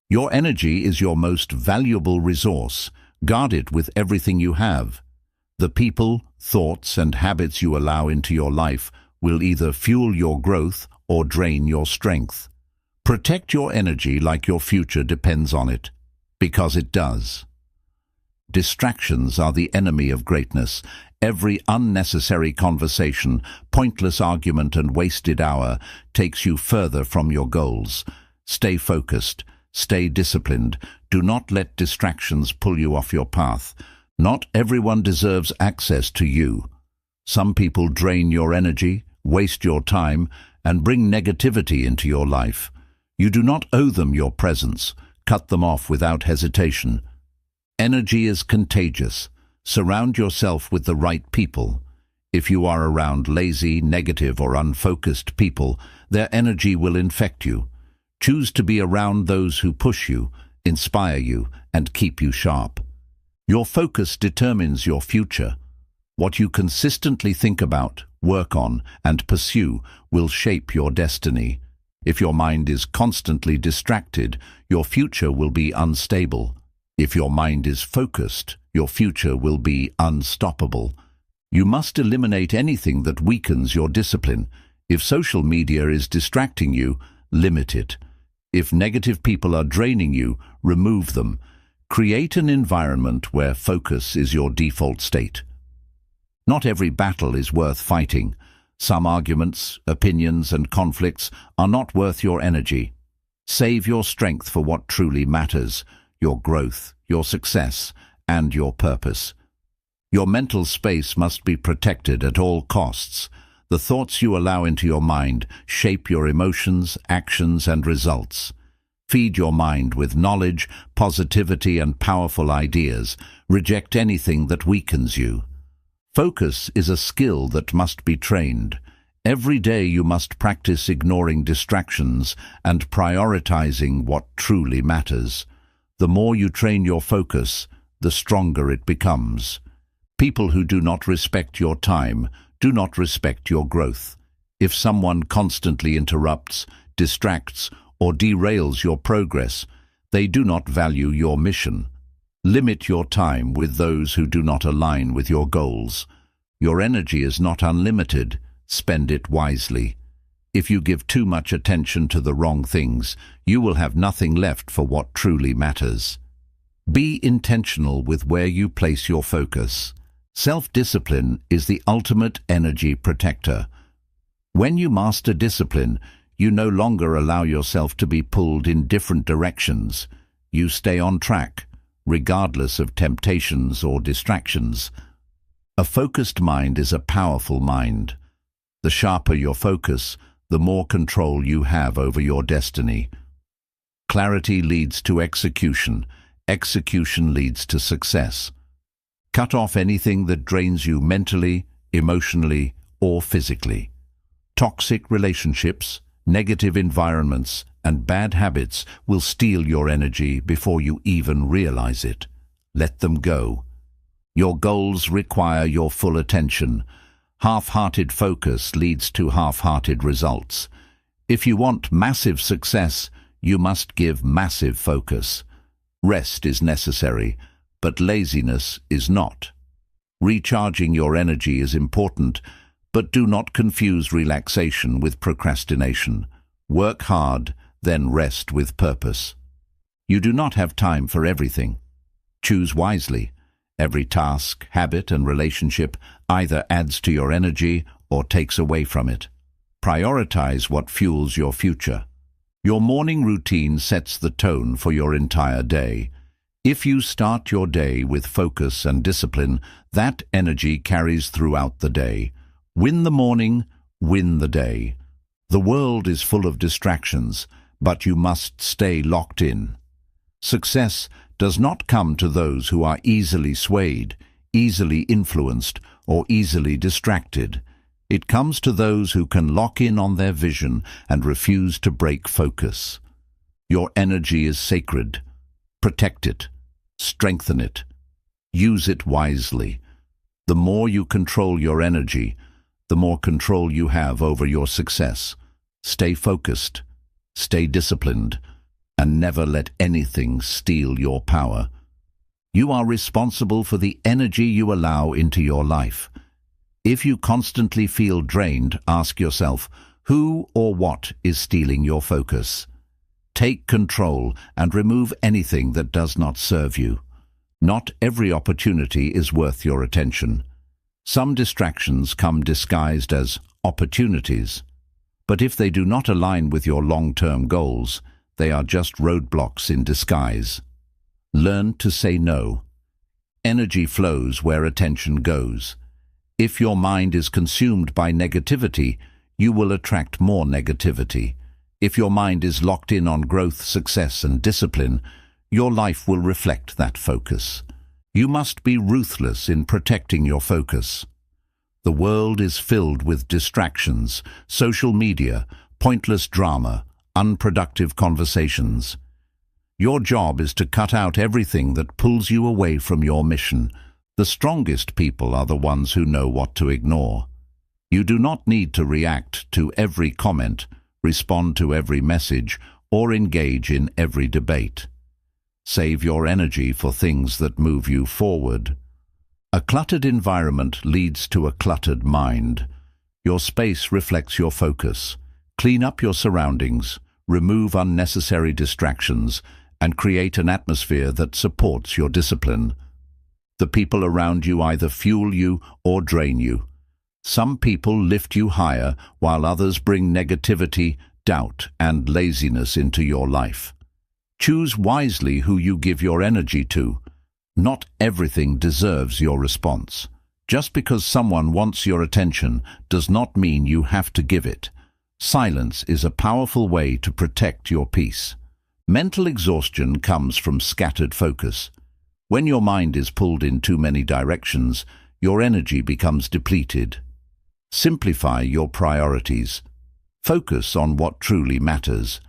Your energy is your most valuable resource. Guard it with everything you have. The people, thoughts, and habits you allow into your life will either fuel your growth or drain your strength. Protect your energy like your future depends on it, because it does. Distractions are the enemy of greatness. Every unnecessary conversation, pointless argument, and wasted hour takes you further from your goals. Stay focused. Stay disciplined. Do not let distractions pull you off your path. Not everyone deserves access to you. Some people drain your energy, waste your time, and bring negativity into your life. You do not owe them your presence. Cut them off without hesitation. Energy is contagious. Surround yourself with the right people. If you are around lazy, negative, or unfocused people, their energy will infect you. Choose to be around those who push you, inspire you, and keep you sharp. Your focus determines your future. What you consistently think about, work on, and pursue will shape your destiny. If your mind is constantly distracted, your future will be unstable. If your mind is focused, your future will be unstoppable. You must eliminate anything that weakens your discipline. If social media is distracting you, limit it. If negative people are draining you, remove them. Create an environment where focus is your default state. Not every battle is worth fighting. Some arguments, opinions, and conflicts are not worth your energy. Save your strength for what truly matters: your growth, your success, and your purpose. Your mental space must be protected at all costs. The thoughts you allow into your mind shape your emotions, actions, and results. Feed your mind with knowledge, positivity, and powerful ideas. Reject anything that weakens you. Focus is a skill that must be trained. Every day you must practice ignoring distractions and prioritizing what truly matters. The more you train your focus, the stronger it becomes. People who do not respect your time do not respect your growth. If someone constantly interrupts, distracts, or derails your progress, they do not value your mission. Limit your time with those who do not align with your goals. Your energy is not unlimited. Spend it wisely. If you give too much attention to the wrong things, you will have nothing left for what truly matters. Be intentional with where you place your focus. Self-discipline is the ultimate energy protector. When you master discipline, you no longer allow yourself to be pulled in different directions. You stay on track, regardless of temptations or distractions. A focused mind is a powerful mind. The sharper your focus, the more control you have over your destiny. Clarity leads to execution. Execution leads to success. Cut off anything that drains you mentally, emotionally, or physically. Toxic relationships, negative environments, and bad habits will steal your energy before you even realize it. Let them go. Your goals require your full attention. Half-hearted focus leads to half-hearted results. If you want massive success, you must give massive focus. Rest is necessary, but laziness is not. Recharging your energy is important, but do not confuse relaxation with procrastination. Work hard, then rest with purpose. You do not have time for everything. Choose wisely. Every task, habit, and relationship either adds to your energy or takes away from it. Prioritize what fuels your future. Your morning routine sets the tone for your entire day. If you start your day with focus and discipline, that energy carries throughout the day. Win the morning, win the day. The world is full of distractions, but you must stay locked in. Success does not come to those who are easily swayed, easily influenced, or easily distracted. It comes to those who can lock in on their vision and refuse to break focus. Your energy is sacred. Protect it. Strengthen it. Use it wisely. The more you control your energy, the more control you have over your success. Stay focused. Stay disciplined. And never let anything steal your power. You are responsible for the energy you allow into your life. If you constantly feel drained, ask yourself, who or what is stealing your focus? Take control and remove anything that does not serve you. Not every opportunity is worth your attention. Some distractions come disguised as opportunities. But if they do not align with your long-term goals, they are just roadblocks in disguise. Learn to say no. Energy flows where attention goes. If your mind is consumed by negativity, you will attract more negativity. If your mind is locked in on growth, success, and discipline, your life will reflect that focus. You must be ruthless in protecting your focus. The world is filled with distractions, social media, pointless drama, unproductive conversations. Your job is to cut out everything that pulls you away from your mission. The strongest people are the ones who know what to ignore. You do not need to react to every comment, respond to every message, or engage in every debate. Save your energy for things that move you forward. A cluttered environment leads to a cluttered mind. Your space reflects your focus. Clean up your surroundings, remove unnecessary distractions, and create an atmosphere that supports your discipline. The people around you either fuel you or drain you. Some people lift you higher, while others bring negativity, doubt, and laziness into your life. Choose wisely who you give your energy to. Not everything deserves your response. Just because someone wants your attention does not mean you have to give it. Silence is a powerful way to protect your peace. Mental exhaustion comes from scattered focus. When your mind is pulled in too many directions, your energy becomes depleted. Simplify your priorities. Focus on what truly matters.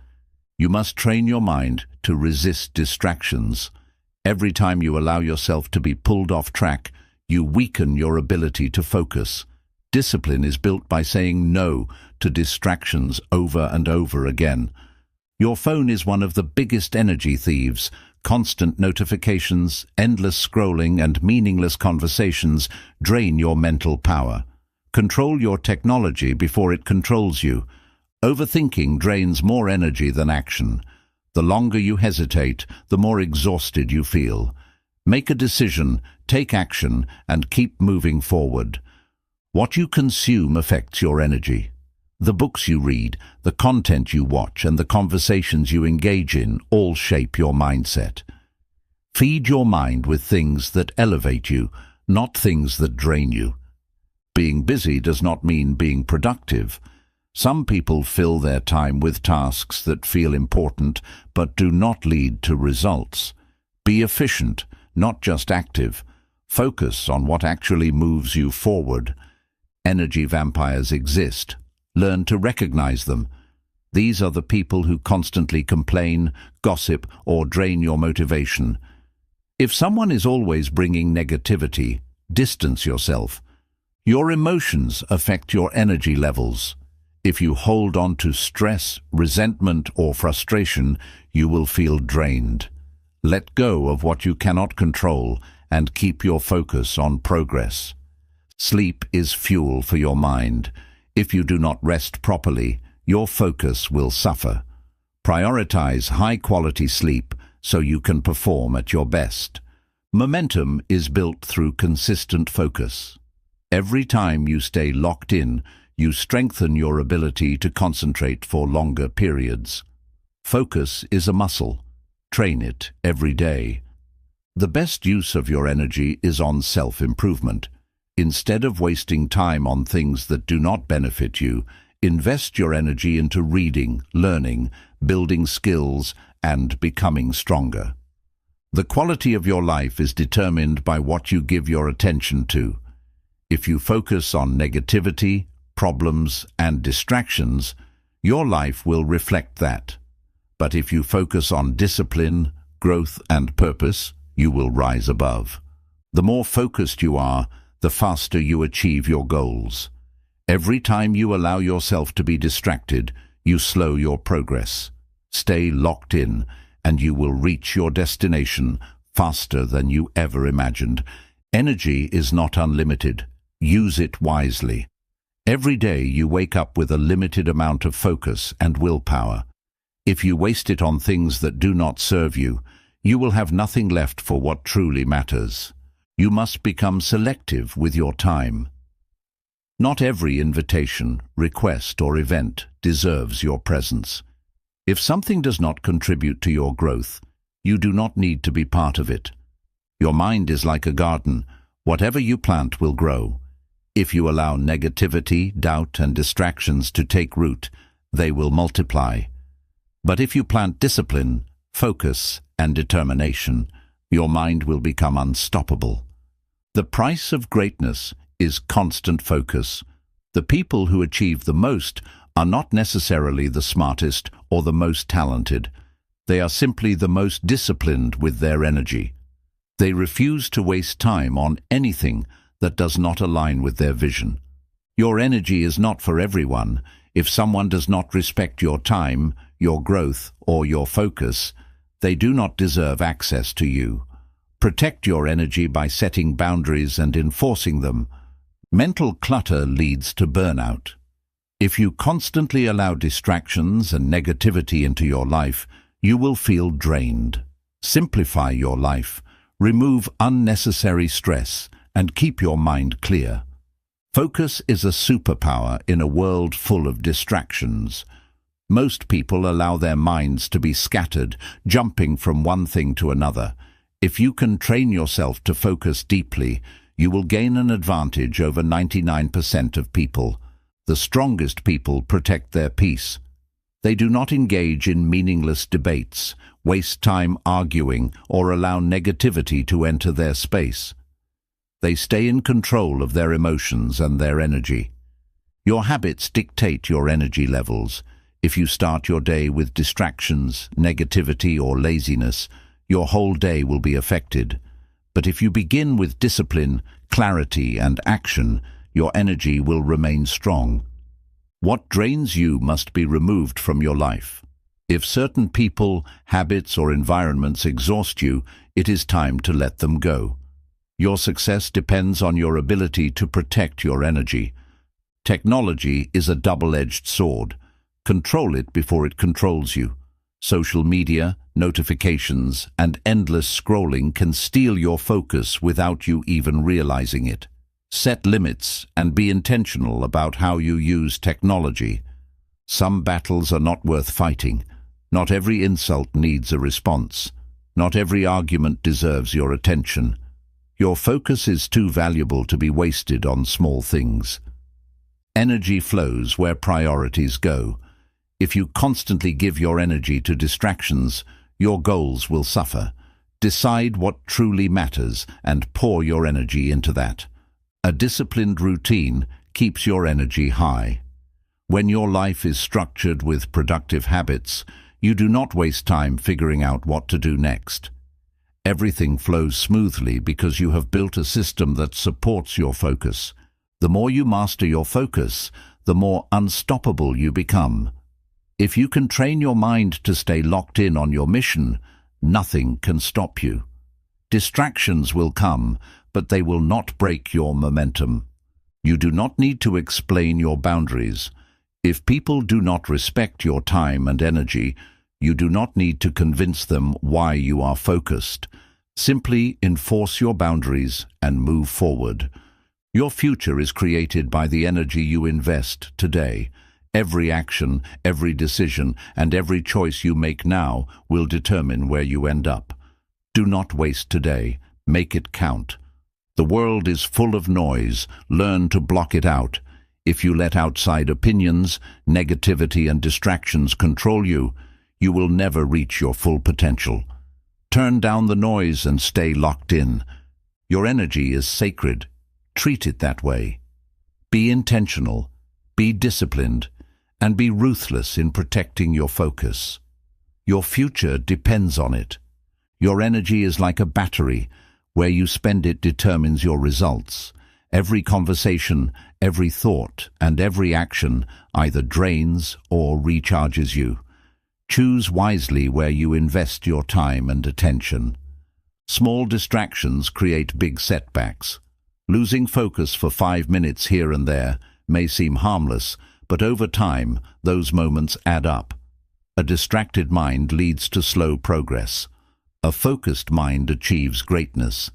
You must train your mind to resist distractions. Every time you allow yourself to be pulled off track, you weaken your ability to focus. Discipline is built by saying no to distractions over and over again. Your phone is one of the biggest energy thieves. Constant notifications, endless scrolling, and meaningless conversations drain your mental power. Control your technology before it controls you. Overthinking drains more energy than action. The longer you hesitate, the more exhausted you feel. Make a decision, take action, and keep moving forward. What you consume affects your energy. The books you read, the content you watch, and the conversations you engage in all shape your mindset. Feed your mind with things that elevate you, not things that drain you. Being busy does not mean being productive. Some people fill their time with tasks that feel important but do not lead to results. Be efficient, not just active. Focus on what actually moves you forward. Energy vampires exist. Learn to recognize them. These are the people who constantly complain, gossip, or drain your motivation. If someone is always bringing negativity, distance yourself. Your emotions affect your energy levels. If you hold on to stress, resentment, or frustration, you will feel drained. Let go of what you cannot control and keep your focus on progress. Sleep is fuel for your mind. If you do not rest properly, your focus will suffer. Prioritize high-quality sleep so you can perform at your best. Momentum is built through consistent focus. Every time you stay locked in, you strengthen your ability to concentrate for longer periods. Focus is a muscle. Train it every day. The best use of your energy is on self-improvement. Instead of wasting time on things that do not benefit you, invest your energy into reading, learning, building skills, and becoming stronger. The quality of your life is determined by what you give your attention to. If you focus on negativity, problems, and distractions, your life will reflect that. But if you focus on discipline, growth, and purpose, you will rise above. The more focused you are, the faster you achieve your goals. Every time you allow yourself to be distracted, you slow your progress. Stay locked in, and you will reach your destination faster than you ever imagined. Energy is not unlimited. Use it wisely. Every day you wake up with a limited amount of focus and willpower. If you waste it on things that do not serve you, you will have nothing left for what truly matters. You must become selective with your time. Not every invitation, request, or event deserves your presence. If something does not contribute to your growth, you do not need to be part of it. Your mind is like a garden. Whatever you plant will grow. If you allow negativity, doubt, and distractions to take root, they will multiply. But if you plant discipline, focus, and determination, your mind will become unstoppable. The price of greatness is constant focus. The people who achieve the most are not necessarily the smartest or the most talented. They are simply the most disciplined with their energy. They refuse to waste time on anything that does not align with their vision. Your energy is not for everyone. If someone does not respect your time, your growth, or your focus, they do not deserve access to you. Protect your energy by setting boundaries and enforcing them. Mental clutter leads to burnout. If you constantly allow distractions and negativity into your life, you will feel drained. Simplify your life, remove unnecessary stress, and keep your mind clear. Focus is a superpower in a world full of distractions. Most people allow their minds to be scattered, jumping from one thing to another. If you can train yourself to focus deeply, you will gain an advantage over 99% of people. The strongest people protect their peace. They do not engage in meaningless debates, waste time arguing, or allow negativity to enter their space. They stay in control of their emotions and their energy. Your habits dictate your energy levels. If you start your day with distractions, negativity, or laziness, your whole day will be affected. But if you begin with discipline, clarity, and action, your energy will remain strong. What drains you must be removed from your life. If certain people, habits, or environments exhaust you, it is time to let them go. Your success depends on your ability to protect your energy. Technology is a double-edged sword. Control it before it controls you. Social media, notifications, and endless scrolling can steal your focus without you even realizing it. Set limits and be intentional about how you use technology. Some battles are not worth fighting. Not every insult needs a response. Not every argument deserves your attention. Your focus is too valuable to be wasted on small things. Energy flows where priorities go. If you constantly give your energy to distractions, your goals will suffer. Decide what truly matters and pour your energy into that. A disciplined routine keeps your energy high. When your life is structured with productive habits, you do not waste time figuring out what to do next. Everything flows smoothly because you have built a system that supports your focus. The more you master your focus, the more unstoppable you become. If you can train your mind to stay locked in on your mission, nothing can stop you. Distractions will come, but they will not break your momentum. You do not need to explain your boundaries. If people do not respect your time and energy, you do not need to convince them why you are focused. Simply enforce your boundaries and move forward. Your future is created by the energy you invest today. Every action, every decision, and every choice you make now will determine where you end up. Do not waste today. Make it count. The world is full of noise. Learn to block it out. If you let outside opinions, negativity, and distractions control you, you will never reach your full potential. Turn down the noise and stay locked in. Your energy is sacred. Treat it that way. Be intentional, be disciplined, and be ruthless in protecting your focus. Your future depends on it. Your energy is like a battery. Where you spend it determines your results. Every conversation, every thought, and every action either drains or recharges you. Choose wisely where you invest your time and attention. Small distractions create big setbacks. Losing focus for 5 minutes here and there may seem harmless, but over time, those moments add up. A distracted mind leads to slow progress. A focused mind achieves greatness.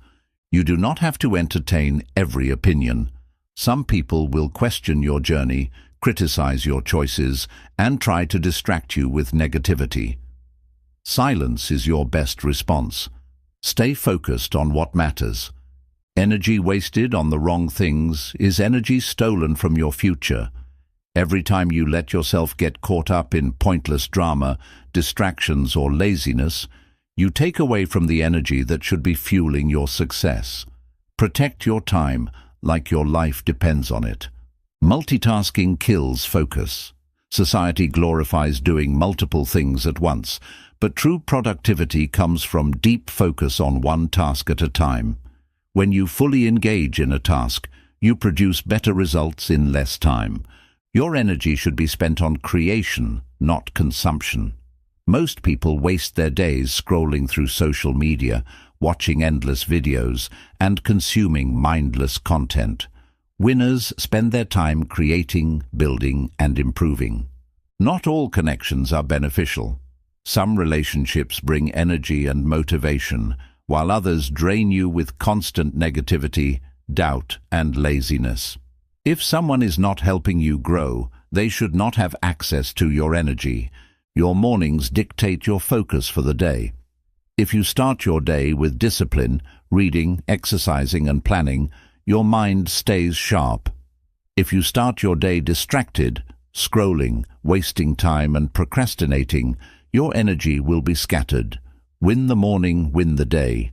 You do not have to entertain every opinion. Some people will question your journey, criticize your choices, and try to distract you with negativity. Silence is your best response. Stay focused on what matters. Energy wasted on the wrong things is energy stolen from your future. Every time you let yourself get caught up in pointless drama, distractions, or laziness, you take away from the energy that should be fueling your success. Protect your time like your life depends on it. Multitasking kills focus. Society glorifies doing multiple things at once, but true productivity comes from deep focus on one task at a time. When you fully engage in a task, you produce better results in less time. Your energy should be spent on creation, not consumption. Most people waste their days scrolling through social media, watching endless videos, and consuming mindless content. Winners spend their time creating, building, and improving. Not all connections are beneficial. Some relationships bring energy and motivation, while others drain you with constant negativity, doubt, and laziness. If someone is not helping you grow, they should not have access to your energy. Your mornings dictate your focus for the day. If you start your day with discipline, reading, exercising, and planning, your mind stays sharp. If you start your day distracted, scrolling, wasting time, and procrastinating, your energy will be scattered. Win the morning, win the day.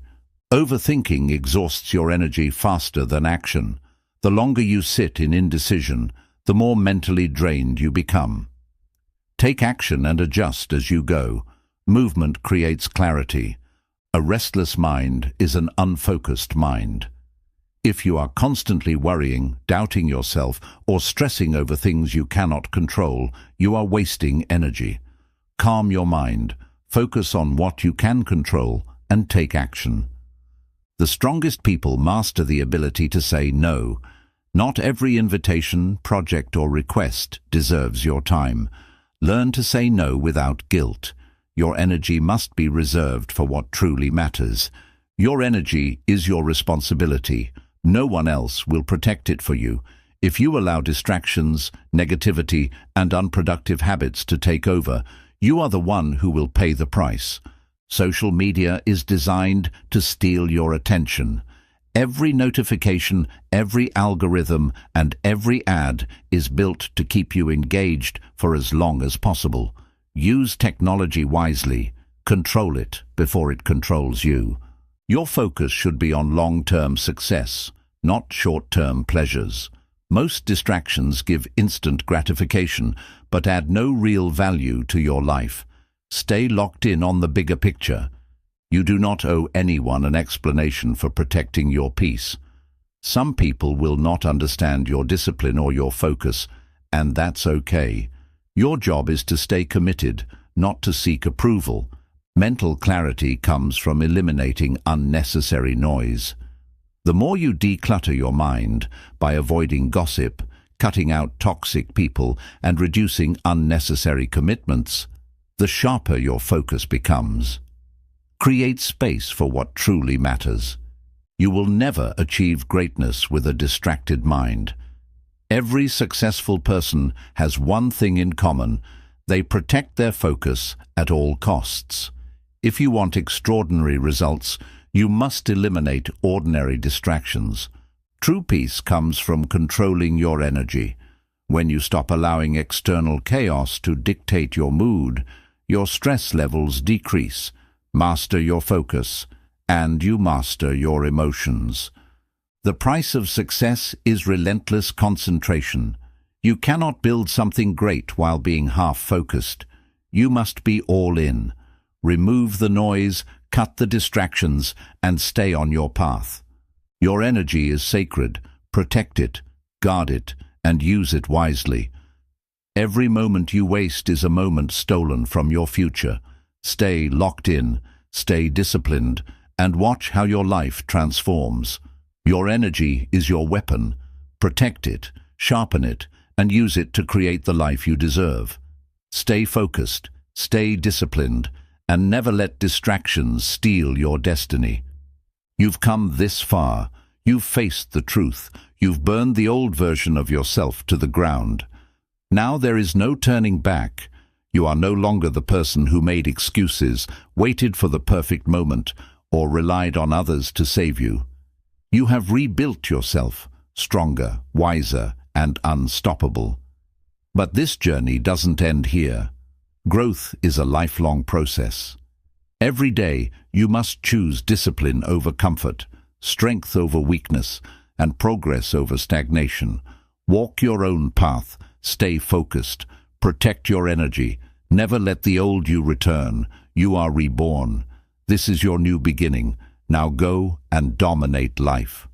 Overthinking exhausts your energy faster than action. The longer you sit in indecision, the more mentally drained you become. Take action and adjust as you go. Movement creates clarity. A restless mind is an unfocused mind. If you are constantly worrying, doubting yourself, or stressing over things you cannot control, you are wasting energy. Calm your mind, focus on what you can control, and take action. The strongest people master the ability to say no. Not every invitation, project, or request deserves your time. Learn to say no without guilt. Your energy must be reserved for what truly matters. Your energy is your responsibility. No one else will protect it for you. If you allow distractions, negativity, and unproductive habits to take over, you are the one who will pay the price. Social media is designed to steal your attention. Every notification, every algorithm, and every ad is built to keep you engaged for as long as possible. Use technology wisely. Control it before it controls you. Your focus should be on long-term success, not short-term pleasures. Most distractions give instant gratification, but add no real value to your life. Stay locked in on the bigger picture. You do not owe anyone an explanation for protecting your peace. Some people will not understand your discipline or your focus, and that's okay. Your job is to stay committed, not to seek approval. Mental clarity comes from eliminating unnecessary noise. The more you declutter your mind by avoiding gossip, cutting out toxic people, and reducing unnecessary commitments, the sharper your focus becomes. Create space for what truly matters. You will never achieve greatness with a distracted mind. Every successful person has one thing in common: they protect their focus at all costs. If you want extraordinary results, you must eliminate ordinary distractions. True peace comes from controlling your energy. When you stop allowing external chaos to dictate your mood, your stress levels decrease. Master your focus, and you master your emotions. The price of success is relentless concentration. You cannot build something great while being half-focused. You must be all in. Remove the noise, cut the distractions, and stay on your path. Your energy is sacred. Protect it, guard it, and use it wisely. Every moment you waste is a moment stolen from your future. Stay locked in, stay disciplined, and watch how your life transforms. Your energy is your weapon. Protect it, sharpen it, and use it to create the life you deserve. Stay focused, stay disciplined, and never let distractions steal your destiny. You've come this far. You've faced the truth. You've burned the old version of yourself to the ground. Now there is no turning back. You are no longer the person who made excuses, waited for the perfect moment, or relied on others to save you. You have rebuilt yourself, stronger, wiser, and unstoppable. But this journey doesn't end here. Growth is a lifelong process. Every day you must choose discipline over comfort, strength over weakness, and progress over stagnation. Walk your own path, stay focused, protect your energy. Never let the old you return. You are reborn. This is your new beginning. Now go and dominate life.